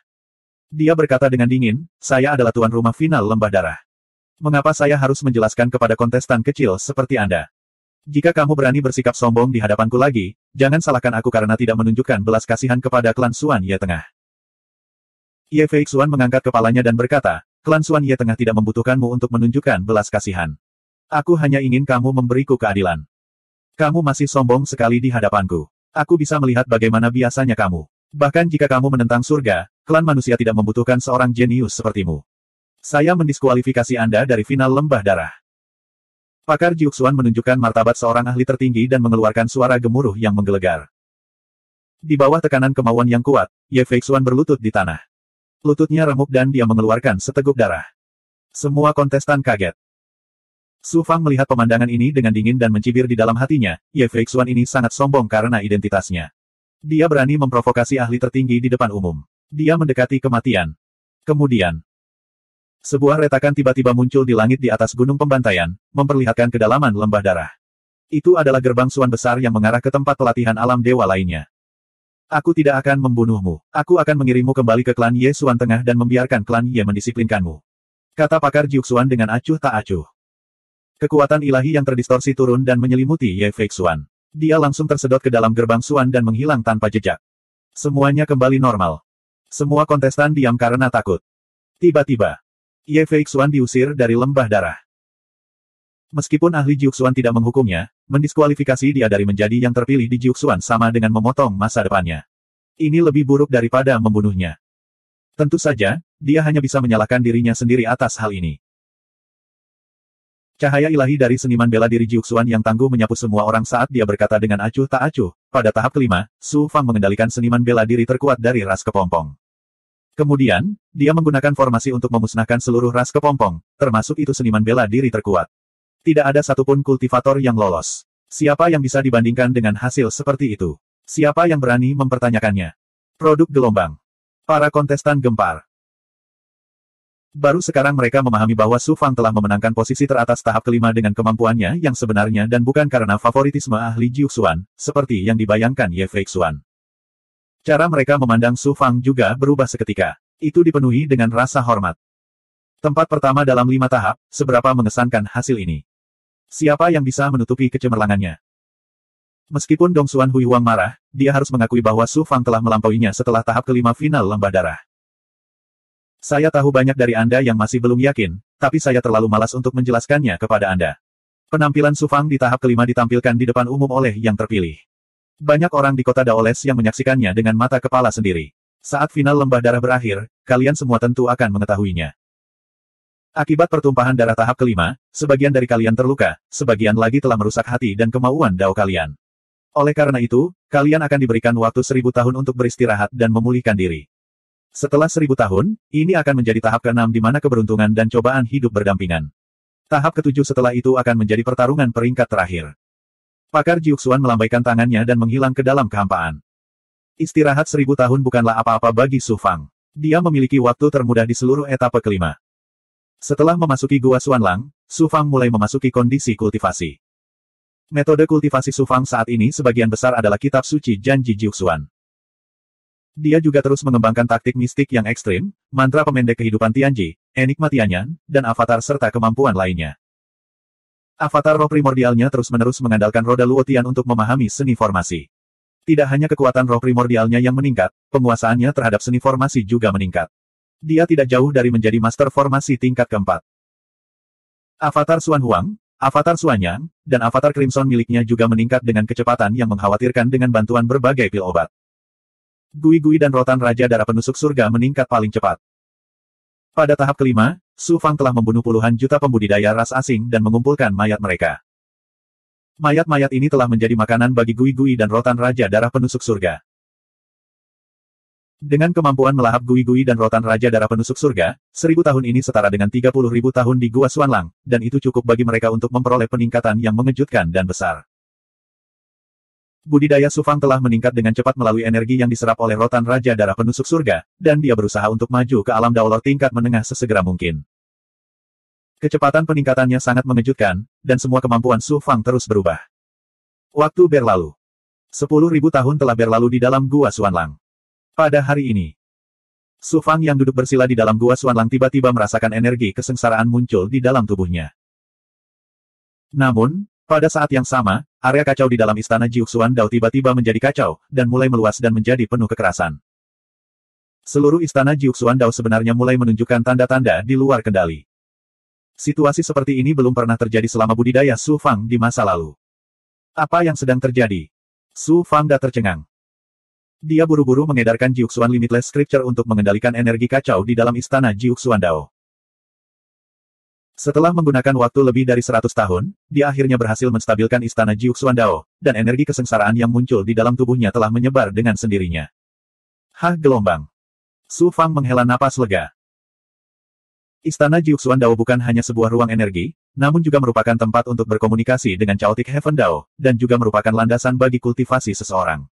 Dia berkata dengan dingin, saya adalah tuan rumah final lembah darah. Mengapa saya harus menjelaskan kepada kontestan kecil seperti Anda? Jika kamu berani bersikap sombong di hadapanku lagi, jangan salahkan aku karena tidak menunjukkan belas kasihan kepada klan Suan Ye Tengah. Ye Feixuan mengangkat kepalanya dan berkata, klan Suan Ye Tengah tidak membutuhkanmu untuk menunjukkan belas kasihan. Aku hanya ingin kamu memberiku keadilan. Kamu masih sombong sekali di hadapanku. Aku bisa melihat bagaimana biasanya kamu. Bahkan jika kamu menentang surga, klan manusia tidak membutuhkan seorang jenius sepertimu. Saya mendiskualifikasi Anda dari final lembah darah. Pakar Jiuxuan menunjukkan martabat seorang ahli tertinggi dan mengeluarkan suara gemuruh yang menggelegar. Di bawah tekanan kemauan yang kuat, Ye Feixuan berlutut di tanah. Lututnya remuk dan dia mengeluarkan seteguk darah. Semua kontestan kaget. Su Fang melihat pemandangan ini dengan dingin dan mencibir di dalam hatinya, Ye Feixuan ini sangat sombong karena identitasnya. Dia berani memprovokasi ahli tertinggi di depan umum. Dia mendekati kematian. Kemudian, sebuah retakan tiba-tiba muncul di langit di atas gunung pembantaian, memperlihatkan kedalaman lembah darah. Itu adalah gerbang Suan besar yang mengarah ke tempat pelatihan alam dewa lainnya. Aku tidak akan membunuhmu. Aku akan mengirimmu kembali ke klan Ye Suan Tengah dan membiarkan klan Ye mendisiplinkanmu. Kata pakar Jiuxuan dengan acuh tak acuh. Kekuatan ilahi yang terdistorsi turun dan menyelimuti Ye Feixuan. Dia langsung tersedot ke dalam gerbang Xuan dan menghilang tanpa jejak. Semuanya kembali normal. Semua kontestan diam karena takut. Tiba-tiba, Ye Feixuan diusir dari lembah darah. Meskipun ahli Jiuxuan tidak menghukumnya, mendiskualifikasi dia dari menjadi yang terpilih di Jiuxuan sama dengan memotong masa depannya. Ini lebih buruk daripada membunuhnya. Tentu saja, dia hanya bisa menyalahkan dirinya sendiri atas hal ini. Cahaya ilahi dari seniman bela diri Jiuxuan yang tangguh menyapu semua orang saat dia berkata dengan acuh tak acuh. Pada tahap kelima, Su Fang mengendalikan seniman bela diri terkuat dari ras kepompong. Kemudian, dia menggunakan formasi untuk memusnahkan seluruh ras kepompong, termasuk itu seniman bela diri terkuat. Tidak ada satupun kultivator yang lolos. Siapa yang bisa dibandingkan dengan hasil seperti itu? Siapa yang berani mempertanyakannya? Produk gelombang. Para kontestan gempar. Baru sekarang mereka memahami bahwa Su Fang telah memenangkan posisi teratas tahap kelima dengan kemampuannya yang sebenarnya dan bukan karena favoritisme ahli Jiuxuan, seperti yang dibayangkan Ye Feixuan. Cara mereka memandang Su Fang juga berubah seketika. Itu dipenuhi dengan rasa hormat. Tempat pertama dalam 5 tahap, seberapa mengesankan hasil ini. Siapa yang bisa menutupi kecemerlangannya? Meskipun Dong Xuan Huihuang marah, dia harus mengakui bahwa Su Fang telah melampauinya setelah tahap kelima final lembah darah. Saya tahu banyak dari Anda yang masih belum yakin, tapi saya terlalu malas untuk menjelaskannya kepada Anda. Penampilan Su Fang di tahap kelima ditampilkan di depan umum oleh yang terpilih. Banyak orang di kota Daoles yang menyaksikannya dengan mata kepala sendiri. Saat final lembah darah berakhir, kalian semua tentu akan mengetahuinya. Akibat pertumpahan darah tahap kelima, sebagian dari kalian terluka, sebagian lagi telah merusak hati dan kemauan Dao kalian. Oleh karena itu, kalian akan diberikan waktu 1000 tahun untuk beristirahat dan memulihkan diri. Setelah 1000 tahun, ini akan menjadi tahap ke-6 di mana keberuntungan dan cobaan hidup berdampingan. Tahap ke-7 setelah itu akan menjadi pertarungan peringkat terakhir. Pakar Jiuxuan melambaikan tangannya dan menghilang ke dalam kehampaan. Istirahat 1000 tahun bukanlah apa-apa bagi Su Fang. Dia memiliki waktu termudah di seluruh etapa kelima. Setelah memasuki Gua Xuanlang, Su Fang mulai memasuki kondisi kultivasi. Metode kultivasi Su Fang saat ini sebagian besar adalah kitab suci Janji Jiuxuan. Dia juga terus mengembangkan taktik mistik yang ekstrim, mantra pemendek kehidupan Tianji, enigma Tianyan, dan avatar serta kemampuan lainnya. Avatar roh primordialnya terus-menerus mengandalkan roda Luotian untuk memahami seni formasi. Tidak hanya kekuatan roh primordialnya yang meningkat, penguasaannya terhadap seni formasi juga meningkat. Dia tidak jauh dari menjadi master formasi tingkat keempat. Avatar Xuan Huang, avatar Xuan Yang, dan avatar Crimson miliknya juga meningkat dengan kecepatan yang mengkhawatirkan dengan bantuan berbagai pil obat. Gui-Gui dan rotan Raja Darah Penusuk Surga meningkat paling cepat. Pada tahap kelima, Su Fang telah membunuh puluhan juta pembudidaya ras asing dan mengumpulkan mayat mereka. Mayat-mayat ini telah menjadi makanan bagi Gui-Gui dan rotan Raja Darah Penusuk Surga. Dengan kemampuan melahap Gui-Gui dan rotan Raja Darah Penusuk Surga, 1000 tahun ini setara dengan 30.000 tahun di Gua Xuanlang, dan itu cukup bagi mereka untuk memperoleh peningkatan yang mengejutkan dan besar. Budidaya Su Fang telah meningkat dengan cepat melalui energi yang diserap oleh rotan Raja Darah Penusuk Surga, dan dia berusaha untuk maju ke alam Daolor tingkat menengah sesegera mungkin. Kecepatan peningkatannya sangat mengejutkan, dan semua kemampuan Su Fang terus berubah. Waktu berlalu. 10.000 tahun telah berlalu di dalam Gua Xuanlang. Pada hari ini, Su Fang yang duduk bersila di dalam Gua Xuanlang tiba-tiba merasakan energi kesengsaraan muncul di dalam tubuhnya. Namun, pada saat yang sama, area kacau di dalam istana Jiuxuan Dao tiba-tiba menjadi kacau, dan mulai meluas dan menjadi penuh kekerasan. Seluruh istana Jiuxuan Dao sebenarnya mulai menunjukkan tanda-tanda di luar kendali. Situasi seperti ini belum pernah terjadi selama budidaya Su Fang di masa lalu. Apa yang sedang terjadi? Su Fang tercengang. Dia buru-buru mengedarkan Jiuxuan Limitless Scripture untuk mengendalikan energi kacau di dalam istana Jiuxuan Dao. Setelah menggunakan waktu lebih dari 100 tahun, dia akhirnya berhasil menstabilkan istana Jiuxuan Dao, dan energi kesengsaraan yang muncul di dalam tubuhnya telah menyebar dengan sendirinya. Hah, gelombang. Su Fang menghela napas lega. Istana Jiuxuan Dao bukan hanya sebuah ruang energi, namun juga merupakan tempat untuk berkomunikasi dengan Chaotic Heaven Dao, dan juga merupakan landasan bagi kultivasi seseorang.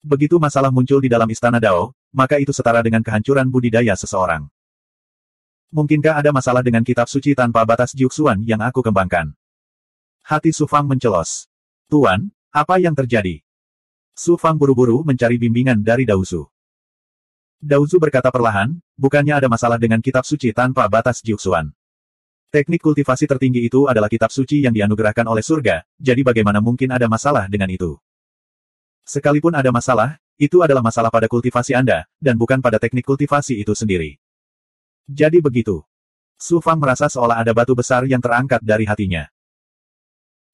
Begitu masalah muncul di dalam istana Dao, maka itu setara dengan kehancuran budidaya seseorang. Mungkinkah ada masalah dengan kitab suci tanpa batas Jiuxuan yang aku kembangkan? Hati Su Fang mencelos. Tuan, apa yang terjadi? Su Fang buru-buru mencari bimbingan dari Dao Su. Daozu berkata perlahan, bukannya ada masalah dengan kitab suci tanpa batas Jiuxuan. Teknik kultivasi tertinggi itu adalah kitab suci yang dianugerahkan oleh surga, jadi bagaimana mungkin ada masalah dengan itu? Sekalipun ada masalah, itu adalah masalah pada kultivasi Anda, dan bukan pada teknik kultivasi itu sendiri. Jadi begitu. Su Fang merasa seolah ada batu besar yang terangkat dari hatinya.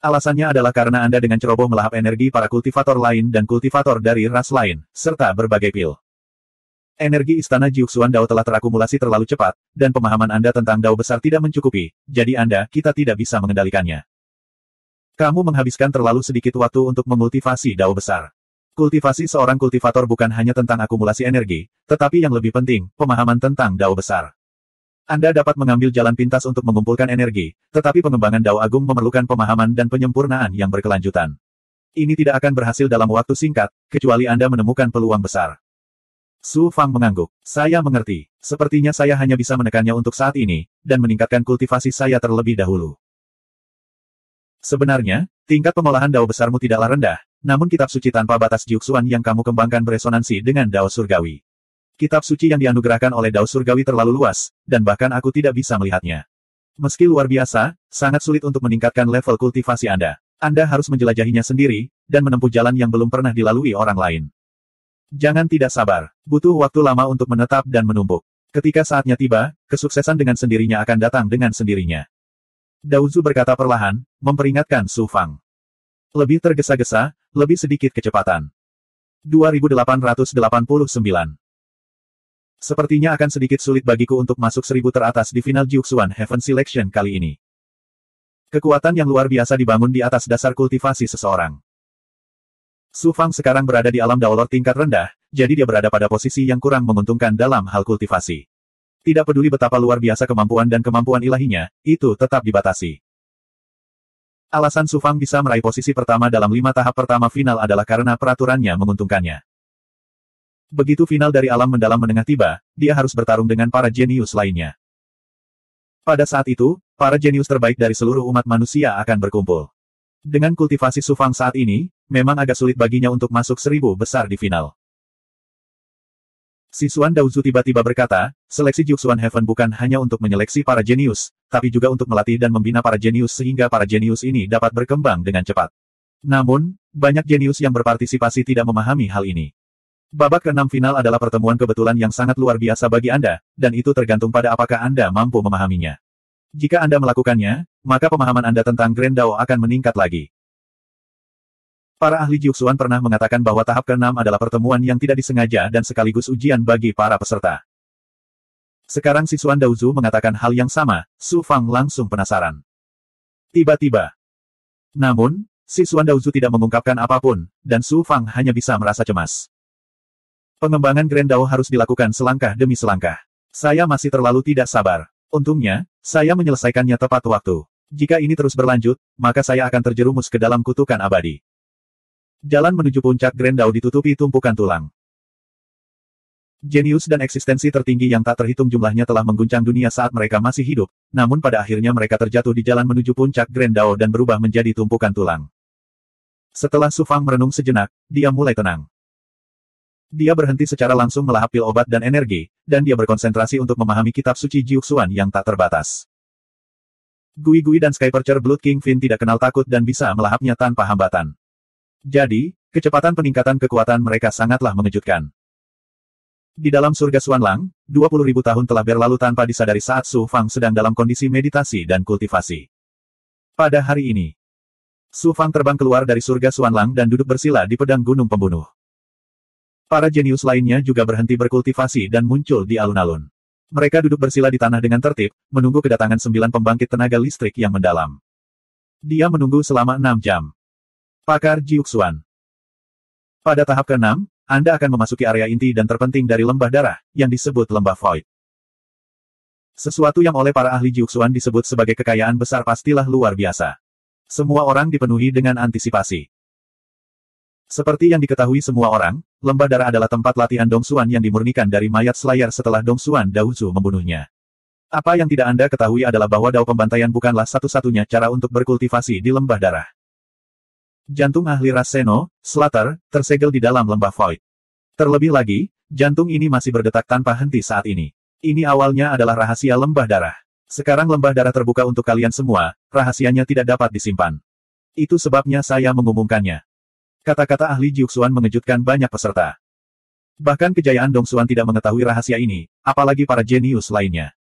Alasannya adalah karena Anda dengan ceroboh melahap energi para kultivator lain dan kultivator dari ras lain, serta berbagai pil. Energi Istana Jiuxuan Dao telah terakumulasi terlalu cepat, dan pemahaman Anda tentang Dao besar tidak mencukupi, jadi kita tidak bisa mengendalikannya. Kamu menghabiskan terlalu sedikit waktu untuk memultivasi Dao besar. Kultivasi seorang kultivator bukan hanya tentang akumulasi energi, tetapi yang lebih penting, pemahaman tentang Dao besar. Anda dapat mengambil jalan pintas untuk mengumpulkan energi, tetapi pengembangan Dao Agung memerlukan pemahaman dan penyempurnaan yang berkelanjutan. Ini tidak akan berhasil dalam waktu singkat, kecuali Anda menemukan peluang besar. Su Fang mengangguk. Saya mengerti. Sepertinya saya hanya bisa menekannya untuk saat ini, dan meningkatkan kultivasi saya terlebih dahulu. Sebenarnya, tingkat pengolahan Dao besarmu tidaklah rendah, namun kitab suci tanpa batas Jiuxuan yang kamu kembangkan beresonansi dengan Dao surgawi. Kitab suci yang dianugerahkan oleh Dao surgawi terlalu luas, dan bahkan aku tidak bisa melihatnya. Meski luar biasa, sangat sulit untuk meningkatkan level kultivasi Anda. Anda harus menjelajahinya sendiri, dan menempuh jalan yang belum pernah dilalui orang lain. Jangan tidak sabar. Butuh waktu lama untuk menetap dan menumpuk. Ketika saatnya tiba, kesuksesan dengan sendirinya akan datang dengan sendirinya. Daozu berkata perlahan, memperingatkan Su Fang. Lebih tergesa-gesa, lebih sedikit kecepatan. 2889. Sepertinya akan sedikit sulit bagiku untuk masuk 1000 teratas di final Jiuxuan Heaven Selection kali ini. Kekuatan yang luar biasa dibangun di atas dasar kultivasi seseorang. Su Fang sekarang berada di alam Daolord tingkat rendah, jadi dia berada pada posisi yang kurang menguntungkan dalam hal kultivasi. Tidak peduli betapa luar biasa kemampuan dan kemampuan ilahinya, itu tetap dibatasi. Alasan Su Fang bisa meraih posisi pertama dalam 5 tahap pertama final adalah karena peraturannya menguntungkannya. Begitu final dari alam mendalam menengah tiba, dia harus bertarung dengan para jenius lainnya. Pada saat itu, para jenius terbaik dari seluruh umat manusia akan berkumpul. Dengan kultivasi Su Fang saat ini, memang agak sulit baginya untuk masuk 1000 besar di final. Sisuan Daozu tiba-tiba berkata, seleksi Jiuxuan Heaven bukan hanya untuk menyeleksi para jenius, tapi juga untuk melatih dan membina para jenius sehingga para jenius ini dapat berkembang dengan cepat. Namun, banyak jenius yang berpartisipasi tidak memahami hal ini. Babak ke-6 final adalah pertemuan kebetulan yang sangat luar biasa bagi Anda, dan itu tergantung pada apakah Anda mampu memahaminya. Jika Anda melakukannya, maka pemahaman Anda tentang Grand Dao akan meningkat lagi. Para ahli Jiuxuan pernah mengatakan bahwa tahap ke-6 adalah pertemuan yang tidak disengaja dan sekaligus ujian bagi para peserta. Sekarang Sisuan Daozu mengatakan hal yang sama, Su Fang langsung penasaran. Tiba-tiba. Namun, Sisuan Daozu tidak mengungkapkan apapun, dan Su Fang hanya bisa merasa cemas. Pengembangan Grand Dao harus dilakukan selangkah demi selangkah. Saya masih terlalu tidak sabar. Untungnya, saya menyelesaikannya tepat waktu. Jika ini terus berlanjut, maka saya akan terjerumus ke dalam kutukan abadi. Jalan menuju puncak Grand Dao ditutupi tumpukan tulang. Jenius dan eksistensi tertinggi yang tak terhitung jumlahnya telah mengguncang dunia saat mereka masih hidup, namun pada akhirnya mereka terjatuh di jalan menuju puncak Grand Dao dan berubah menjadi tumpukan tulang. Setelah Su Fang merenung sejenak, dia mulai tenang. Dia berhenti secara langsung melahap pil obat dan energi, dan dia berkonsentrasi untuk memahami kitab suci Jiuxuan yang tak terbatas. Gui Gui dan Skypercher Blood King Fin tidak kenal takut dan bisa melahapnya tanpa hambatan. Jadi, kecepatan peningkatan kekuatan mereka sangatlah mengejutkan. Di dalam surga Xuanlang, 20.000 tahun telah berlalu tanpa disadari saat Su Fang sedang dalam kondisi meditasi dan kultivasi. Pada hari ini, Su Fang terbang keluar dari surga Xuanlang dan duduk bersila di pedang gunung pembunuh. Para jenius lainnya juga berhenti berkultivasi dan muncul di alun-alun. Mereka duduk bersila di tanah dengan tertib, menunggu kedatangan 9 pembangkit tenaga listrik yang mendalam. Dia menunggu selama 6 jam. Pakar Jiuxuan. Pada tahap ke-6, Anda akan memasuki area inti dan terpenting dari lembah darah, yang disebut lembah Void. Sesuatu yang oleh para ahli Jiuxuan disebut sebagai kekayaan besar pastilah luar biasa. Semua orang dipenuhi dengan antisipasi. Seperti yang diketahui semua orang, lembah darah adalah tempat latihan Dongsuan yang dimurnikan dari mayat Slayer setelah Dongsuan Daozu membunuhnya. Apa yang tidak Anda ketahui adalah bahwa Dao pembantaian bukanlah satu-satunya cara untuk berkultivasi di lembah darah. Jantung ahli ras Seno, Slater, tersegel di dalam lembah Void. Terlebih lagi, jantung ini masih berdetak tanpa henti saat ini. Ini awalnya adalah rahasia lembah darah. Sekarang lembah darah terbuka untuk kalian semua, rahasianya tidak dapat disimpan. Itu sebabnya saya mengumumkannya. Kata-kata ahli Jiuxuan mengejutkan banyak peserta. Bahkan kejayaan Dongsuan tidak mengetahui rahasia ini, apalagi para jenius lainnya.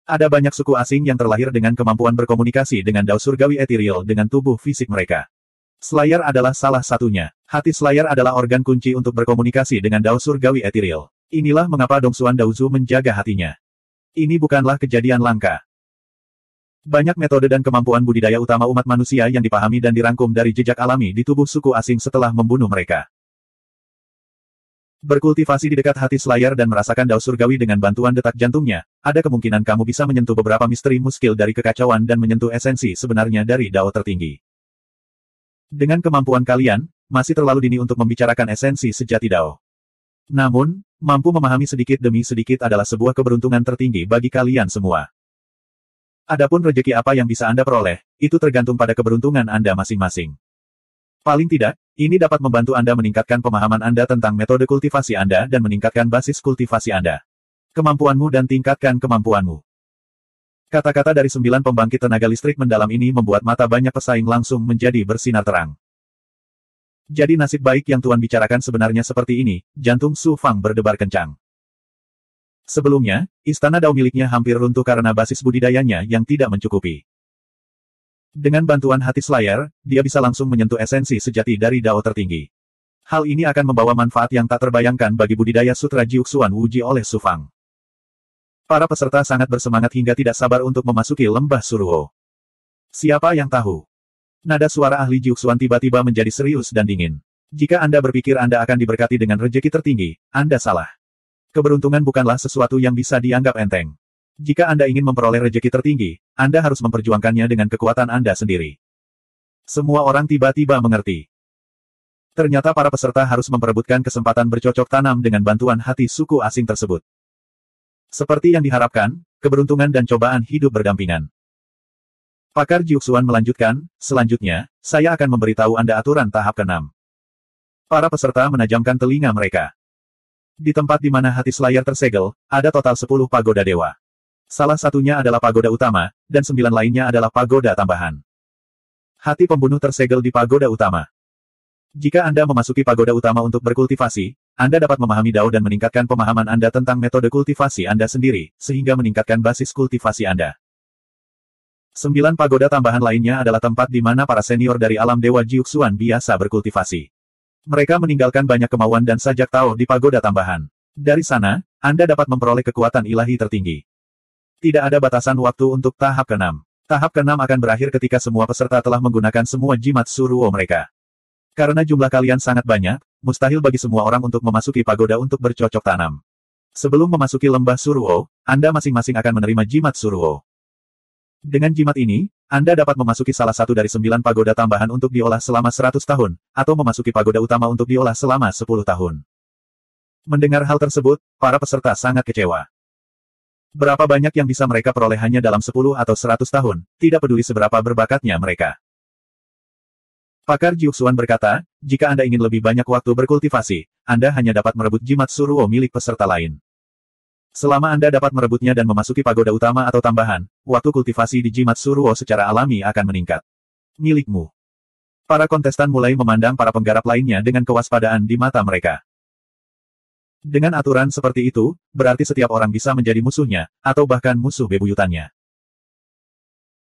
Ada banyak suku asing yang terlahir dengan kemampuan berkomunikasi dengan dao surgawi ethereal dengan tubuh fisik mereka. Slayer adalah salah satunya. Hati Slayer adalah organ kunci untuk berkomunikasi dengan dao surgawi ethereal. Inilah mengapa Dongsuan Daozu menjaga hatinya. Ini bukanlah kejadian langka. Banyak metode dan kemampuan budidaya utama umat manusia yang dipahami dan dirangkum dari jejak alami di tubuh suku asing setelah membunuh mereka. Berkultivasi di dekat hati Slayer dan merasakan dao surgawi dengan bantuan detak jantungnya, ada kemungkinan kamu bisa menyentuh beberapa misteri muskil dari kekacauan dan menyentuh esensi sebenarnya dari dao tertinggi. Dengan kemampuan kalian, masih terlalu dini untuk membicarakan esensi sejati dao. Namun, mampu memahami sedikit demi sedikit adalah sebuah keberuntungan tertinggi bagi kalian semua. Adapun rejeki apa yang bisa Anda peroleh, itu tergantung pada keberuntungan Anda masing-masing. Paling tidak, ini dapat membantu Anda meningkatkan pemahaman Anda tentang metode kultivasi Anda dan meningkatkan basis kultivasi Anda. Kemampuanmu dan tingkatkan kemampuanmu. Kata-kata dari 9 pembangkit tenaga listrik mendalam ini membuat mata banyak pesaing langsung menjadi bersinar terang. Jadi nasib baik yang Tuan bicarakan sebenarnya seperti ini, jantung Su Fang berdebar kencang. Sebelumnya, istana dao miliknya hampir runtuh karena basis budidayanya yang tidak mencukupi. Dengan bantuan hati Slayer, dia bisa langsung menyentuh esensi sejati dari dao tertinggi. Hal ini akan membawa manfaat yang tak terbayangkan bagi budidaya Sutra Jiuxuan Wuji oleh Su Fang. Para peserta sangat bersemangat hingga tidak sabar untuk memasuki lembah Suruo. Siapa yang tahu? Nada suara ahli Jiuxuan tiba-tiba menjadi serius dan dingin. Jika Anda berpikir Anda akan diberkati dengan rejeki tertinggi, Anda salah. Keberuntungan bukanlah sesuatu yang bisa dianggap enteng. Jika Anda ingin memperoleh rejeki tertinggi, Anda harus memperjuangkannya dengan kekuatan Anda sendiri. Semua orang tiba-tiba mengerti. Ternyata para peserta harus memperebutkan kesempatan bercocok tanam dengan bantuan hati suku asing tersebut. Seperti yang diharapkan, keberuntungan dan cobaan hidup berdampingan. Pakar Jiuxuan melanjutkan, selanjutnya, saya akan memberitahu Anda aturan tahap ke-6. Para peserta menajamkan telinga mereka. Di tempat di mana hati Slayer tersegel, ada total 10 pagoda dewa. Salah satunya adalah pagoda utama, dan 9 lainnya adalah pagoda tambahan. Hati pembunuh tersegel di pagoda utama. Jika Anda memasuki pagoda utama untuk berkultivasi, Anda dapat memahami dao dan meningkatkan pemahaman Anda tentang metode kultivasi Anda sendiri, sehingga meningkatkan basis kultivasi Anda. 9 pagoda tambahan lainnya adalah tempat di mana para senior dari alam dewa Jiuxuan biasa berkultivasi. Mereka meninggalkan banyak kemauan dan sajak tao di pagoda tambahan. Dari sana, Anda dapat memperoleh kekuatan ilahi tertinggi. Tidak ada batasan waktu untuk tahap ke-6. Tahap ke-6 akan berakhir ketika semua peserta telah menggunakan semua jimat Suruo mereka. Karena jumlah kalian sangat banyak, mustahil bagi semua orang untuk memasuki pagoda untuk bercocok tanam. Sebelum memasuki lembah Suruo, Anda masing-masing akan menerima jimat Suruo. Dengan jimat ini, Anda dapat memasuki salah satu dari 9 pagoda tambahan untuk diolah selama 100 tahun, atau memasuki pagoda utama untuk diolah selama 10 tahun. Mendengar hal tersebut, para peserta sangat kecewa. Berapa banyak yang bisa mereka peroleh hanya dalam 10 atau 100 tahun, tidak peduli seberapa berbakatnya mereka. Pakar Jiuxuan berkata, jika Anda ingin lebih banyak waktu berkultivasi, Anda hanya dapat merebut jimat Suruo milik peserta lain. Selama Anda dapat merebutnya dan memasuki pagoda utama atau tambahan, waktu kultivasi di jimat Suruo secara alami akan meningkat. Milikmu. Para kontestan mulai memandang para penggarap lainnya dengan kewaspadaan di mata mereka. Dengan aturan seperti itu, berarti setiap orang bisa menjadi musuhnya, atau bahkan musuh bebuyutannya.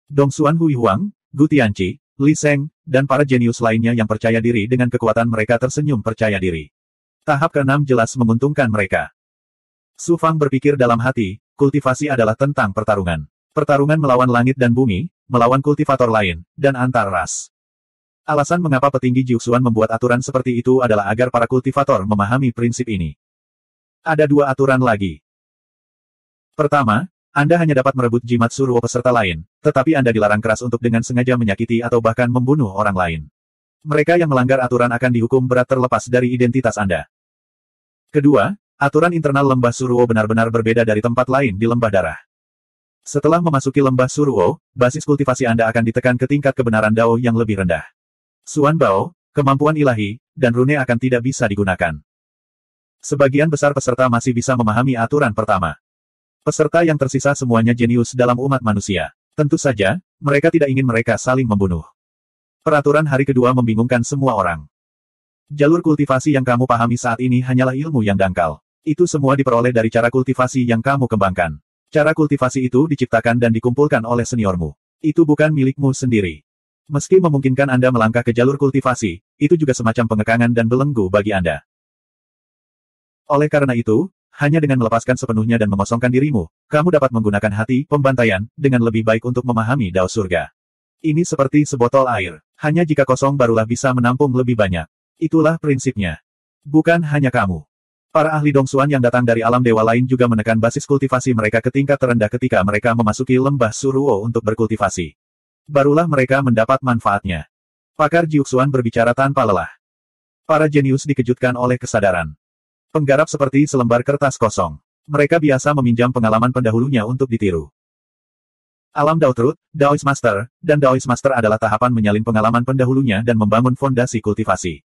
Dongsuan Hui Huang, Gu Tianqi, Li Sheng, dan para jenius lainnya yang percaya diri dengan kekuatan mereka tersenyum percaya diri. Tahap ke-6 jelas menguntungkan mereka. Su Fang berpikir dalam hati, kultivasi adalah tentang pertarungan. Pertarungan melawan langit dan bumi, melawan kultivator lain, dan antar ras. Alasan mengapa petinggi Jiuxuan membuat aturan seperti itu adalah agar para kultivator memahami prinsip ini. Ada 2 aturan lagi. Pertama, Anda hanya dapat merebut jimat Suruo peserta lain, tetapi Anda dilarang keras untuk dengan sengaja menyakiti atau bahkan membunuh orang lain. Mereka yang melanggar aturan akan dihukum berat terlepas dari identitas Anda. Kedua, aturan internal lembah Suruo benar-benar berbeda dari tempat lain di lembah darah. Setelah memasuki lembah Suruo, basis kultivasi Anda akan ditekan ke tingkat kebenaran Dao yang lebih rendah. Suan Bao, kemampuan ilahi, dan rune akan tidak bisa digunakan. Sebagian besar peserta masih bisa memahami aturan pertama. Peserta yang tersisa semuanya jenius dalam umat manusia. Tentu saja, mereka tidak ingin mereka saling membunuh. Peraturan hari kedua membingungkan semua orang. Jalur kultivasi yang kamu pahami saat ini hanyalah ilmu yang dangkal. Itu semua diperoleh dari cara kultivasi yang kamu kembangkan. Cara kultivasi itu diciptakan dan dikumpulkan oleh seniormu. Itu bukan milikmu sendiri. Meski memungkinkan Anda melangkah ke jalur kultivasi, itu juga semacam pengekangan dan belenggu bagi Anda. Oleh karena itu, hanya dengan melepaskan sepenuhnya dan mengosongkan dirimu, kamu dapat menggunakan hati pembantaian dengan lebih baik untuk memahami dao surga. Ini seperti sebotol air. Hanya jika kosong barulah bisa menampung lebih banyak. Itulah prinsipnya. Bukan hanya kamu. Para ahli Dongsuan yang datang dari alam dewa lain juga menekan basis kultivasi mereka ke tingkat terendah ketika mereka memasuki lembah Suruo untuk berkultivasi. Barulah mereka mendapat manfaatnya. Pakar Jiuxuan berbicara tanpa lelah. Para jenius dikejutkan oleh kesadaran. Penggarap seperti selembar kertas kosong. Mereka biasa meminjam pengalaman pendahulunya untuk ditiru. Alam Dao Truth, Daoist Master, dan Daoist Master adalah tahapan menyalin pengalaman pendahulunya dan membangun fondasi kultivasi.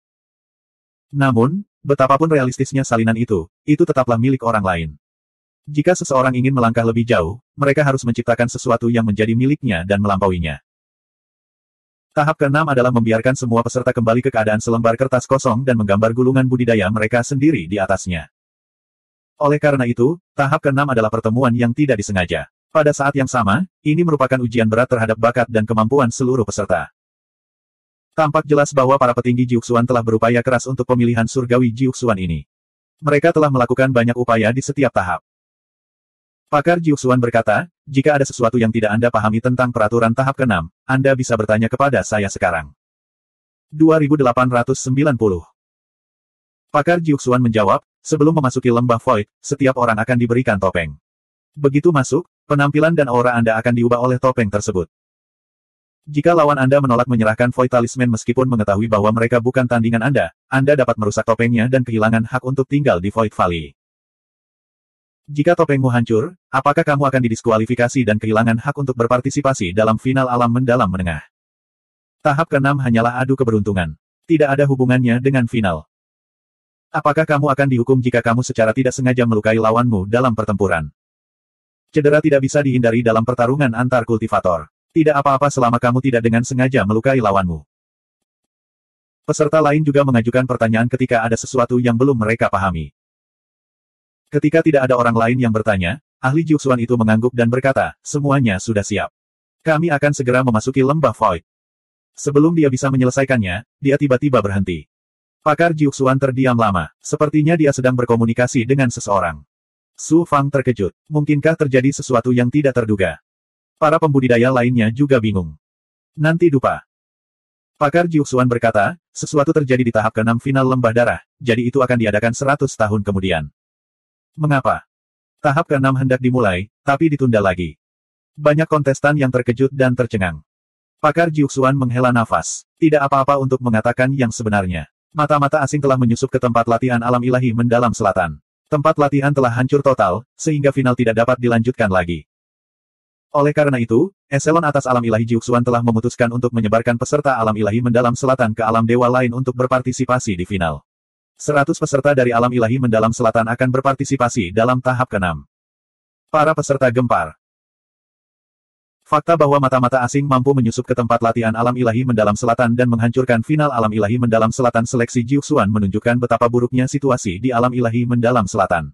Namun, betapapun realistisnya salinan itu tetaplah milik orang lain. Jika seseorang ingin melangkah lebih jauh, mereka harus menciptakan sesuatu yang menjadi miliknya dan melampauinya. Tahap ke-6 adalah membiarkan semua peserta kembali ke keadaan selembar kertas kosong dan menggambar gulungan budidaya mereka sendiri di atasnya. Oleh karena itu, tahap ke-6 adalah pertemuan yang tidak disengaja. Pada saat yang sama, ini merupakan ujian berat terhadap bakat dan kemampuan seluruh peserta. Tampak jelas bahwa para petinggi Jiuxuan telah berupaya keras untuk pemilihan surgawi Jiuxuan ini. Mereka telah melakukan banyak upaya di setiap tahap. Pakar Jiuxuan berkata, jika ada sesuatu yang tidak Anda pahami tentang peraturan tahap ke-6, Anda bisa bertanya kepada saya sekarang. 2890. Pakar Jiuxuan menjawab, sebelum memasuki lembah Void, setiap orang akan diberikan topeng. Begitu masuk, penampilan dan aura Anda akan diubah oleh topeng tersebut. Jika lawan Anda menolak menyerahkan Void Talisman meskipun mengetahui bahwa mereka bukan tandingan Anda dapat merusak topengnya dan kehilangan hak untuk tinggal di Void Valley. Jika topengmu hancur, apakah kamu akan didiskualifikasi dan kehilangan hak untuk berpartisipasi dalam final alam mendalam menengah? Tahap ke-6 hanyalah adu keberuntungan. Tidak ada hubungannya dengan final. Apakah kamu akan dihukum jika kamu secara tidak sengaja melukai lawanmu dalam pertempuran? Cedera tidak bisa dihindari dalam pertarungan antar kultivator. Tidak apa-apa selama kamu tidak dengan sengaja melukai lawanmu. Peserta lain juga mengajukan pertanyaan ketika ada sesuatu yang belum mereka pahami. Ketika tidak ada orang lain yang bertanya, ahli Jiuxuan itu mengangguk dan berkata, semuanya sudah siap. Kami akan segera memasuki lembah Void. Sebelum dia bisa menyelesaikannya, dia tiba-tiba berhenti. Pakar Jiuxuan terdiam lama, sepertinya dia sedang berkomunikasi dengan seseorang. Su Fang terkejut. Mungkinkah terjadi sesuatu yang tidak terduga? Para pembudidaya lainnya juga bingung. Nanti dupa. Pakar Jiuxuan berkata, sesuatu terjadi di tahap ke-6 final lembah darah, jadi itu akan diadakan 100 tahun kemudian. Mengapa? Tahap ke-6 hendak dimulai, tapi ditunda lagi. Banyak kontestan yang terkejut dan tercengang. Pakar Jiuxuan menghela nafas. Tidak apa-apa untuk mengatakan yang sebenarnya. Mata-mata asing telah menyusup ke tempat latihan alam ilahi mendalam selatan. Tempat latihan telah hancur total, sehingga final tidak dapat dilanjutkan lagi. Oleh karena itu, eselon atas alam ilahi Jiuxuan telah memutuskan untuk menyebarkan peserta alam ilahi mendalam selatan ke alam dewa lain untuk berpartisipasi di final. 100 peserta dari alam ilahi mendalam selatan akan berpartisipasi dalam tahap ke-6. Para peserta gempar. Fakta bahwa mata-mata asing mampu menyusup ke tempat latihan alam ilahi mendalam selatan dan menghancurkan final alam ilahi mendalam selatan seleksi Jiuxuan menunjukkan betapa buruknya situasi di alam ilahi mendalam selatan.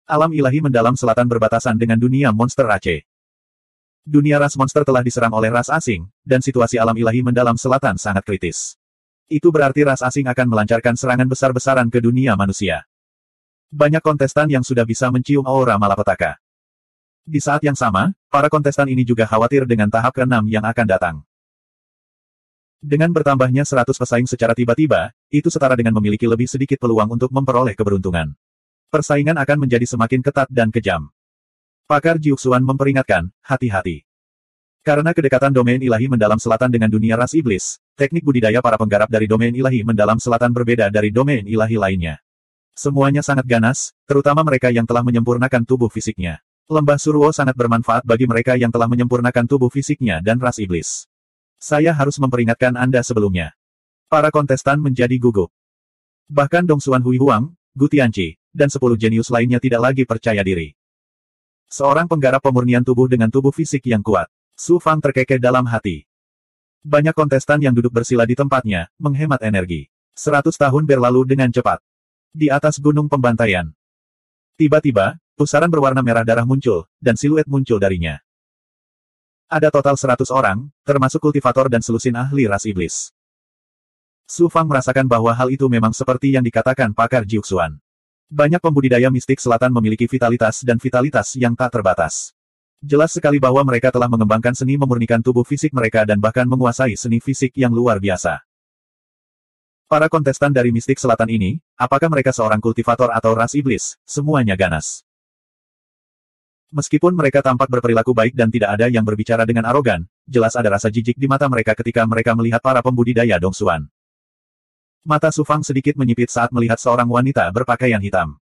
Alam ilahi mendalam selatan berbatasan dengan dunia monster Aceh. Dunia ras monster telah diserang oleh ras asing, dan situasi alam ilahi mendalam selatan sangat kritis. Itu berarti ras asing akan melancarkan serangan besar-besaran ke dunia manusia. Banyak kontestan yang sudah bisa mencium aura malapetaka. Di saat yang sama, para kontestan ini juga khawatir dengan tahap ke-6 yang akan datang. Dengan bertambahnya 100 pesaing secara tiba-tiba, itu setara dengan memiliki lebih sedikit peluang untuk memperoleh keberuntungan. Persaingan akan menjadi semakin ketat dan kejam. Pakar Jiuxuan memperingatkan, hati-hati. Karena kedekatan domain ilahi mendalam selatan dengan dunia ras iblis, teknik budidaya para penggarap dari domain ilahi mendalam selatan berbeda dari domain ilahi lainnya. Semuanya sangat ganas, terutama mereka yang telah menyempurnakan tubuh fisiknya. Lembah Suruo sangat bermanfaat bagi mereka yang telah menyempurnakan tubuh fisiknya dan ras iblis. Saya harus memperingatkan Anda sebelumnya. Para kontestan menjadi gugup. Bahkan Dongsuan Hui Huang, Gu Tianqi, dan 10 jenius lainnya tidak lagi percaya diri. Seorang penggarap pemurnian tubuh dengan tubuh fisik yang kuat. Su Fang terkekeh dalam hati. Banyak kontestan yang duduk bersila di tempatnya, menghemat energi. 100 tahun berlalu dengan cepat. Di atas gunung pembantaian. Tiba-tiba, pusaran berwarna merah darah muncul, dan siluet muncul darinya. Ada total 100 orang, termasuk kultivator dan selusin ahli ras iblis. Su Fang merasakan bahwa hal itu memang seperti yang dikatakan pakar Jiuxuan. Banyak pembudidaya mistik selatan memiliki vitalitas dan vitalitas yang tak terbatas. Jelas sekali bahwa mereka telah mengembangkan seni memurnikan tubuh fisik mereka dan bahkan menguasai seni fisik yang luar biasa. Para kontestan dari mistik selatan ini, apakah mereka seorang kultivator atau ras iblis, semuanya ganas. Meskipun mereka tampak berperilaku baik dan tidak ada yang berbicara dengan arogan, jelas ada rasa jijik di mata mereka ketika mereka melihat para pembudidaya Dongsuan. Mata Su Fang sedikit menyipit saat melihat seorang wanita berpakaian hitam.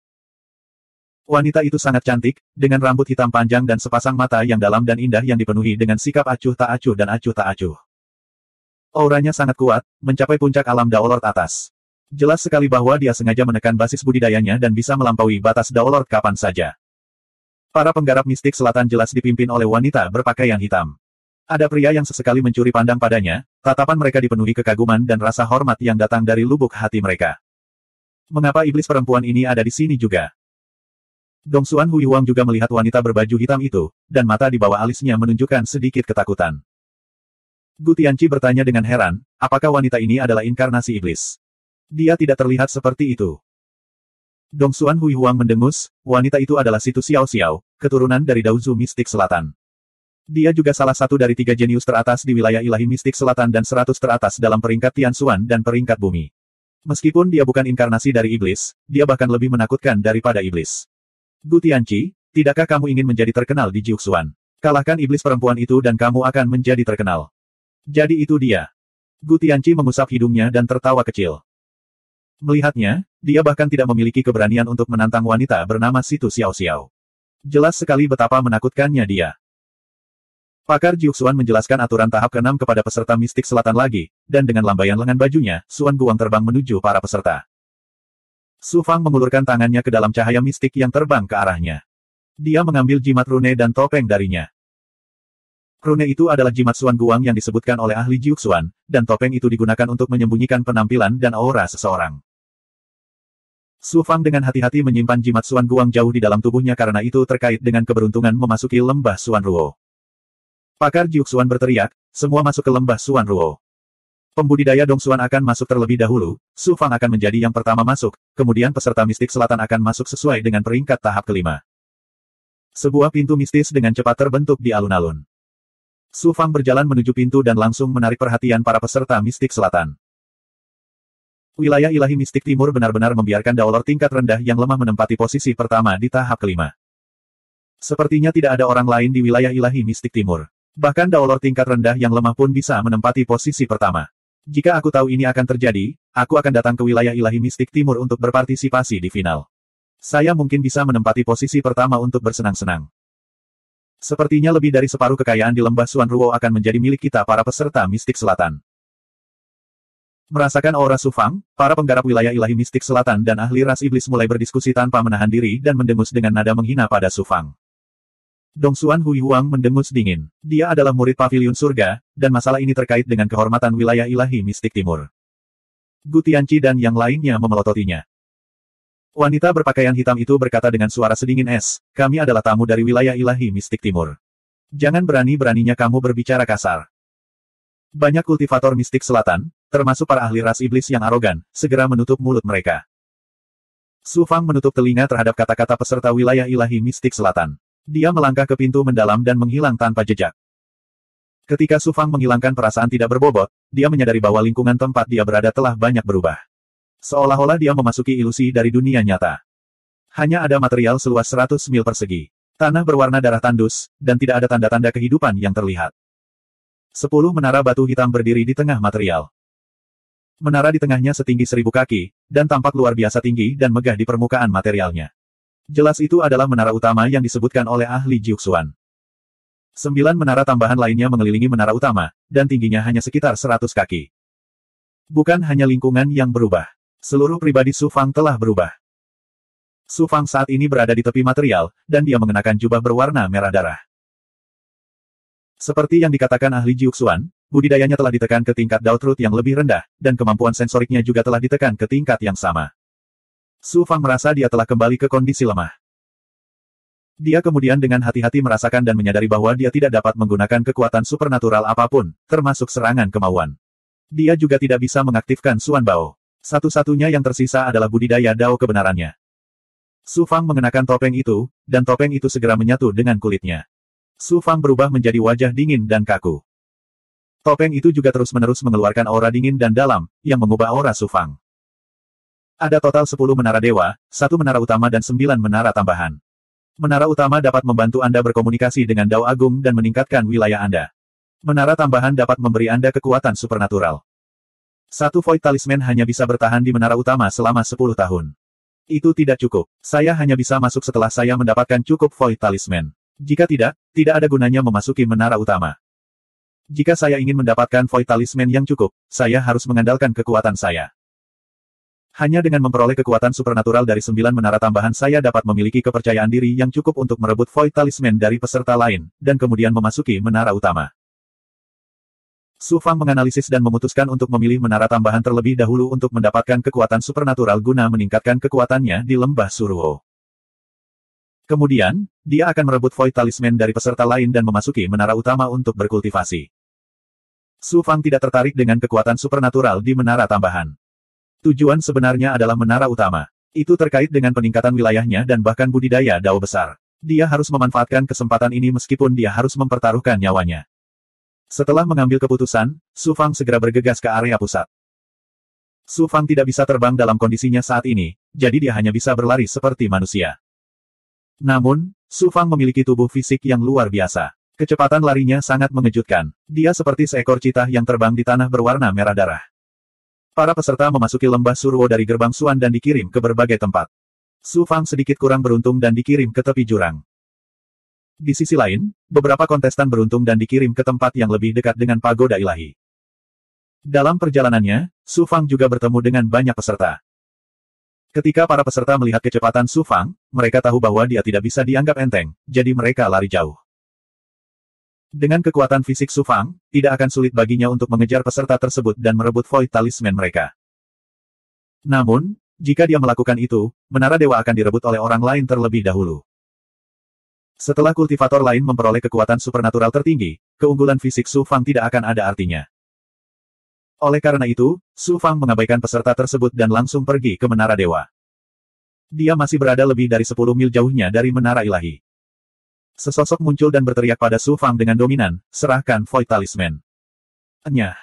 Wanita itu sangat cantik, dengan rambut hitam panjang dan sepasang mata yang dalam dan indah yang dipenuhi dengan sikap acuh tak acuh dan acuh tak acuh. Auranya sangat kuat, mencapai puncak alam Daolord atas. Jelas sekali bahwa dia sengaja menekan basis budidayanya dan bisa melampaui batas Daolord kapan saja. Para penggarap mistik selatan jelas dipimpin oleh wanita berpakaian hitam. Ada pria yang sesekali mencuri pandang padanya, tatapan mereka dipenuhi kekaguman dan rasa hormat yang datang dari lubuk hati mereka. Mengapa iblis perempuan ini ada di sini juga? Dongsuan Huiyuang juga melihat wanita berbaju hitam itu, dan mata di bawah alisnya menunjukkan sedikit ketakutan. Gu Tianqi bertanya dengan heran, apakah wanita ini adalah inkarnasi iblis? Dia tidak terlihat seperti itu. Dongsuan Huiyuang mendengus, wanita itu adalah Situ Xiao Xiao, keturunan dari Daozu Mistik Selatan. Dia juga salah satu dari 3 jenius teratas di wilayah ilahi mistik selatan dan 100 teratas dalam peringkat Tianxuan dan peringkat bumi. Meskipun dia bukan inkarnasi dari iblis, dia bahkan lebih menakutkan daripada iblis. Gu Tianqi, tidakkah kamu ingin menjadi terkenal di Jiuxuan? Kalahkan iblis perempuan itu dan kamu akan menjadi terkenal. Jadi itu dia. Gu Tianqi mengusap hidungnya dan tertawa kecil. Melihatnya, dia bahkan tidak memiliki keberanian untuk menantang wanita bernama Situ Xiao Xiao. Jelas sekali betapa menakutkannya dia. Pakar Jiuxuan menjelaskan aturan tahap ke-6 kepada peserta mistik selatan lagi, dan dengan lambaian lengan bajunya, Suan Guang terbang menuju para peserta. Su Fang mengulurkan tangannya ke dalam cahaya mistik yang terbang ke arahnya. Dia mengambil jimat rune dan topeng darinya. Rune itu adalah jimat Suan Guang yang disebutkan oleh ahli Jiuxuan, dan topeng itu digunakan untuk menyembunyikan penampilan dan aura seseorang. Su Fang dengan hati-hati menyimpan jimat Suan Guang jauh di dalam tubuhnya karena itu terkait dengan keberuntungan memasuki lembah Suan Ruo. Pakar Jiuxuan berteriak, semua masuk ke lembah Suan Ruo. Pembudidaya Dongsuan akan masuk terlebih dahulu, Su Fang akan menjadi yang pertama masuk, kemudian peserta mistik selatan akan masuk sesuai dengan peringkat tahap kelima. Sebuah pintu mistis dengan cepat terbentuk di alun-alun. Su Fang berjalan menuju pintu dan langsung menarik perhatian para peserta mistik selatan. Wilayah ilahi mistik timur benar-benar membiarkan Daolord tingkat rendah yang lemah menempati posisi pertama di tahap kelima. Sepertinya tidak ada orang lain di wilayah ilahi mistik timur. Bahkan Daolord tingkat rendah yang lemah pun bisa menempati posisi pertama. Jika aku tahu ini akan terjadi, aku akan datang ke wilayah ilahi mistik timur untuk berpartisipasi di final. Saya mungkin bisa menempati posisi pertama untuk bersenang-senang. Sepertinya lebih dari separuh kekayaan di lembah Suan Ruo akan menjadi milik kita para peserta mistik selatan. Merasakan aura Su Fang, para penggarap wilayah ilahi mistik selatan dan ahli ras iblis mulai berdiskusi tanpa menahan diri dan mendengus dengan nada menghina pada Su Fang. Dongsuan Huiyuang mendengus dingin. Dia adalah murid pavilion surga, dan masalah ini terkait dengan kehormatan wilayah ilahi mistik timur. Gu Tianqi dan yang lainnya memelototinya. Wanita berpakaian hitam itu berkata dengan suara sedingin es, kami adalah tamu dari wilayah ilahi mistik timur. Jangan berani-beraninya kamu berbicara kasar. Banyak kultivator mistik selatan, termasuk para ahli ras iblis yang arogan, segera menutup mulut mereka. Su Fang menutup telinga terhadap kata-kata peserta wilayah ilahi mistik selatan. Dia melangkah ke pintu mendalam dan menghilang tanpa jejak. Ketika Su Fang menghilangkan perasaan tidak berbobot, dia menyadari bahwa lingkungan tempat dia berada telah banyak berubah. Seolah-olah dia memasuki ilusi dari dunia nyata. Hanya ada material seluas 100 mil persegi. Tanah berwarna darah tandus, dan tidak ada tanda-tanda kehidupan yang terlihat. 10 menara batu hitam berdiri di tengah material. Menara di tengahnya setinggi 1000 kaki, dan tampak luar biasa tinggi dan megah di permukaan materialnya. Jelas itu adalah menara utama yang disebutkan oleh ahli Jiuxuan. 9 menara tambahan lainnya mengelilingi menara utama, dan tingginya hanya sekitar 100 kaki. Bukan hanya lingkungan yang berubah. Seluruh pribadi Su Fang telah berubah. Su Fang saat ini berada di tepi material, dan dia mengenakan jubah berwarna merah darah. Seperti yang dikatakan ahli Jiuxuan, budidayanya telah ditekan ke tingkat Dao Truth yang lebih rendah, dan kemampuan sensoriknya juga telah ditekan ke tingkat yang sama. Su Fang merasa dia telah kembali ke kondisi lemah. Dia kemudian dengan hati-hati merasakan dan menyadari bahwa dia tidak dapat menggunakan kekuatan supernatural apapun, termasuk serangan kemauan. Dia juga tidak bisa mengaktifkan Suan Bao. Satu-satunya yang tersisa adalah budidaya Dao kebenarannya. Su Fang mengenakan topeng itu, dan topeng itu segera menyatu dengan kulitnya. Su Fang berubah menjadi wajah dingin dan kaku. Topeng itu juga terus-menerus mengeluarkan aura dingin dan dalam, yang mengubah aura Su Fang. Ada total 10 menara dewa, 1 menara utama dan 9 menara tambahan. Menara utama dapat membantu Anda berkomunikasi dengan Dao Agung dan meningkatkan wilayah Anda. Menara tambahan dapat memberi Anda kekuatan supernatural. Satu Void Talisman hanya bisa bertahan di menara utama selama 10 tahun. Itu tidak cukup. Saya hanya bisa masuk setelah saya mendapatkan cukup Void Talisman. Jika tidak, tidak ada gunanya memasuki menara utama. Jika saya ingin mendapatkan Void Talisman yang cukup, saya harus mengandalkan kekuatan saya. Hanya dengan memperoleh kekuatan supernatural dari 9 menara tambahan saya dapat memiliki kepercayaan diri yang cukup untuk merebut Void Talisman dari peserta lain, dan kemudian memasuki menara utama. Su Fang menganalisis dan memutuskan untuk memilih menara tambahan terlebih dahulu untuk mendapatkan kekuatan supernatural guna meningkatkan kekuatannya di lembah Suruo. Kemudian, dia akan merebut Void Talisman dari peserta lain dan memasuki menara utama untuk berkultivasi. Su Fang tidak tertarik dengan kekuatan supernatural di menara tambahan. Tujuan sebenarnya adalah menara utama. Itu terkait dengan peningkatan wilayahnya dan bahkan budidaya Dao besar. Dia harus memanfaatkan kesempatan ini meskipun dia harus mempertaruhkan nyawanya. Setelah mengambil keputusan, Su Fang segera bergegas ke area pusat. Su Fang tidak bisa terbang dalam kondisinya saat ini, jadi dia hanya bisa berlari seperti manusia. Namun, Su Fang memiliki tubuh fisik yang luar biasa. Kecepatan larinya sangat mengejutkan. Dia seperti seekor citah yang terbang di tanah berwarna merah darah. Para peserta memasuki lembah Suruo dari gerbang Suan dan dikirim ke berbagai tempat. Su Fang sedikit kurang beruntung dan dikirim ke tepi jurang. Di sisi lain, beberapa kontestan beruntung dan dikirim ke tempat yang lebih dekat dengan pagoda ilahi. Dalam perjalanannya, Su Fang juga bertemu dengan banyak peserta. Ketika para peserta melihat kecepatan Su Fang, mereka tahu bahwa dia tidak bisa dianggap enteng, jadi mereka lari jauh. Dengan kekuatan fisik Su Fang, tidak akan sulit baginya untuk mengejar peserta tersebut dan merebut Void Talisman mereka. Namun, jika dia melakukan itu, menara dewa akan direbut oleh orang lain terlebih dahulu. Setelah kultivator lain memperoleh kekuatan supernatural tertinggi, keunggulan fisik Su Fang tidak akan ada artinya. Oleh karena itu, Su Fang mengabaikan peserta tersebut dan langsung pergi ke menara dewa. Dia masih berada lebih dari 10 mil jauhnya dari menara ilahi. Sesosok muncul dan berteriak pada Su Fang dengan dominan, serahkan Void Talisman. Enyah.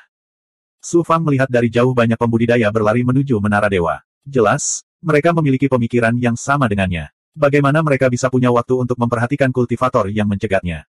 Su Fang melihat dari jauh banyak pembudidaya berlari menuju menara dewa. Jelas, mereka memiliki pemikiran yang sama dengannya. Bagaimana mereka bisa punya waktu untuk memperhatikan kultivator yang mencegatnya?